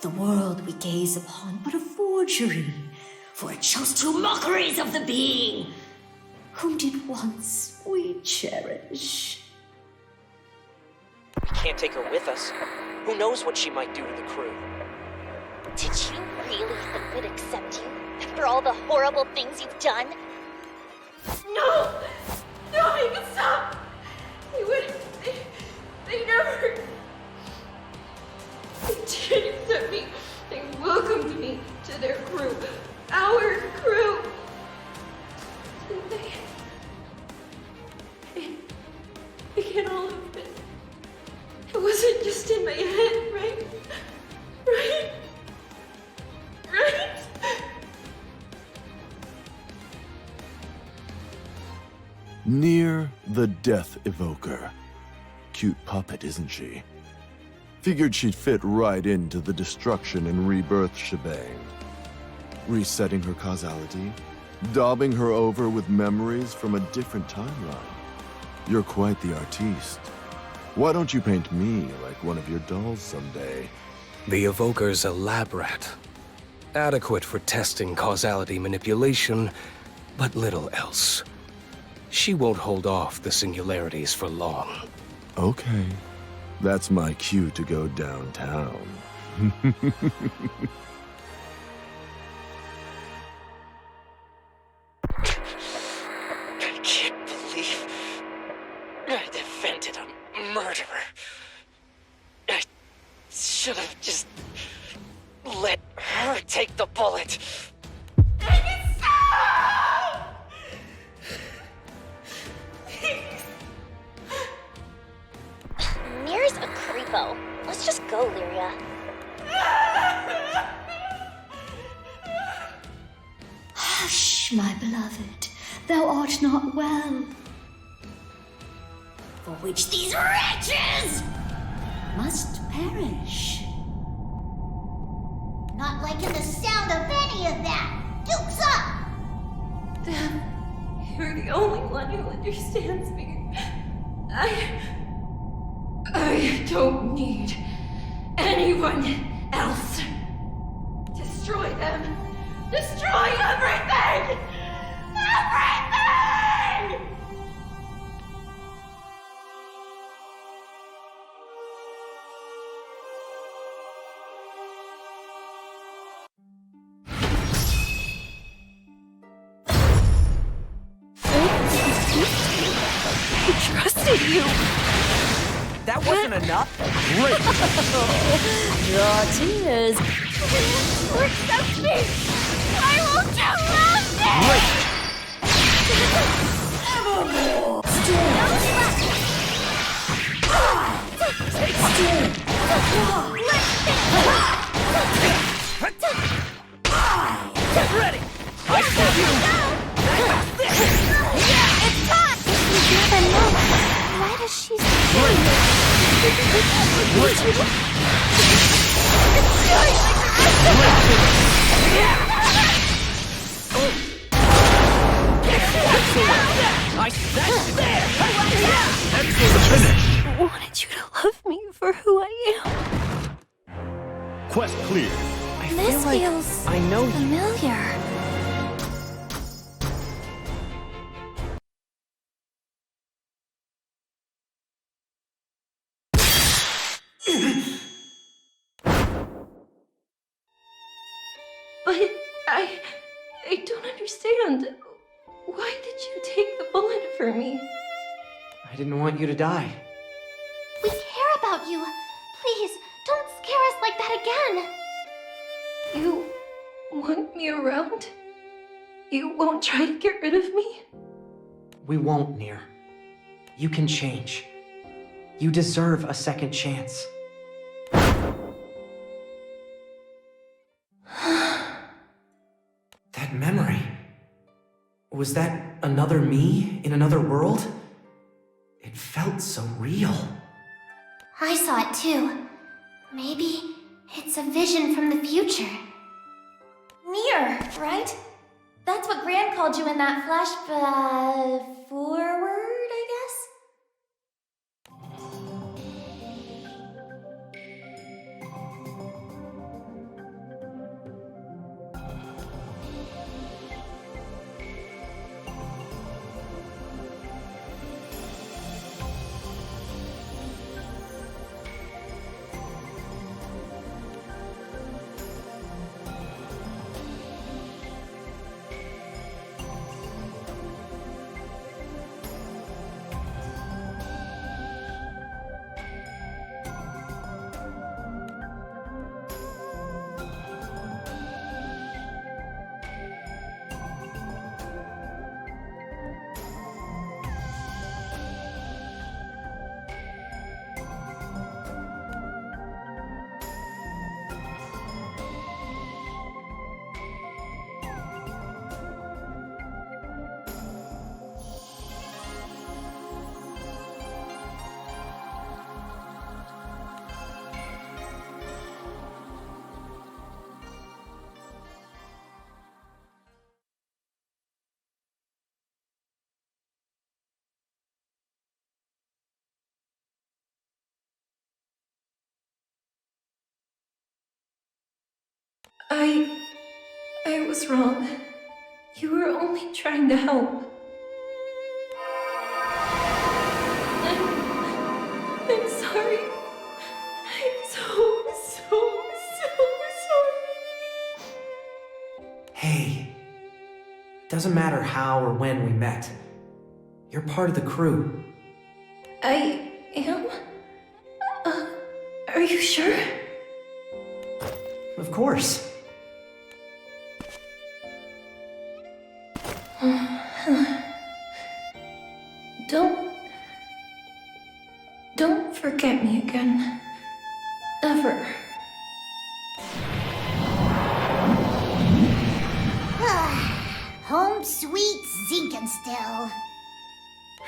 [SPEAKER 22] The world we gaze upon but a forgery, for it shows true mockeries of the being whom did once we cherish.
[SPEAKER 4] We can't take her with us. Who knows what she might do to the crew?
[SPEAKER 5] Did you really think we'd accept you after all the horrible things you've done?
[SPEAKER 9] No! No, you can stop! They would... They never... They didn't accept me. They welcomed me to their crew. Our crew. They can't all have been. It wasn't just in my head, right? Right? Right?
[SPEAKER 12] Near the Death Evoker. Cute puppet, isn't she? Figured she'd fit right into the destruction and rebirth shebang. Resetting her causality, daubing her over with memories from a different timeline. You're quite the artiste. Why don't you paint me like one of your dolls someday?
[SPEAKER 3] The Evoker's a lab rat. Adequate for testing causality manipulation, but little else. She won't hold off the singularities for long.
[SPEAKER 12] Okay. That's my cue to go downtown.
[SPEAKER 4] I can't believe I defended a murderer. I should have just let her take the bullet.
[SPEAKER 5] Mir's a creepo. Let's just go, Lyria.
[SPEAKER 22] Hush, my beloved. Thou art not well. For which these wretches must perish.
[SPEAKER 6] Not liking the sound of any of that. Dukes up!
[SPEAKER 9] Dad, you're the only one who understands me. I don't need anyone else. Destroy them. Destroy everything! Everything! I trusted you.
[SPEAKER 4] That wasn't enough?
[SPEAKER 22] Great! Draw tears.
[SPEAKER 9] Accept me! I will do nothing!
[SPEAKER 22] Great! Evermore! Take still!
[SPEAKER 4] Get ready! I saw you!
[SPEAKER 5] It's hot! You never know. Why does she
[SPEAKER 9] I wanted you to love me for who I am.
[SPEAKER 12] Quest clear.
[SPEAKER 5] This feels
[SPEAKER 4] I know you.
[SPEAKER 5] familiar.
[SPEAKER 9] But I don't understand. Why did you take the bullet for me?
[SPEAKER 4] I didn't want you to die.
[SPEAKER 5] We care about you. Please, don't scare us like that again.
[SPEAKER 9] You want me around? You won't try to get rid of me?
[SPEAKER 4] We won't, Nier. You can change. You deserve a second chance. That memory. Was that another me in another world? It felt so real.
[SPEAKER 5] I saw it too. Maybe it's a vision from the future. Nier, right? That's what Gran called you in that forward, I guess?
[SPEAKER 9] I was wrong. You were only trying to help. I'm sorry. I'm so sorry.
[SPEAKER 4] Hey. Doesn't matter how or when we met. You're part of the crew.
[SPEAKER 9] I am? Are you sure?
[SPEAKER 4] Of course.
[SPEAKER 9] Don't forget me again. Ever.
[SPEAKER 6] Home sweet Zinkenstill.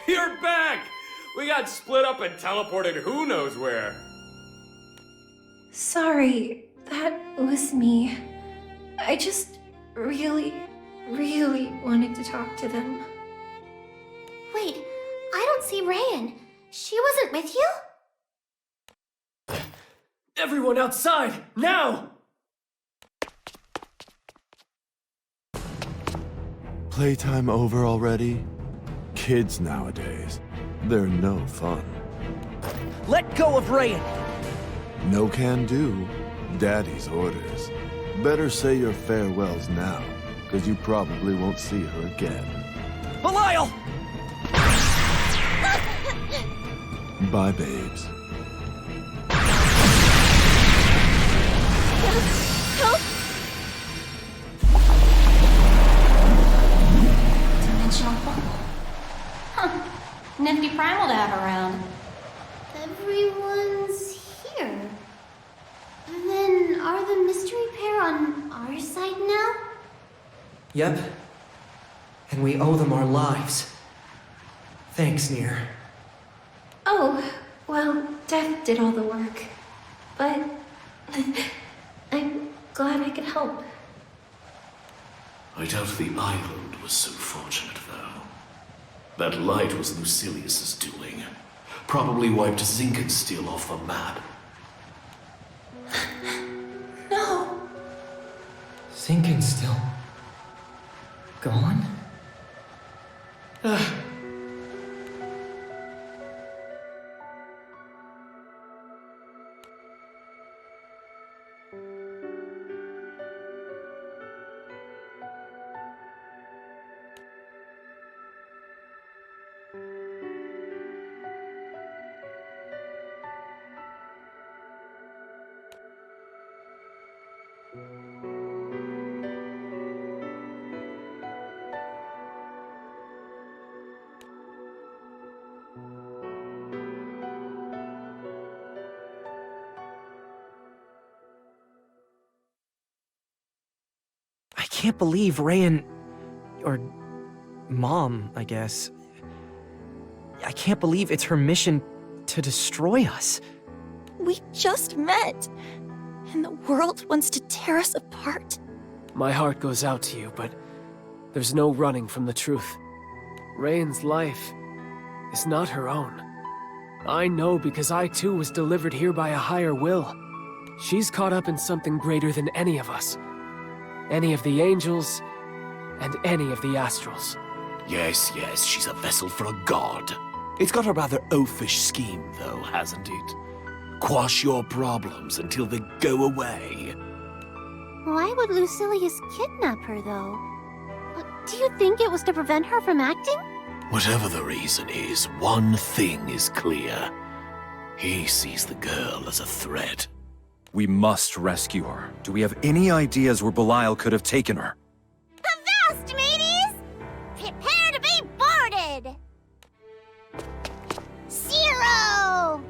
[SPEAKER 18] You're back! We got split up and teleported who knows where.
[SPEAKER 9] Sorry, that was me. I just really wanted to talk to them.
[SPEAKER 5] Wait, I don't see Rayan. She wasn't with you?
[SPEAKER 2] Everyone outside, now!
[SPEAKER 12] Playtime over already? Kids nowadays, they're no fun.
[SPEAKER 4] Let go of Rayan!
[SPEAKER 12] No can do. Daddy's orders. Better say your farewells now, because you probably won't see her again.
[SPEAKER 4] Belial!
[SPEAKER 12] Bye, babes.
[SPEAKER 9] Help!
[SPEAKER 10] Dimensional bubble. Huh. Nifty primal to have around.
[SPEAKER 5] Everyone's here. Then are the mystery pair on our side now?
[SPEAKER 4] Yep. And we owe them our lives. Thanks, Nier.
[SPEAKER 9] Oh, well, Death did all the work. But I'm glad I could help.
[SPEAKER 14] I doubt the island was so fortunate, though. That light was Lucilius's doing. Probably wiped Zinkenstill off the map.
[SPEAKER 9] No!
[SPEAKER 4] Zinkenstill. Gone? I can't believe Rayan... or... Mom, I guess. I can't believe it's her mission to destroy us.
[SPEAKER 20] We just met, and the world wants to tear us apart.
[SPEAKER 2] My heart goes out to you, but there's no running from the truth. Rayan's life is not her own. I know because I too was delivered here by a higher will. She's caught up in something greater than any of us. Any of the angels, and any of the astrals.
[SPEAKER 14] Yes, she's a vessel for a god. It's got a rather oafish scheme, though, hasn't it? Quash your problems until they go away.
[SPEAKER 5] Why would Lucilius kidnap her, though? Do you think it was to prevent her from acting?
[SPEAKER 14] Whatever the reason is, one thing is clear. He sees the girl as a threat.
[SPEAKER 15] We must rescue her. Do we have any ideas where Belial could have taken her?
[SPEAKER 6] Avast, mateys! Prepare to be boarded! Zero!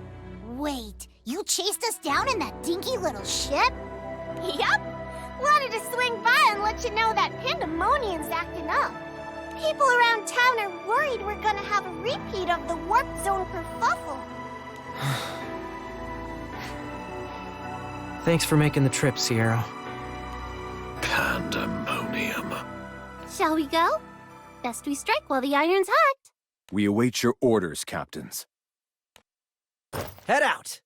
[SPEAKER 6] Wait, you chased us down in that dinky little ship?
[SPEAKER 5] Yup! Wanted to swing by and let you know that Pandemonium's acting up. People around town are worried we're gonna have a repeat of the warp zone kerfuffle.
[SPEAKER 4] Thanks for making the trip, Sierra.
[SPEAKER 14] Pandemonium.
[SPEAKER 5] Shall we go? Best we strike while the iron's hot.
[SPEAKER 15] We await your orders, captains.
[SPEAKER 4] Head out!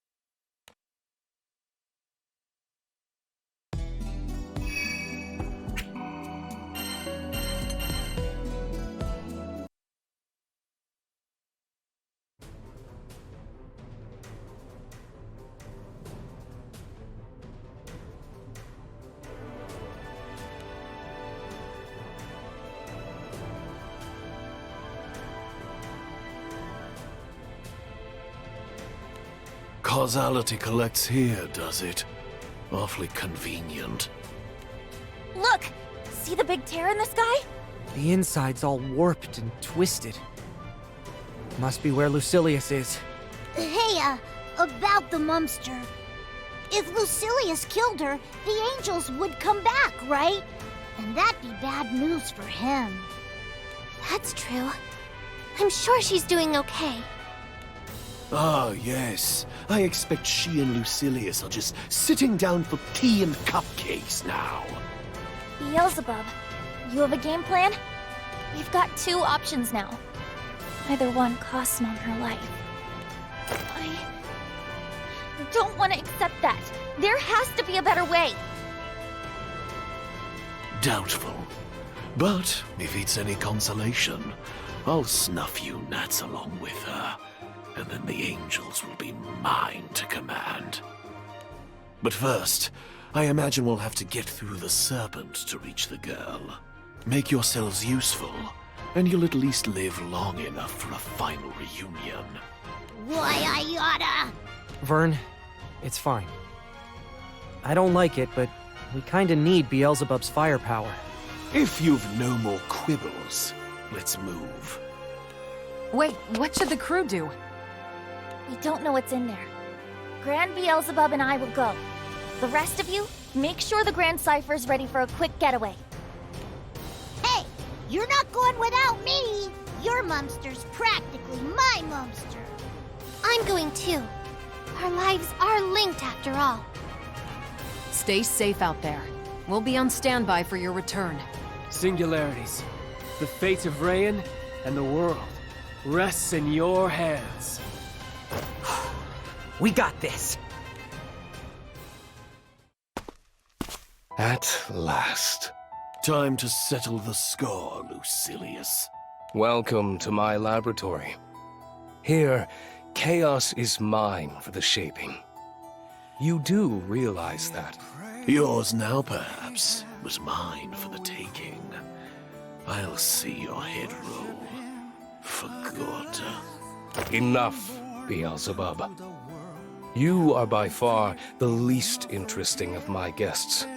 [SPEAKER 14] Causality collects here, does it? Awfully convenient.
[SPEAKER 20] Look! See the big tear in the sky?
[SPEAKER 4] The inside's all warped and twisted. Must be where Lucilius is.
[SPEAKER 6] Hey, about the Mumster. If Lucilius killed her, the angels would come back, right? And that'd be bad news for him.
[SPEAKER 5] That's true. I'm sure she's doing okay.
[SPEAKER 21] Ah, yes. I expect she and Lucilius are just sitting down for tea and cupcakes now.
[SPEAKER 5] Beelzebub, you have a game plan? We've got 2 options now. Either one costs Mom her life. I don't want to accept that. There has to be a better way.
[SPEAKER 21] Doubtful. But if it's any consolation, I'll snuff you gnats along with her, and then the angels will be mine to command. But first, I imagine we'll have to get through the serpent to reach the girl. Make yourselves useful, and you'll at least live long enough for a final reunion.
[SPEAKER 6] Why, I oughta...
[SPEAKER 4] Vern, it's fine. I don't like it, but we kinda need Beelzebub's firepower.
[SPEAKER 21] If you've no more quibbles, let's move.
[SPEAKER 11] Wait, what should the crew do?
[SPEAKER 5] We don't know what's in there. Grand Beelzebub and I will go. The rest of you, make sure the Grand Cypher's ready for a quick getaway.
[SPEAKER 6] Hey, you're not going without me! Your Mumster's practically my Mumster.
[SPEAKER 5] I'm going too. Our lives are linked after all.
[SPEAKER 11] Stay safe out there. We'll be on standby for your return.
[SPEAKER 2] Singularities. The fate of Rayan and the world rests in your hands.
[SPEAKER 4] We got this!
[SPEAKER 3] At last.
[SPEAKER 21] Time to settle the score, Lucilius.
[SPEAKER 3] Welcome to my laboratory. Here, chaos is mine for the shaping. You do realize that?
[SPEAKER 21] Yours now, perhaps, was mine for the taking. I'll see your head roll. For good.
[SPEAKER 3] Enough, Beelzebub. You are by far the least interesting of my guests.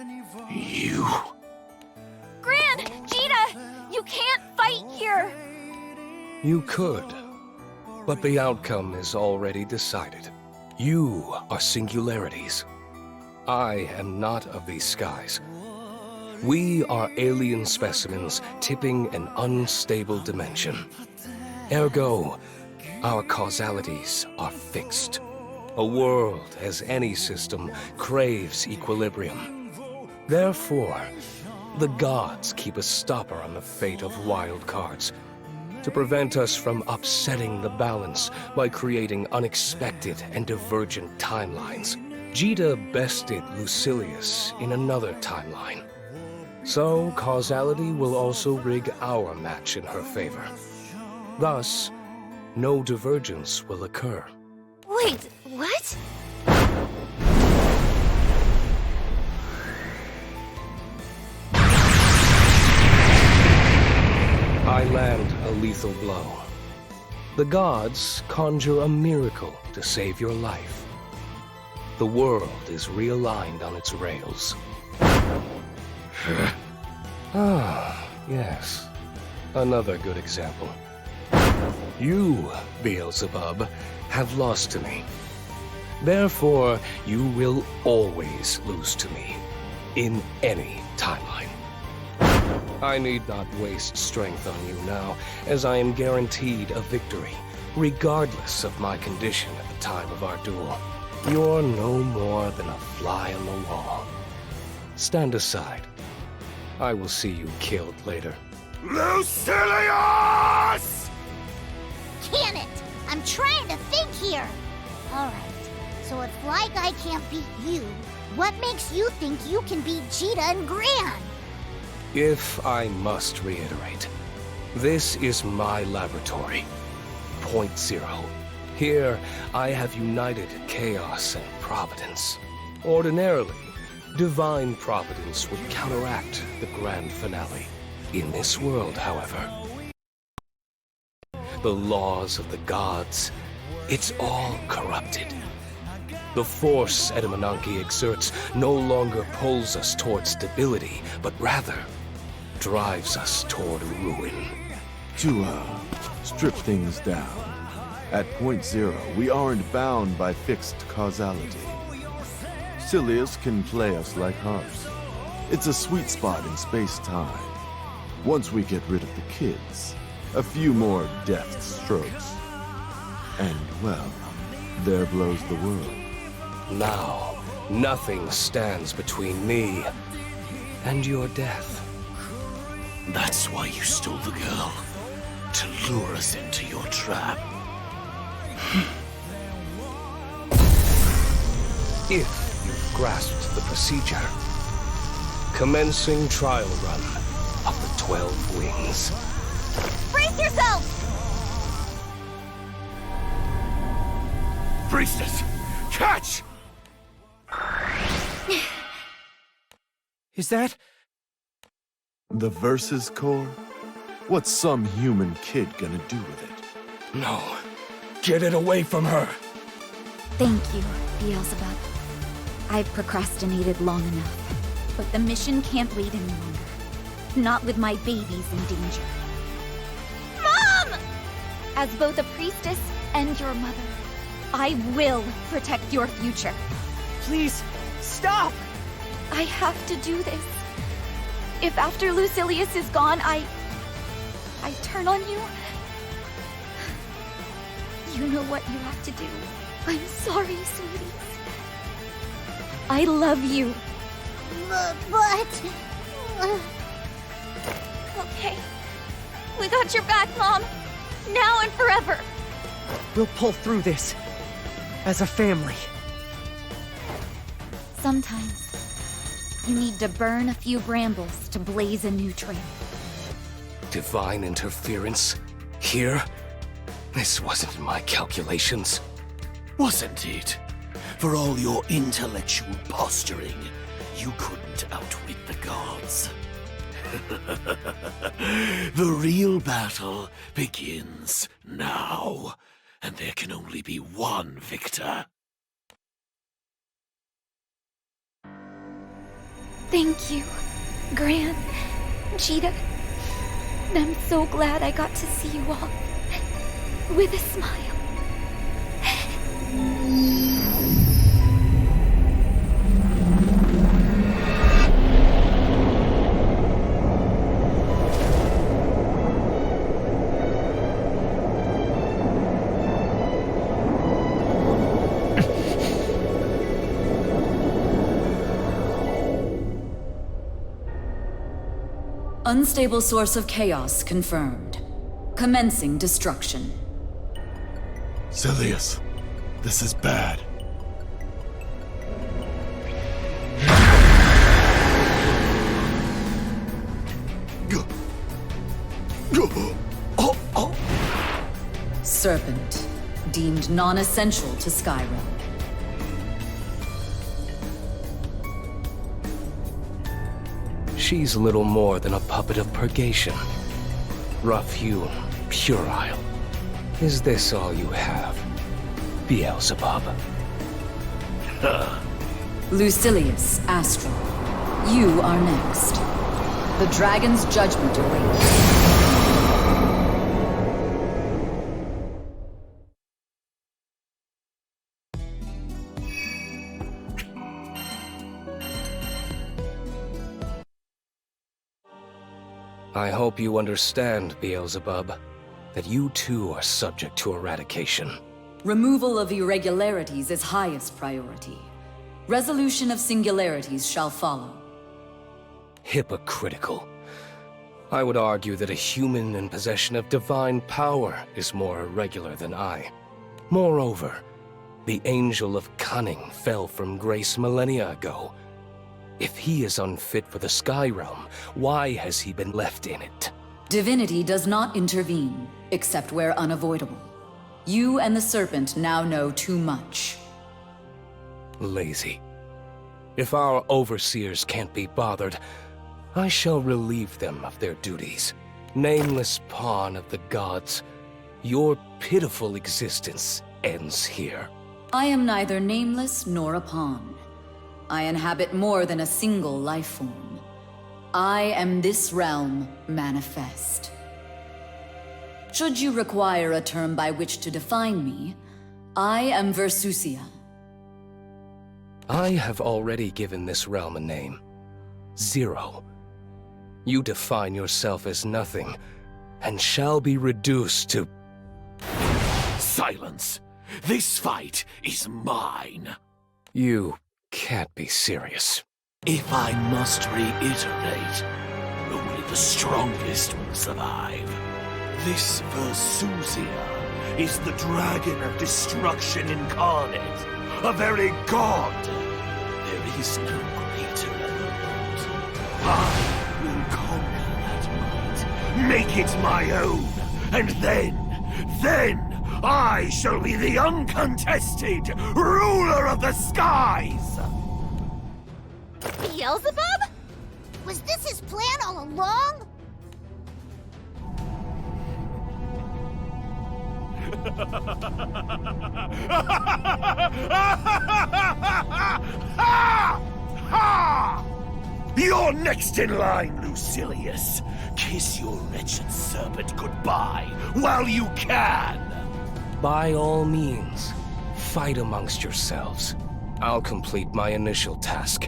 [SPEAKER 21] You?
[SPEAKER 5] Gran! Jita! You can't fight here!
[SPEAKER 3] You could, but the outcome is already decided. You are singularities. I am not of these skies. We are alien specimens tipping an unstable dimension. Ergo, our causalities are fixed. A world, as any system, craves equilibrium. Therefore, the gods keep a stopper on the fate of wild cards, to prevent us from upsetting the balance by creating unexpected and divergent timelines. Jita bested Lucilius in another timeline. So, causality will also rig our match in her favor. Thus, no divergence will occur.
[SPEAKER 5] Wait, what?
[SPEAKER 3] I land a lethal blow. The gods conjure a miracle to save your life. The world is realigned on its rails. Ah, yes. Another good example. You, Beelzebub, have lost to me. Therefore, you will always lose to me, in any timeline. I need not waste strength on you now, as I am guaranteed a victory, regardless of my condition at the time of our duel. You're no more than a fly on the wall. Stand aside. I will see you killed later.
[SPEAKER 21] Lucilius!
[SPEAKER 6] Can it? I'm trying to think here. Alright, so if like I can't beat you, what makes you think you can beat Jita and Gran?
[SPEAKER 3] If I must reiterate, this is my laboratory. Point Zero. Here, I have united chaos and providence. Ordinarily, divine providence would counteract the grand finale. In this world, however, the laws of the gods, it's all corrupted. The force Edamananki exerts no longer pulls us towards stability, but rather drives us toward ruin.
[SPEAKER 13] To, strip things down. At point zero, we aren't bound by fixed causality. Lucilius can play us like harps. It's a sweet spot in space-time. Once we get rid of the kids, a few more deft strokes. And, well, there blows the world.
[SPEAKER 3] Now, nothing stands between me and your death.
[SPEAKER 14] That's why you stole the girl. To lure us into your trap.
[SPEAKER 3] If you've grasped the procedure, commencing trial run of the 12 wings.
[SPEAKER 6] Brace yourself!
[SPEAKER 14] Priestess! Catch!
[SPEAKER 4] Is that...
[SPEAKER 13] The Versus Core? What's some human kid gonna do with it?
[SPEAKER 3] No. Get it away from her!
[SPEAKER 1] Thank you, Beelzebub. I've procrastinated long enough, but the mission can't wait any longer. Not with my babies in danger.
[SPEAKER 6] Mom!
[SPEAKER 1] As both a priestess and your mother, I will protect your future.
[SPEAKER 4] Please, stop!
[SPEAKER 1] I have to do this. If after Lucilius is gone, I turn on you, you know what you have to do. I'm sorry, sweetie. I love you.
[SPEAKER 6] But...
[SPEAKER 1] Okay. We got your back, Mom. Now and forever.
[SPEAKER 4] We'll pull through this. As a family.
[SPEAKER 1] Sometimes, you need to burn a few brambles to blaze a new trail.
[SPEAKER 3] Divine interference? Here? This wasn't in my calculations.
[SPEAKER 14] Wasn't it? For all your intellectual posturing, you couldn't outwit the gods. The real battle begins now, and there can only be one victor.
[SPEAKER 1] Thank you, Gran, Cheetah. I'm so glad I got to see you all with a smile.
[SPEAKER 19] Unstable source of chaos confirmed. Commencing destruction.
[SPEAKER 13] Lucilius, this is bad.
[SPEAKER 19] Serpent, deemed non-essential to Skyrim.
[SPEAKER 3] She's little more than a puppet of purgation. Rough-hewn, puerile. Is this all you have, Beelzebub?
[SPEAKER 19] Lucilius, Astral. You are next. The dragon's judgment awaits.
[SPEAKER 3] I hope you understand, Beelzebub, that you too are subject to eradication.
[SPEAKER 19] Removal of irregularities is highest priority. Resolution of singularities shall follow.
[SPEAKER 3] Hypocritical. I would argue that a human in possession of divine power is more irregular than I. Moreover, the Angel of Cunning fell from grace millennia ago. If he is unfit for the Sky Realm, why has he been left in it?
[SPEAKER 19] Divinity does not intervene, except where unavoidable. You and the Serpent now know too much.
[SPEAKER 3] Lazy. If our overseers can't be bothered, I shall relieve them of their duties. Nameless pawn of the gods, your pitiful existence ends here.
[SPEAKER 19] I am neither nameless nor a pawn. I inhabit more than a single life form. I am this realm manifest. Should you require a term by which to define me, I am Versusia.
[SPEAKER 3] I have already given this realm a name. Zero. You define yourself as nothing, and shall be reduced to...
[SPEAKER 21] Silence! This fight is mine!
[SPEAKER 3] You can't be serious.
[SPEAKER 21] If I must reiterate, only the strongest will survive. This Versusia is the dragon of destruction incarnate, a very god. There is no greater element. I will conquer that might, make it my own, and then I shall be the uncontested ruler of the skies!
[SPEAKER 6] Beelzebub? Was this his plan all along?
[SPEAKER 21] You're next in line, Lucilius. Kiss your wretched serpent goodbye while you can.
[SPEAKER 3] By all means, fight amongst yourselves. I'll complete my initial task,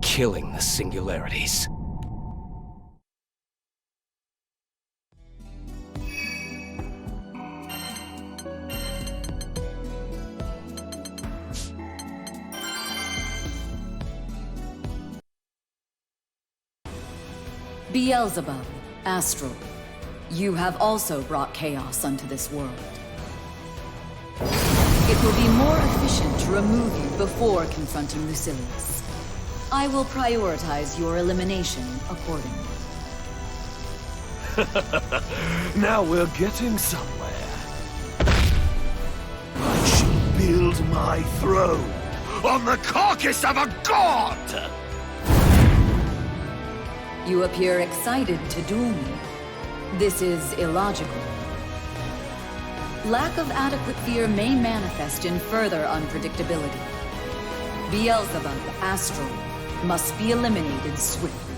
[SPEAKER 3] killing the singularities.
[SPEAKER 19] Beelzebub, astral, you have also brought chaos unto this world. It will be more efficient to remove you before confronting Lucilius. I will prioritize your elimination accordingly.
[SPEAKER 21] Now we're getting somewhere. I shall build my throne on the carcass of a god!
[SPEAKER 19] You appear excited to duel me. This is illogical. Lack of adequate fear may manifest in further unpredictability. Beelzebub, astral, must be eliminated swiftly.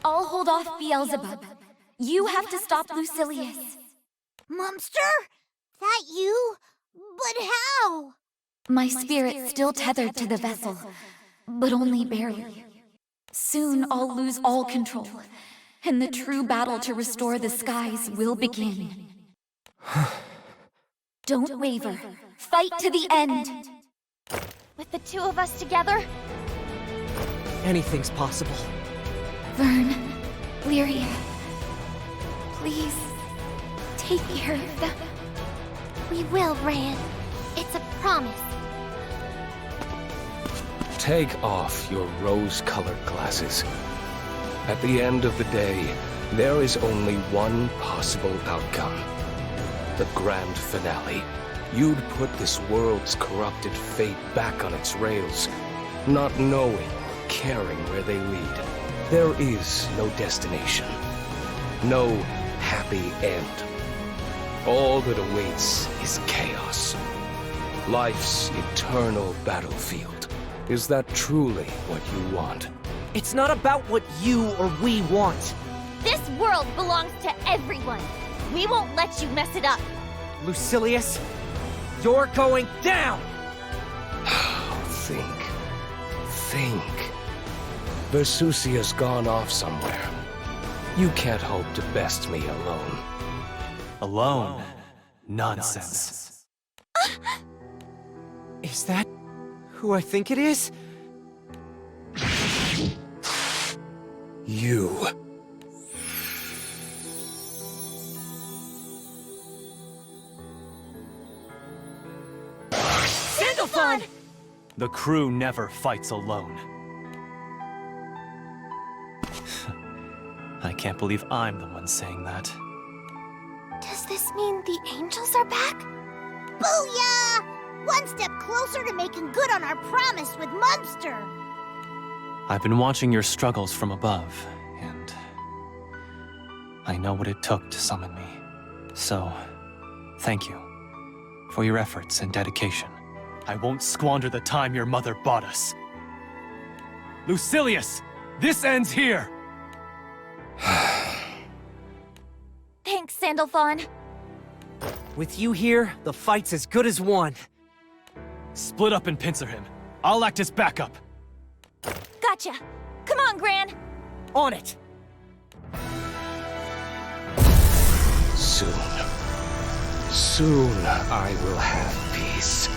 [SPEAKER 5] I'll hold off Beelzebub. You have to stop Lucilius.
[SPEAKER 6] Mumster? That you? But how?
[SPEAKER 5] My spirit's still tethered to the vessel, but only barely. Soon I'll lose all control, and the true battle to restore the skies will begin. Don't waver. Fight to the end. With the two of us together,
[SPEAKER 4] Anything's possible.
[SPEAKER 5] Vern, Lyria, please take care of them.
[SPEAKER 6] We will, Rayan. It's a promise.
[SPEAKER 3] Take off your rose-colored glasses. At the end of the day, there is only one possible outcome. The grand finale. You'd put this world's corrupted fate back on its rails, not knowing or caring where they lead. There is no destination. No happy end. All that awaits is chaos. Life's eternal battlefield. Is that truly what you want?
[SPEAKER 4] It's not about what you or we want.
[SPEAKER 5] This world belongs to everyone. We won't let you mess it up.
[SPEAKER 4] Lucilius, you're going down!
[SPEAKER 3] Think. Versusia's gone off somewhere. You can't hope to best me alone.
[SPEAKER 7] Alone? Nonsense.
[SPEAKER 4] Is that who I think it is?
[SPEAKER 3] You.
[SPEAKER 5] Sandalphon!
[SPEAKER 7] The crew never fights alone. I can't believe I'm the one saying that.
[SPEAKER 5] Does this mean the angels are back?
[SPEAKER 6] Booyah! One step closer to making good on our promise with Munster.
[SPEAKER 7] I've been watching your struggles from above, and I know what it took to summon me. So, thank you for your efforts and dedication. I won't squander the time your mother bought us. Lucilius, this ends here!
[SPEAKER 20] Thanks, Sandalphon.
[SPEAKER 4] With you here, the fight's as good as won.
[SPEAKER 7] Split up and pincer him. I'll act as backup.
[SPEAKER 20] Gotcha. Come on, Gran.
[SPEAKER 4] On it.
[SPEAKER 3] Soon I will have peace.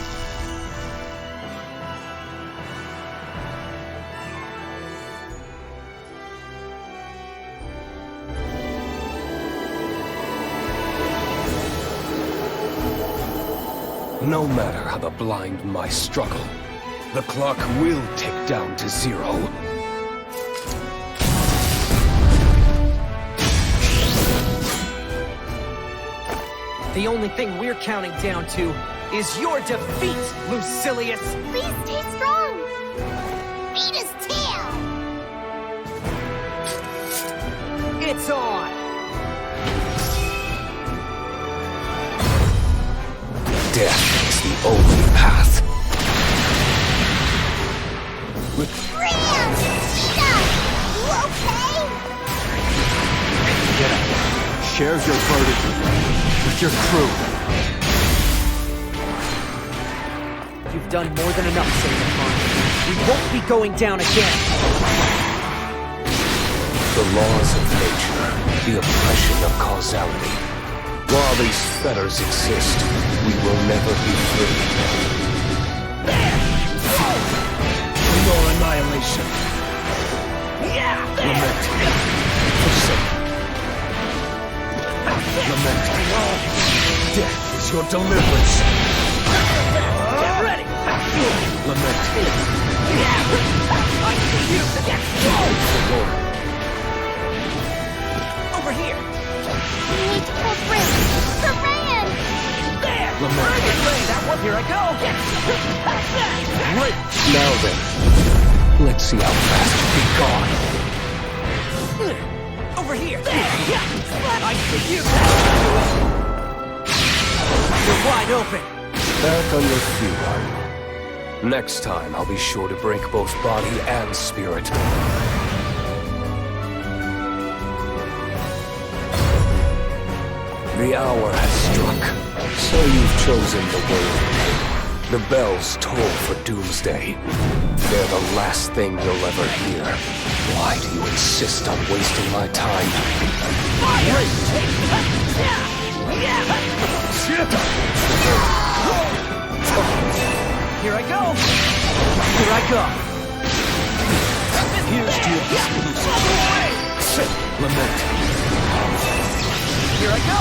[SPEAKER 3] No matter how the blind mice struggle, the clock will tick down to 0.
[SPEAKER 4] The only thing we're counting down to is your defeat, Lucilius!
[SPEAKER 5] Please stay strong!
[SPEAKER 6] Beat his tail!
[SPEAKER 4] It's on!
[SPEAKER 3] Death is the only path.
[SPEAKER 6] Ram! Stop! You okay?
[SPEAKER 12] Get up. Share your burden with your crew.
[SPEAKER 4] You've done more than enough, Sigfried. We won't be going down again.
[SPEAKER 3] The laws of nature, the oppression of causality. While these fetters exist, we will never be free.
[SPEAKER 12] For your annihilation. Lament. Forsake. Lament. Death is your deliverance.
[SPEAKER 4] Get ready!
[SPEAKER 12] Lament.
[SPEAKER 4] I see you!
[SPEAKER 12] The Lord.
[SPEAKER 4] Over here!
[SPEAKER 5] We need to pull through. For Rayan!
[SPEAKER 4] There!
[SPEAKER 12] Lament.
[SPEAKER 4] That one, here I go!
[SPEAKER 12] Great.
[SPEAKER 3] Now then, let's see how fast you be gone.
[SPEAKER 4] Over here! I see you! You're wide open!
[SPEAKER 3] Back on your feet, are you? Next time, I'll be sure to break both body and spirit. The hour has struck, so you've chosen the way. The bells toll for doomsday. They're the last thing you'll ever hear. Why do you insist on wasting my time?
[SPEAKER 4] Here I go! Here I go!
[SPEAKER 12] Here's to your exclusive. Lament.
[SPEAKER 4] Here I go!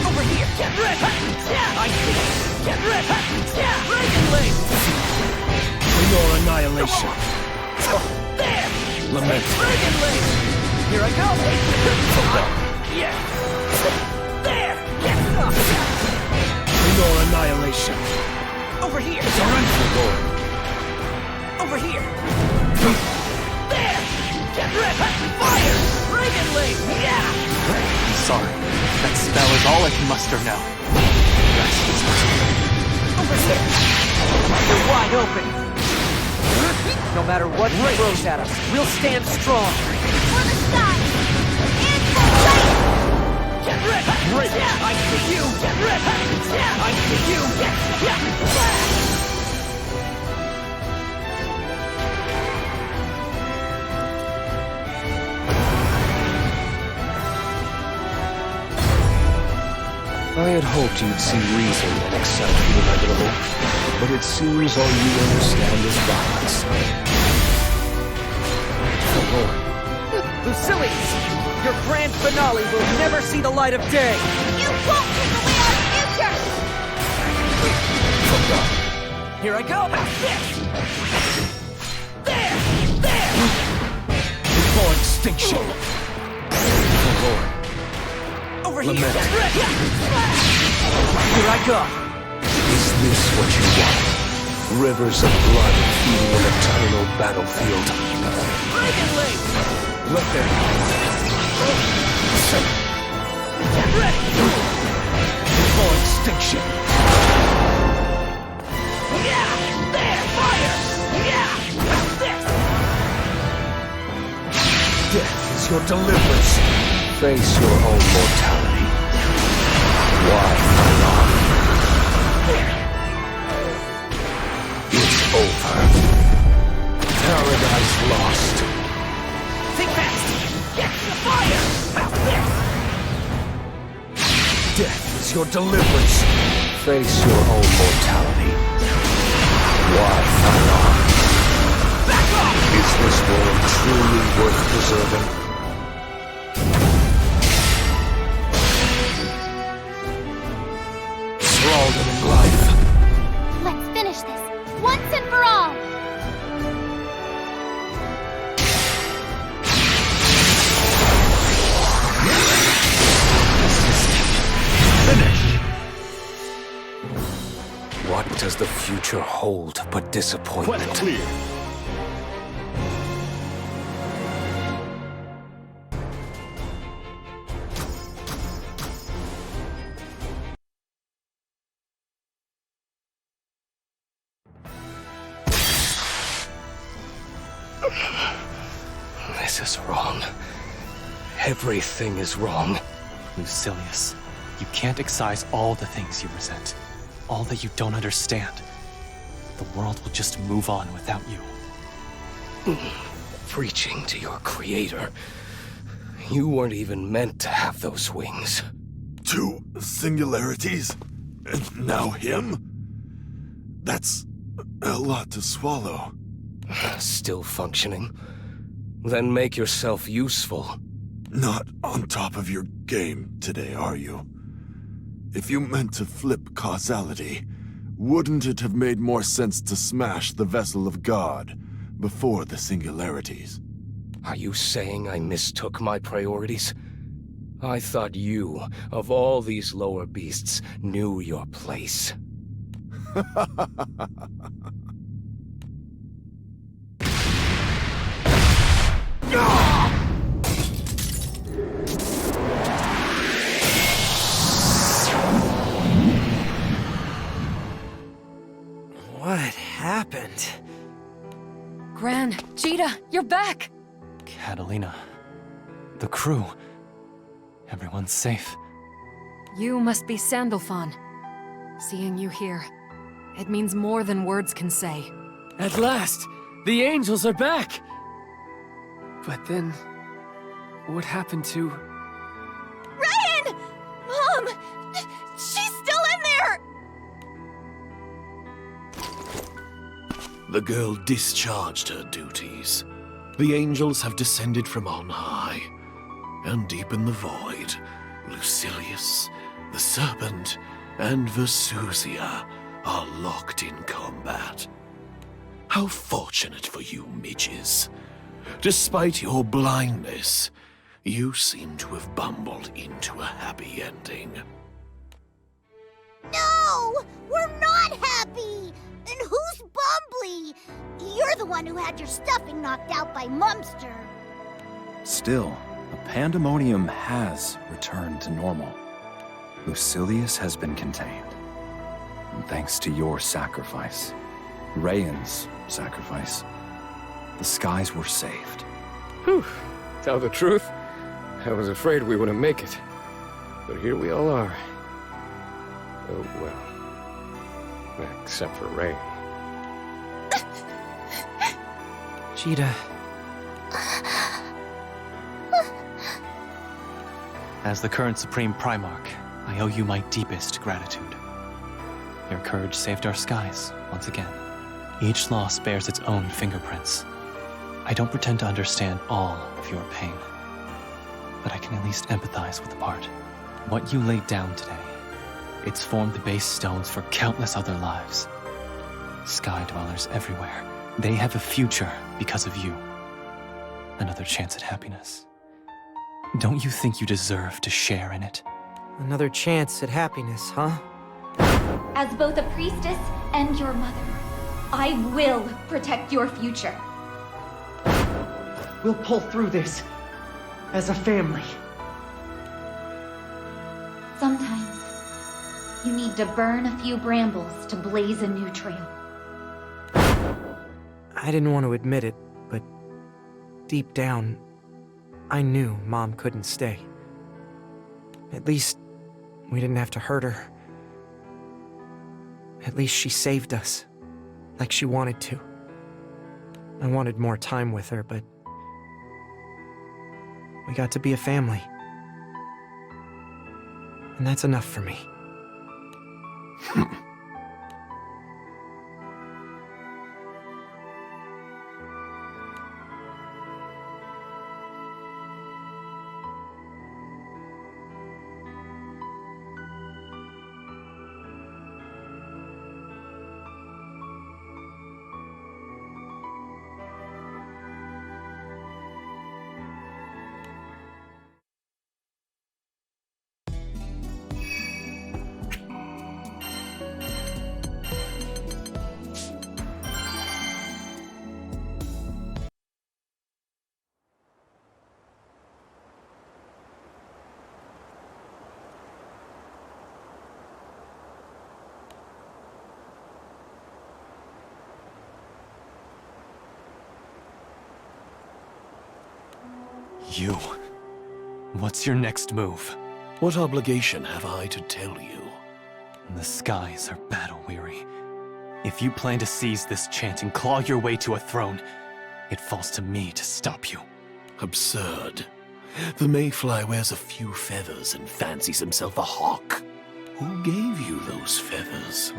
[SPEAKER 4] Over here! Get rid! I see! Get rid! Rayan!
[SPEAKER 12] For your annihilation.
[SPEAKER 4] There!
[SPEAKER 12] Lament.
[SPEAKER 4] Rayan! Here I go! Yeah! There!
[SPEAKER 12] For your annihilation.
[SPEAKER 4] Over here!
[SPEAKER 12] Surrender, Lord.
[SPEAKER 4] Over here! There! Get rid! Fire! Rayan! Yeah!
[SPEAKER 7] I'm sorry. That spell is all I can muster now.
[SPEAKER 4] Over here! You're wide open! No matter what he throws at us, we'll stand strong!
[SPEAKER 6] For the sky! And for Rayan!
[SPEAKER 4] Get rid! I see you! Get rid! I see you!
[SPEAKER 3] I had hoped you'd see reason and accept the inevitable, but it seems all you understand is violence.
[SPEAKER 4] Lucilius! Your grand finale will never see the light of day!
[SPEAKER 6] You won't take away our future!
[SPEAKER 4] Here I go!
[SPEAKER 12] Before extinction.
[SPEAKER 3] Lord.
[SPEAKER 4] Over
[SPEAKER 3] Lament.
[SPEAKER 4] here! Here I go!
[SPEAKER 3] Is this what you want? Rivers of blood feeding an eternal battlefield.
[SPEAKER 4] Dragon Link!
[SPEAKER 3] Look there.
[SPEAKER 4] Get ready!
[SPEAKER 3] Full extinction.
[SPEAKER 4] Yeah! There! Fire! Yeah! How's this?
[SPEAKER 3] Death is your deliverance. Face your own mortality. Why fight on? It's over. Paradise lost.
[SPEAKER 4] Think fast! Get to the fire! How's this?
[SPEAKER 3] Death is your deliverance. Face your own mortality. Why fight on?
[SPEAKER 4] Back off!
[SPEAKER 3] Is this world truly worth preserving? Thraldom in life.
[SPEAKER 6] Let's finish this, once and for all!
[SPEAKER 3] What does the future hold but disappointment?
[SPEAKER 21] Clear.
[SPEAKER 3] This is wrong. Everything is wrong.
[SPEAKER 7] Lucilius, you can't excise all the things you resent. All that you don't understand. The world will just move on without you.
[SPEAKER 3] Preaching to your creator. You weren't even meant to have those wings.
[SPEAKER 13] 2 singularities? And now him? That's a lot to swallow.
[SPEAKER 3] Still functioning? Then make yourself useful.
[SPEAKER 13] Not on top of your game today, are you? If you meant to flip causality, wouldn't it have made more sense to smash the vessel of God before the singularities?
[SPEAKER 3] Are you saying I mistook my priorities? I thought you, of all these lower beasts, knew your place.
[SPEAKER 4] What happened?
[SPEAKER 11] Gran, Cheetah, you're back!
[SPEAKER 7] Catalina. The crew. Everyone's safe.
[SPEAKER 11] You must be Sandalphon. Seeing you here, it means more than words can say.
[SPEAKER 2] At last! The angels are back! But then, what happened to...
[SPEAKER 20] Rayan! Mom! She's still in there!
[SPEAKER 21] The girl discharged her duties. The angels have descended from on high, and deep in the void, Lucilius, the serpent, and Versusia are locked in combat. How fortunate for you, midges. Despite your blindness, you seem to have bumbled into a happy ending.
[SPEAKER 6] No! We're not happy! And who's Bumbly? You're the one who had your stuffing knocked out by Mumster.
[SPEAKER 15] Still, the Pandemonium has returned to normal. Lucilius has been contained. And thanks to your sacrifice, Rayan's sacrifice, the skies were saved.
[SPEAKER 3] Whew. Tell the truth, I was afraid we wouldn't make it. But here we all are. Oh, well. Except for Rayan.
[SPEAKER 4] Cheetah.
[SPEAKER 7] As the current Supreme Primarch, I owe you my deepest gratitude. Your courage saved our skies, once again. Each loss bears its own fingerprints. I don't pretend to understand all of your pain, but I can at least empathize with a part. What you laid down today, it's formed the base stones for countless other lives. Sky dwellers everywhere. They have a future because of you. Another chance at happiness. Don't you think you deserve to share in it?
[SPEAKER 4] Another chance at happiness, huh?
[SPEAKER 16] As both a priestess and your mother, I will protect your future.
[SPEAKER 17] We'll pull through this as a family.
[SPEAKER 16] Sometimes, you need to burn a few brambles to blaze a new trail.
[SPEAKER 4] I didn't want to admit it, but deep down, I knew Mom couldn't stay. At least, we didn't have to hurt her. At least she saved us, like she wanted to. I wanted more time with her, but we got to be a family. And that's enough for me.
[SPEAKER 7] You. What's your next move?
[SPEAKER 21] What obligation have I to tell you?
[SPEAKER 7] The skies are battle-weary. If you plan to seize this chance and claw your way to a throne, it falls to me to stop you.
[SPEAKER 21] Absurd. The Mayfly wears a few feathers and fancies himself a hawk. Who gave you those feathers,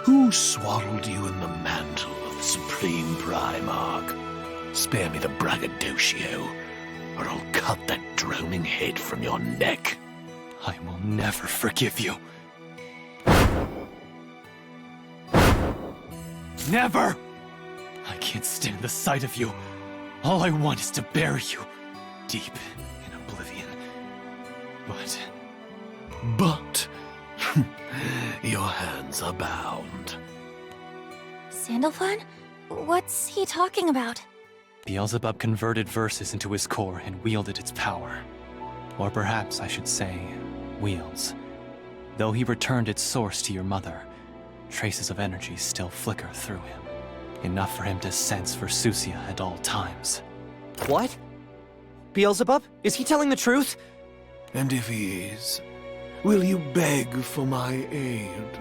[SPEAKER 21] Who swaddled you in the mantle of the Supreme Primarch? Spare me the braggadocio, or I'll cut that droning head from your neck.
[SPEAKER 7] I will never forgive you. Never! I can't stand the sight of you. All I want is to bury you, deep in oblivion.
[SPEAKER 21] But... your hands are bound.
[SPEAKER 20] Sandalphon? What's he talking about?
[SPEAKER 7] Beelzebub converted verses into his core and wielded its power. Or perhaps I should say, wields. Though he returned its source to your mother, traces of energy still flicker through him. Enough for him to sense Versusia at all times.
[SPEAKER 4] What? Beelzebub? Is he telling the truth?
[SPEAKER 21] And if he is, will you beg for my aid?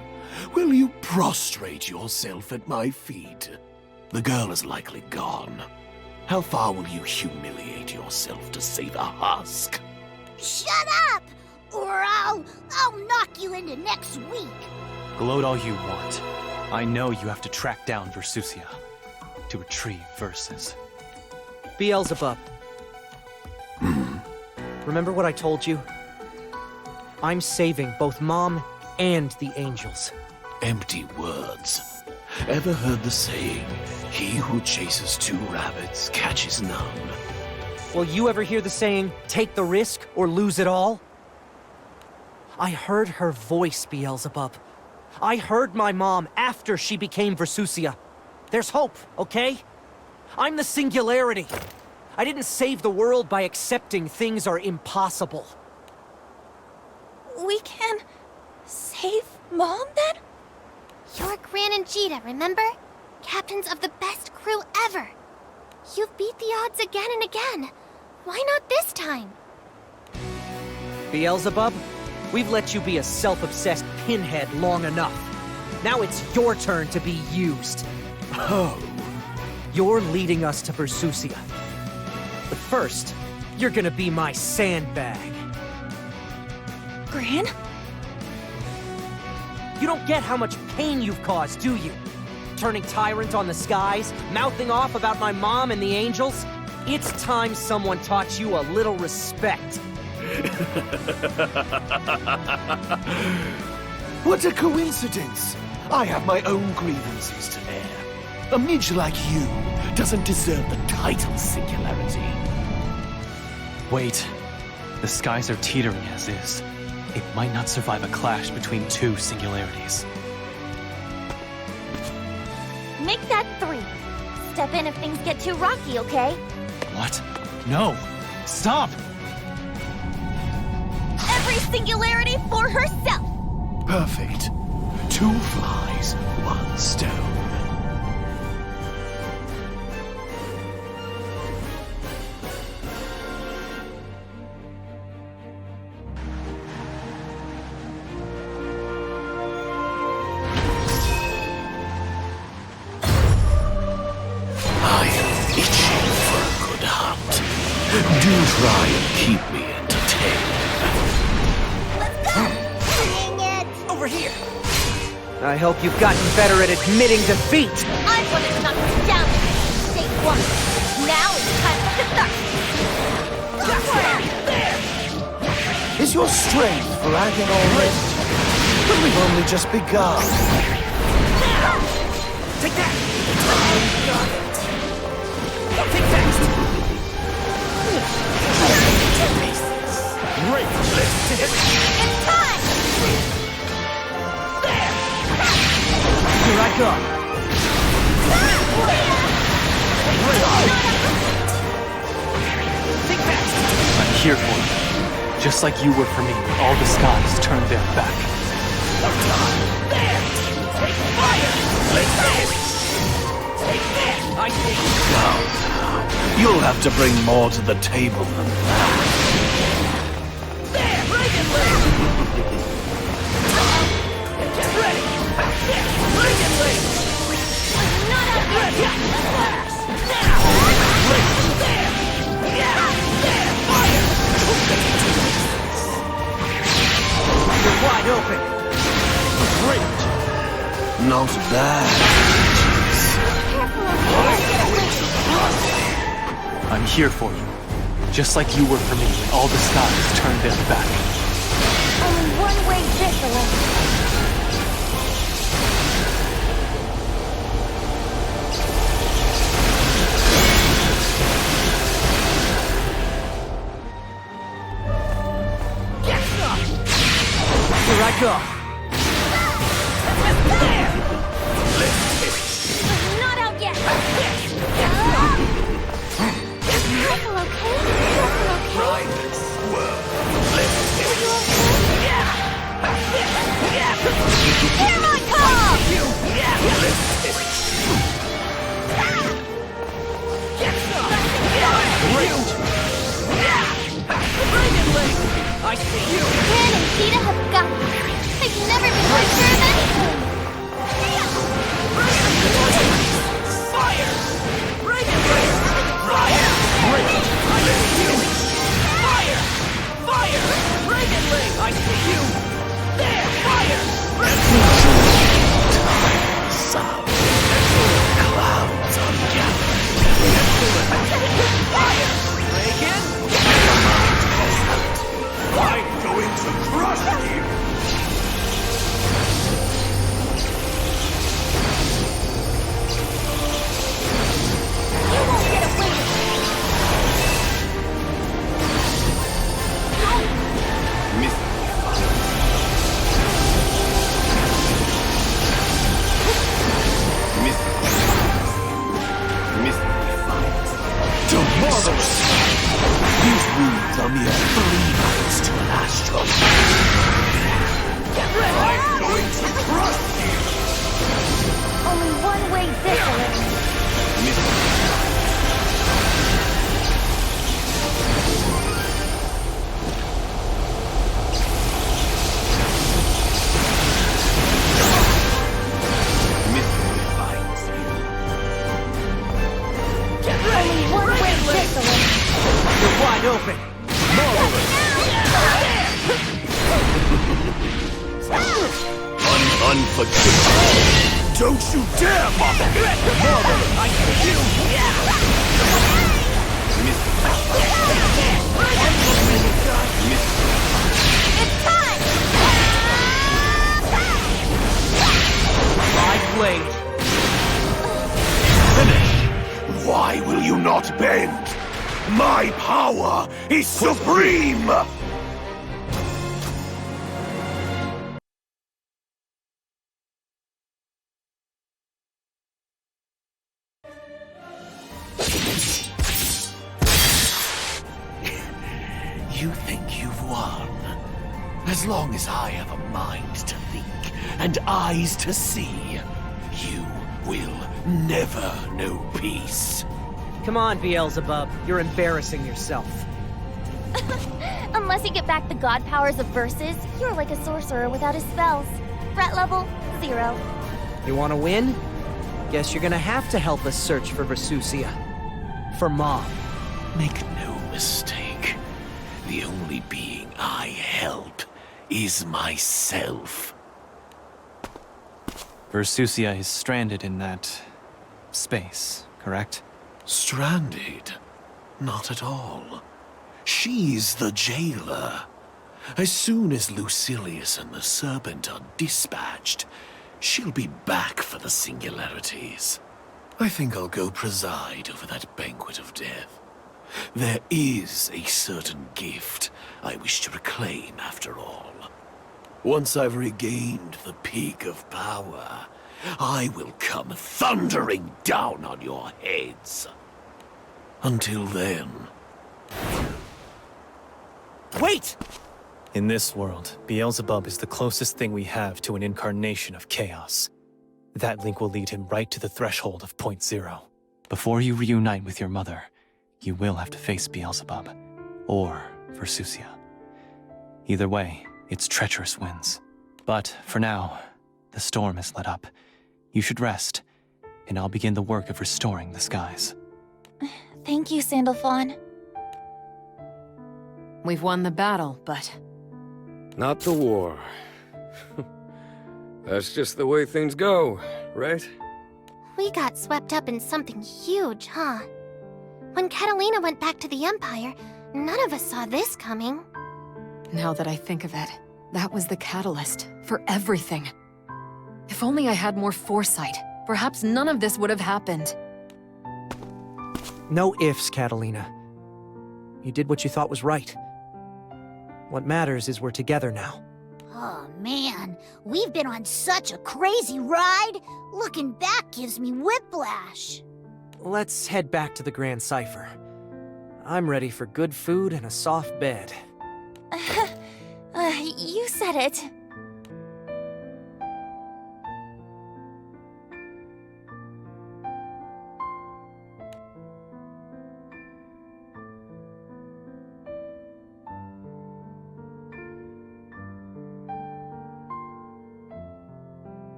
[SPEAKER 21] Will you prostrate yourself at my feet? The girl is likely gone. How far will you humiliate yourself to save a husk?
[SPEAKER 6] Shut up! Or I'll knock you into next week.
[SPEAKER 7] Gloat all you want. I know you have to track down Versusia to retrieve verses.
[SPEAKER 4] Beelzebub. Remember what I told you? I'm saving both Mom and the angels.
[SPEAKER 21] Empty words. Ever heard the saying, he who chases two rabbits catches none?
[SPEAKER 4] Well, you ever hear the saying, take the risk or lose it all? I heard her voice, Beelzebub. I heard my mom after she became Versusia. There's hope, okay? I'm the singularity. I didn't save the world by accepting things are impossible.
[SPEAKER 20] We can save Mom, then?
[SPEAKER 6] You're Gran and Jita, remember? Captains of the best crew ever. You've beat the odds again and again. Why not this time?
[SPEAKER 4] Beelzebub, we've let you be a self-obsessed pinhead long enough. Now it's your turn to be used.
[SPEAKER 21] Oh.
[SPEAKER 4] You're leading us to Versusia. But first, you're gonna be my sandbag.
[SPEAKER 20] Gran?
[SPEAKER 4] You don't get how much pain you've caused, do you? Turning tyrant on the skies, mouthing off about my mom and the angels? It's time someone taught you a little respect.
[SPEAKER 21] What a coincidence! I have my own grievances to air. A midge like you doesn't deserve the title Singularity.
[SPEAKER 7] Wait. The skies are teetering as is. It might not survive a clash between two singularities.
[SPEAKER 5] Make that 3. Step in if things get too rocky, okay?
[SPEAKER 7] What? No! Stop!
[SPEAKER 5] Every singularity for herself!
[SPEAKER 21] Perfect. 2 flies, 1 stone. Do try and keep me entertained.
[SPEAKER 6] Dang it!
[SPEAKER 4] Over here! I hope you've gotten better at admitting defeat!
[SPEAKER 5] I wanted to knock you down in stage 1. Now it's time for catharsis.
[SPEAKER 12] Is your strength flagging already? We've only just begun.
[SPEAKER 4] Take that! Take that!
[SPEAKER 12] Great!
[SPEAKER 5] It's time!
[SPEAKER 4] Here I go! Think fast!
[SPEAKER 7] I'm here for you. Just like you were for me when all the skies turned their back.
[SPEAKER 12] Take fire! Take this! I think.
[SPEAKER 21] You'll have to bring more to the table than that.
[SPEAKER 12] There! Bring it, Lee! Get ready! There! Bring it, Lee!
[SPEAKER 5] Not out
[SPEAKER 12] ready! Now! There! Yeah! There! Fire!
[SPEAKER 4] You're wide open!
[SPEAKER 12] Great!
[SPEAKER 21] Not bad.
[SPEAKER 7] I'm here for you. Just like you were for me when all the skies turned their back.
[SPEAKER 5] Only one way this alone.
[SPEAKER 4] Here I go!
[SPEAKER 5] Not out yet! Careful, okay? Here I come!
[SPEAKER 12] I see you!
[SPEAKER 5] Ren and Cheetah have got me. I've never been more sure of anything.
[SPEAKER 12] Fire! Bring it, Lee! Fire! Bring it! I see you! Fire! Fire! Bring it, Lee! I see you! There! Fire! Bring it!
[SPEAKER 21] Clouds are gathering.
[SPEAKER 12] Fire! Reagan? I'm going to crush you!
[SPEAKER 5] You won't get away with
[SPEAKER 21] Tomorrow! These wounds are mere 3 miles to an astral.
[SPEAKER 12] Get ready! I'm going to crush you!
[SPEAKER 5] only one way this alone.
[SPEAKER 12] Get ready!
[SPEAKER 5] Only one way this alone.
[SPEAKER 4] You're wide open!
[SPEAKER 21] Unforgivable! Don't you dare, Mother!
[SPEAKER 12] I see you!
[SPEAKER 5] It's time!
[SPEAKER 4] My blade!
[SPEAKER 21] Finish! Why will you not bend? My power is supreme! You think you've won? As long as I have a mind to think and eyes to see, you will never know peace.
[SPEAKER 4] Come on, Beelzebub. You're embarrassing yourself.
[SPEAKER 5] Unless you get back the god powers of verses, you're like a sorcerer without his spells. Threat level, 0.
[SPEAKER 4] You want to win? Guess you're gonna have to help us search for Versusia. For Mom.
[SPEAKER 21] Make no mistake. The only being I help is myself.
[SPEAKER 7] Versusia is stranded in that space, correct?
[SPEAKER 21] Stranded? Not at all. She's the jailer. As soon as Lucilius and the Serpent are dispatched, she'll be back for the singularities. I think I'll go preside over that banquet of death. There is a certain gift I wish to reclaim after all. Once I've regained the peak of power, I will come thundering down on your heads. Until then...
[SPEAKER 7] Wait! In this world, Beelzebub is the closest thing we have to an incarnation of chaos. That link will lead him right to the threshold of Point Zero. Before you reunite with your mother, you will have to face Beelzebub, or Versusia. Either way, its treacherous winds. But for now, the storm has let up. You should rest, and I'll begin the work of restoring the skies.
[SPEAKER 20] Thank you, Sandalphon.
[SPEAKER 11] We've won the battle, but...
[SPEAKER 3] Not the war. That's just the way things go, right?
[SPEAKER 5] We got swept up in something huge, huh? When Catalina went back to the Empire, none of us saw this coming.
[SPEAKER 11] Now that I think of it, that was the catalyst for everything. If only I had more foresight, perhaps none of this would have happened.
[SPEAKER 4] No ifs, Catalina. You did what you thought was right. What matters is we're together now.
[SPEAKER 6] Oh man, we've been on such a crazy ride. Looking back gives me whiplash.
[SPEAKER 4] Let's head back to the Grand Cipher. I'm ready for good food and a soft bed.
[SPEAKER 20] You said it.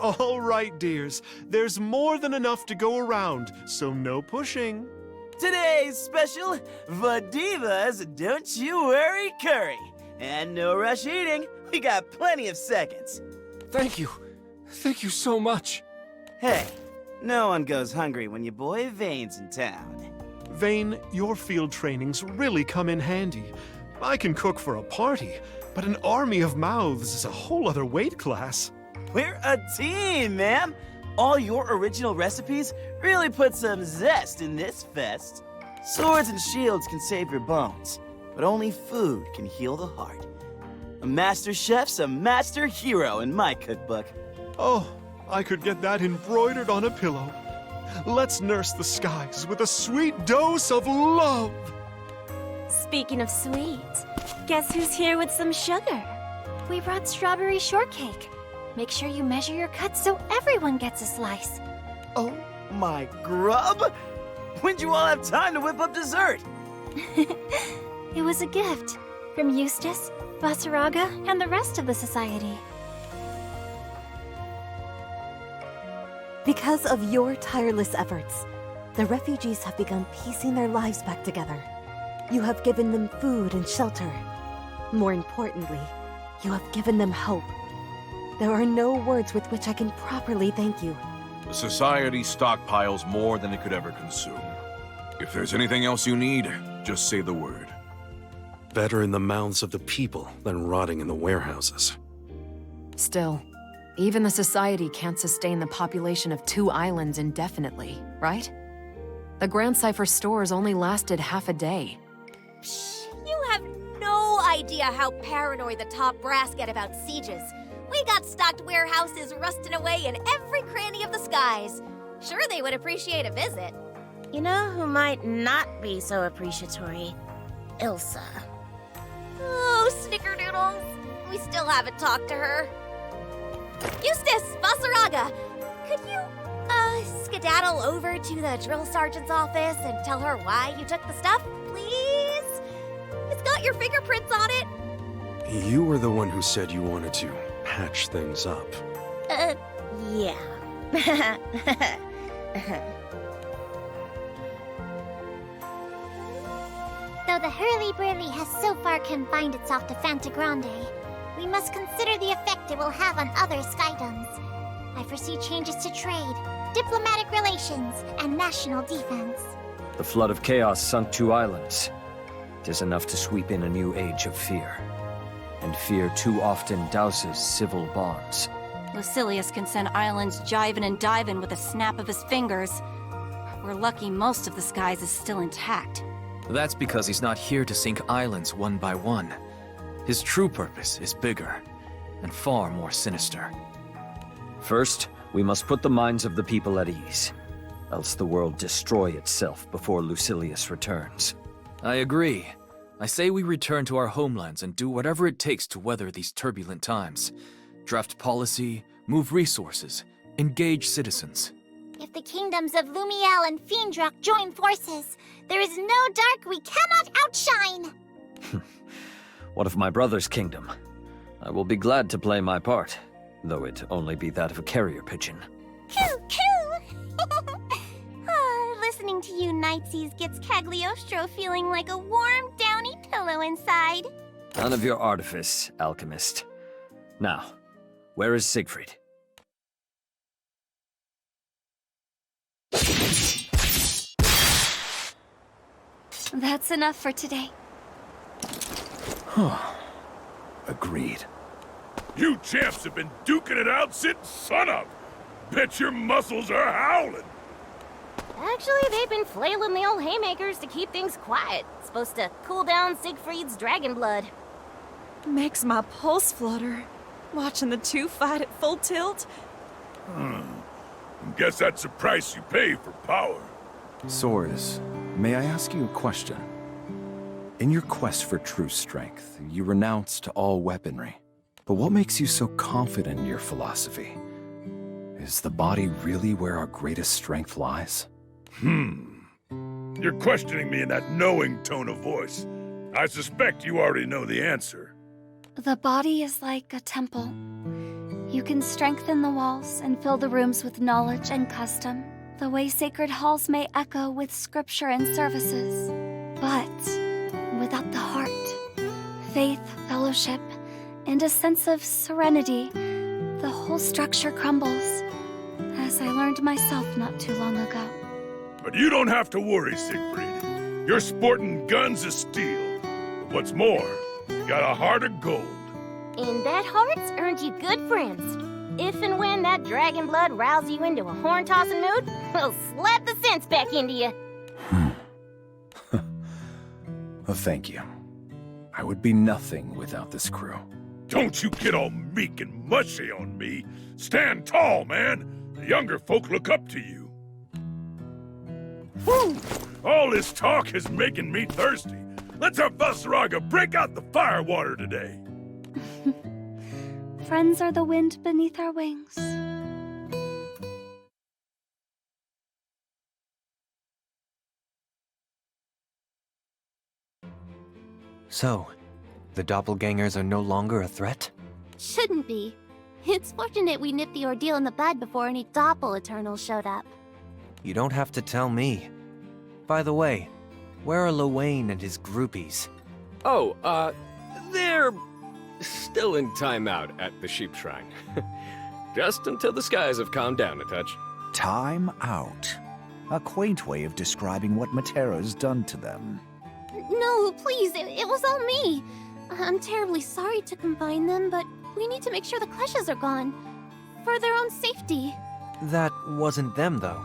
[SPEAKER 8] All right, dears. There's more than enough to go around, so no pushing.
[SPEAKER 22] Today's special, Vadivas Don't You Worry Curry. And no rush eating, we got plenty of seconds.
[SPEAKER 3] Thank you. Thank you so much.
[SPEAKER 22] Hey, no one goes hungry when your boy Vane's in town.
[SPEAKER 8] Vane, your field trainings really come in handy. I can cook for a party, but an army of mouths is a whole other weight class.
[SPEAKER 22] We're a team, ma'am. All your original recipes really put some zest in this fest. Swords and shields can save your bones, but only food can heal the heart. A master chef's a master hero in my cookbook.
[SPEAKER 8] Oh, I could get that embroidered on a pillow. Let's nurse the skies with a sweet dose of love.
[SPEAKER 5] Speaking of sweet, guess who's here with some sugar? We brought strawberry shortcake. Make sure you measure your cuts so everyone gets a slice.
[SPEAKER 22] Oh my grub! When'd you all have time to whip up dessert?
[SPEAKER 5] It was a gift from Eustace, Basaraga, and the rest of the society.
[SPEAKER 10] Because of your tireless efforts, the refugees have begun piecing their lives back together. You have given them food and shelter. More importantly, you have given them hope. There are no words with which I can properly thank you.
[SPEAKER 18] The Society stockpiles more than it could ever consume. If there's anything else you need, just say the word.
[SPEAKER 8] Better in the mouths of the people than rotting in the warehouses.
[SPEAKER 11] Still, even the Society can't sustain the population of 2 islands indefinitely, right? The Grand Cipher stores only lasted half a day.
[SPEAKER 23] You have no idea how paranoid the top brass get about sieges. We got stocked warehouses rusting away in every cranny of the skies. Sure, they would appreciate a visit.
[SPEAKER 5] You know who might not be so appreciatory? Ilsa.
[SPEAKER 23] Oh, snickerdoodles. We still haven't talked to her. Eustace, Basaraga, could you, skedaddle over to the drill sergeant's office and tell her why you took the stuff, please? It's got your fingerprints on it.
[SPEAKER 8] You were the one who said you wanted to patch things up.
[SPEAKER 5] Yeah.
[SPEAKER 6] Though the hurly-burly has so far confined itself to Fanta Grande, we must consider the effect it will have on other skydoms. I foresee changes to trade, diplomatic relations, and national defense.
[SPEAKER 24] The flood of chaos sunk 2 islands. It is enough to sweep in a new age of fear. And fear too often douses civil bonds.
[SPEAKER 25] Lucilius can send islands jiving and diving with a snap of his fingers. We're lucky most of the skies is still intact.
[SPEAKER 26] That's because he's not here to sink islands one by one. His true purpose is bigger and far more sinister.
[SPEAKER 24] First, we must put the minds of the people at ease, else the world destroy itself before Lucilius returns.
[SPEAKER 26] I agree. I say we return to our homelands and do whatever it takes to weather these turbulent times. Draft policy, move resources, engage citizens.
[SPEAKER 6] If the kingdoms of Lumiel and Fiendrock join forces, there is no dark we cannot outshine!
[SPEAKER 24] What of my brother's kingdom? I will be glad to play my part, though it only be that of a carrier pigeon.
[SPEAKER 6] Coo coo! Listening to you Nightsies gets Cagliostro feeling like a warm, downy pillow inside.
[SPEAKER 24] None of your artifice, alchemist. Now, where is Sigfried?
[SPEAKER 16] That's enough for today.
[SPEAKER 15] Agreed.
[SPEAKER 27] You champs have been duking it out since sunup. Bet your muscles are howling.
[SPEAKER 5] Actually, they've been flailing the old haymakers to keep things quiet. It's supposed to cool down Sigfried's dragon blood.
[SPEAKER 20] Makes my pulse flutter. Watching the 2 fight at full tilt.
[SPEAKER 27] Guess that's the price you pay for power.
[SPEAKER 15] Sores, may I ask you a question? In your quest for true strength, you renounced all weaponry. But what makes you so confident in your philosophy? Is the body really where our greatest strength lies?
[SPEAKER 27] You're questioning me in that knowing tone of voice. I suspect you already know the answer.
[SPEAKER 16] The body is like a temple. You can strengthen the walls and fill the rooms with knowledge and custom, the way sacred halls may echo with scripture and services. But without the heart, faith, fellowship, and a sense of serenity, the whole structure crumbles, as I learned myself not too long ago.
[SPEAKER 27] But you don't have to worry, Sigfried. You're sporting guns of steel. But what's more, you got a heart of gold.
[SPEAKER 5] And that heart's earned you good friends. If and when that dragon blood rouses you into a horn-tossing mood, we'll slap the sense back into you.
[SPEAKER 15] Well, thank you. I would be nothing without this crew.
[SPEAKER 27] Don't you get all meek and mushy on me. Stand tall, man. The younger folk look up to you. Whew! All this talk is making me thirsty. Let's have Vasaraga break out the firewater today.
[SPEAKER 16] Friends are the wind beneath our wings.
[SPEAKER 4] So, the doppelgangers are no longer a threat?
[SPEAKER 5] Shouldn't be. It's fortunate we nipped the ordeal in the bud before any doppel Eternals showed up.
[SPEAKER 4] You don't have to tell me. By the way, where are Lewayne and his groupies?
[SPEAKER 3] Oh, they're still in timeout at the Sheep Shrine. Just until the skies have calmed down a touch.
[SPEAKER 1] Time out. A quaint way of describing what Matera's done to them.
[SPEAKER 5] No, please, it was all me. I'm terribly sorry to combine them, but we need to make sure the Kleshas are gone. For their own safety.
[SPEAKER 4] That wasn't them, though.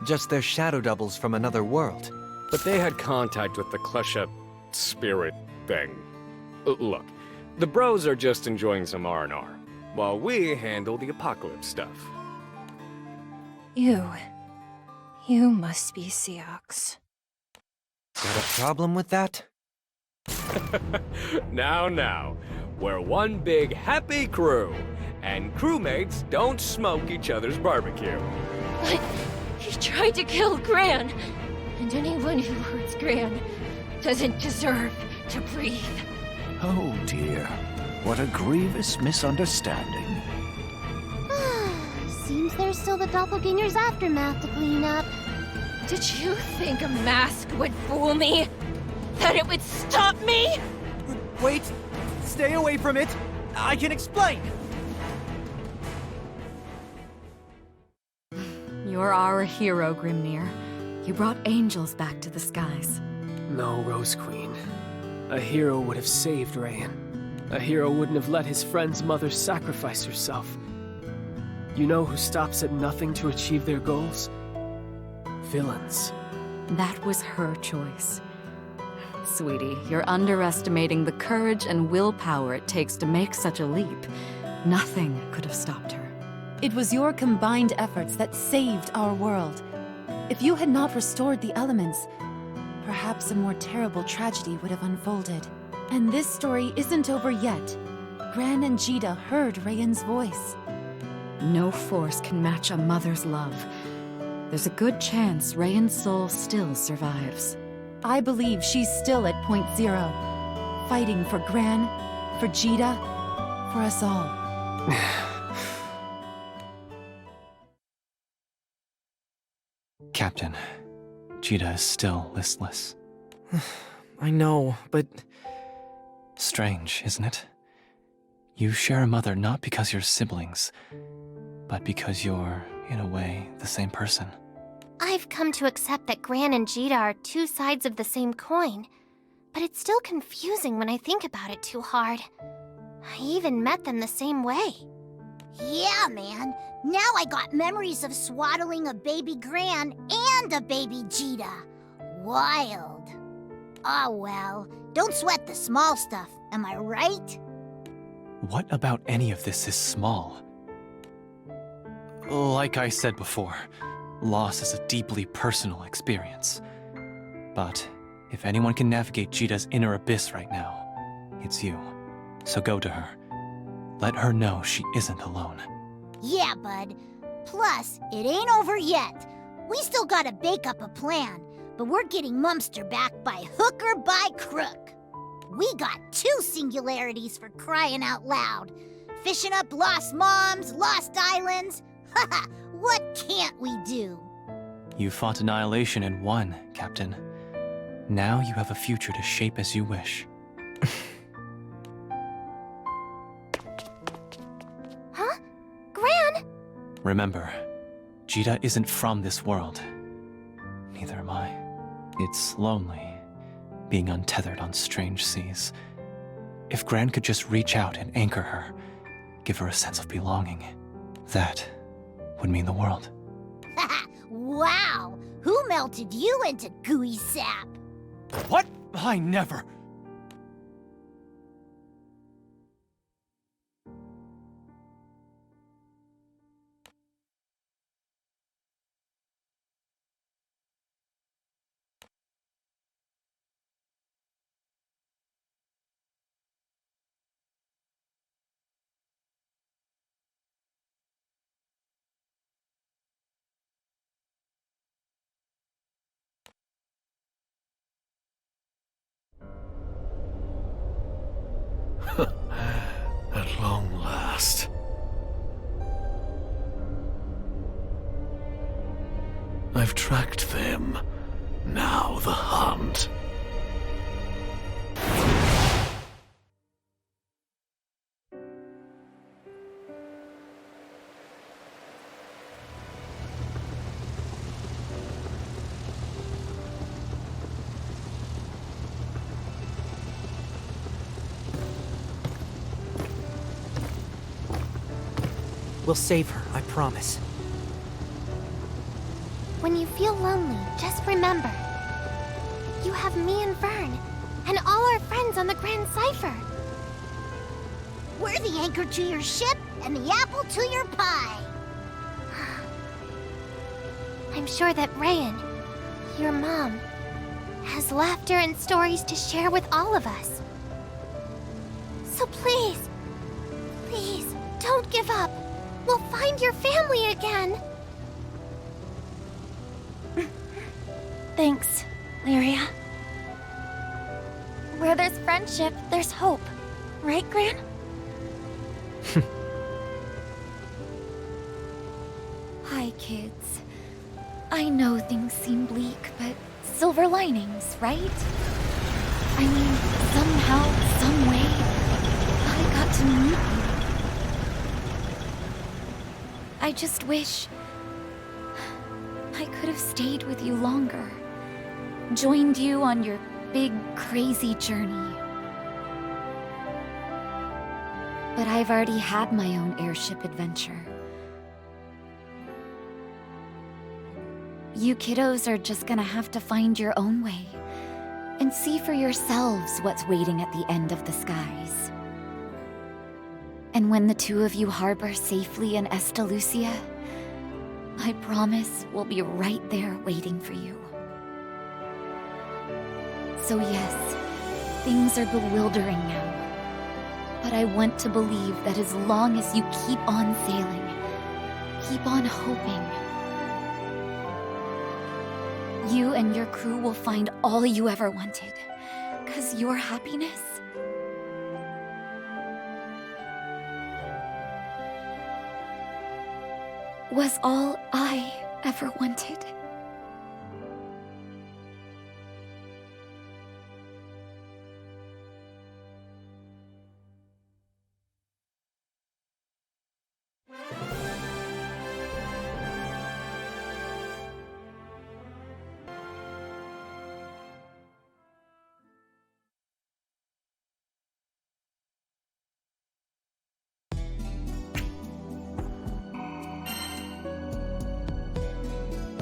[SPEAKER 4] Just their shadow doubles from another world.
[SPEAKER 3] But they had contact with the Klesha spirit thing. Look, the bros are just enjoying some R&R, while we handle the apocalypse stuff.
[SPEAKER 2] You must be Seox.
[SPEAKER 4] Got a problem with that?
[SPEAKER 3] Now, we're one big happy crew, and crewmates don't smoke each other's barbecue.
[SPEAKER 2] But he tried to kill Gran, and anyone who hurts Gran doesn't deserve to breathe.
[SPEAKER 1] Oh dear, what a grievous misunderstanding.
[SPEAKER 5] Seems there's still the doppelganger's aftermath to clean up.
[SPEAKER 2] Did you think a mask would fool me? That it would stop me?
[SPEAKER 4] Wait! Stay away from it! I can explain!
[SPEAKER 11] You're our hero, Grimnir. You brought angels back to the skies.
[SPEAKER 9] No, Rose Queen. A hero would have saved Rayan. A hero wouldn't have let his friend's mother sacrifice herself. You know who stops at nothing to achieve their goals? Villains.
[SPEAKER 11] That was her choice. Sweetie, you're underestimating the courage and willpower it takes to make such a leap. Nothing could have stopped her. It was your combined efforts that saved our world. If you had not restored the elements, perhaps a more terrible tragedy would have unfolded. And this story isn't over yet. Gran and Jita heard Rayan's voice. No force can match a mother's love. There's a good chance Rayan's soul still survives. I believe she's still at point zero, fighting for Gran, for Jita, for us all.
[SPEAKER 7] Captain, Jita is still listless.
[SPEAKER 4] I know, but...
[SPEAKER 7] Strange, isn't it? You share a mother not because you're siblings, but because you're, in a way, the same person.
[SPEAKER 5] I've come to accept that Gran and Jita are two sides of the same coin, but it's still confusing when I think about it too hard. I even met them the same way.
[SPEAKER 6] Yeah, man. Now I got memories of swaddling a baby Gran and a baby Jita. Wild. Oh well, don't sweat the small stuff, am I right?
[SPEAKER 7] What about any of this is small? Like I said before, loss is a deeply personal experience. But if anyone can navigate Jita's inner abyss right now, it's you. So go to her. Let her know she isn't alone.
[SPEAKER 6] Yeah, bud. Plus, it ain't over yet. We still gotta bake up a plan, but we're getting Mumster back by hook or by crook. We got 2 singularities for crying out loud. Fishing up lost moms, lost islands. Haha, what can't we do?
[SPEAKER 7] You fought annihilation and won, Captain. Now you have a future to shape as you wish.
[SPEAKER 5] Huh? Gran?
[SPEAKER 7] Remember, Jita isn't from this world. Neither am I. It's lonely, being untethered on strange seas. If Gran could just reach out and anchor her, give her a sense of belonging, that would mean the world.
[SPEAKER 6] Wow! Who melted you into gooey sap?
[SPEAKER 7] What? I never...
[SPEAKER 8] At long last. I've tracked them. Now the hunt.
[SPEAKER 4] We'll save her, I promise.
[SPEAKER 5] When you feel lonely, just remember. You have me and Vern, and all our friends on the Grand Cipher.
[SPEAKER 6] We're the anchor to your ship and the apple to your pie.
[SPEAKER 5] I'm sure that Rayan, your mom, has laughter and stories to share with all of us. So please, please, don't give up. We'll find your family again.
[SPEAKER 16] Thanks, Lyria. Where there's friendship, there's hope. Right, Gran? Hi, kids. I know things seem bleak, but silver linings, right? I mean, somehow, some way, I got to meet you. I just wish I could have stayed with you longer. Joined you on your big, crazy journey. But I've already had my own airship adventure. You kiddos are just gonna have to find your own way and see for yourselves what's waiting at the end of the skies. And when the two of you harbor safely in Estalucia, I promise we'll be right there waiting for you. So yes, things are bewildering now. But I want to believe that as long as you keep on sailing, keep on hoping, you and your crew will find all you ever wanted. 'Cause your happiness was all I ever wanted.